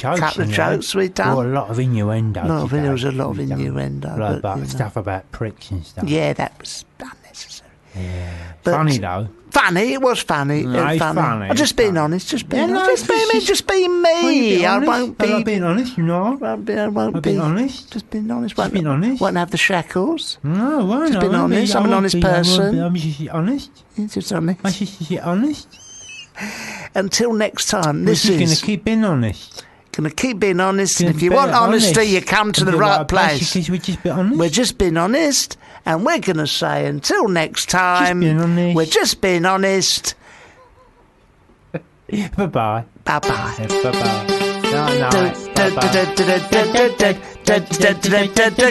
jokes we've done. A lot of innuendo. There was a lot of innuendo. But stuff about pricks and stuff. Yeah, that was unnecessary. Yeah. But funny, though. Funny, it was funny. Funny. I'm just being honest. Just being me. I won't be. I'm being honest, I won't be honest. Just being honest. Won't have the shackles. No, I won't. Just being honest. I'm an honest person. I'm just honest. Just honest. I'm just honest. Until next time, We're just going to keep being honest. Going to keep being honest. And if you want honesty, you come to the right place. Because we're just being honest. We're just being honest. And we're going to say until next time, we're just being honest. Bye-bye. Bye-bye. Bye-bye.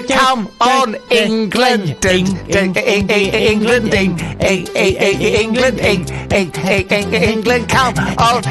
Come on, England, England, come on, England.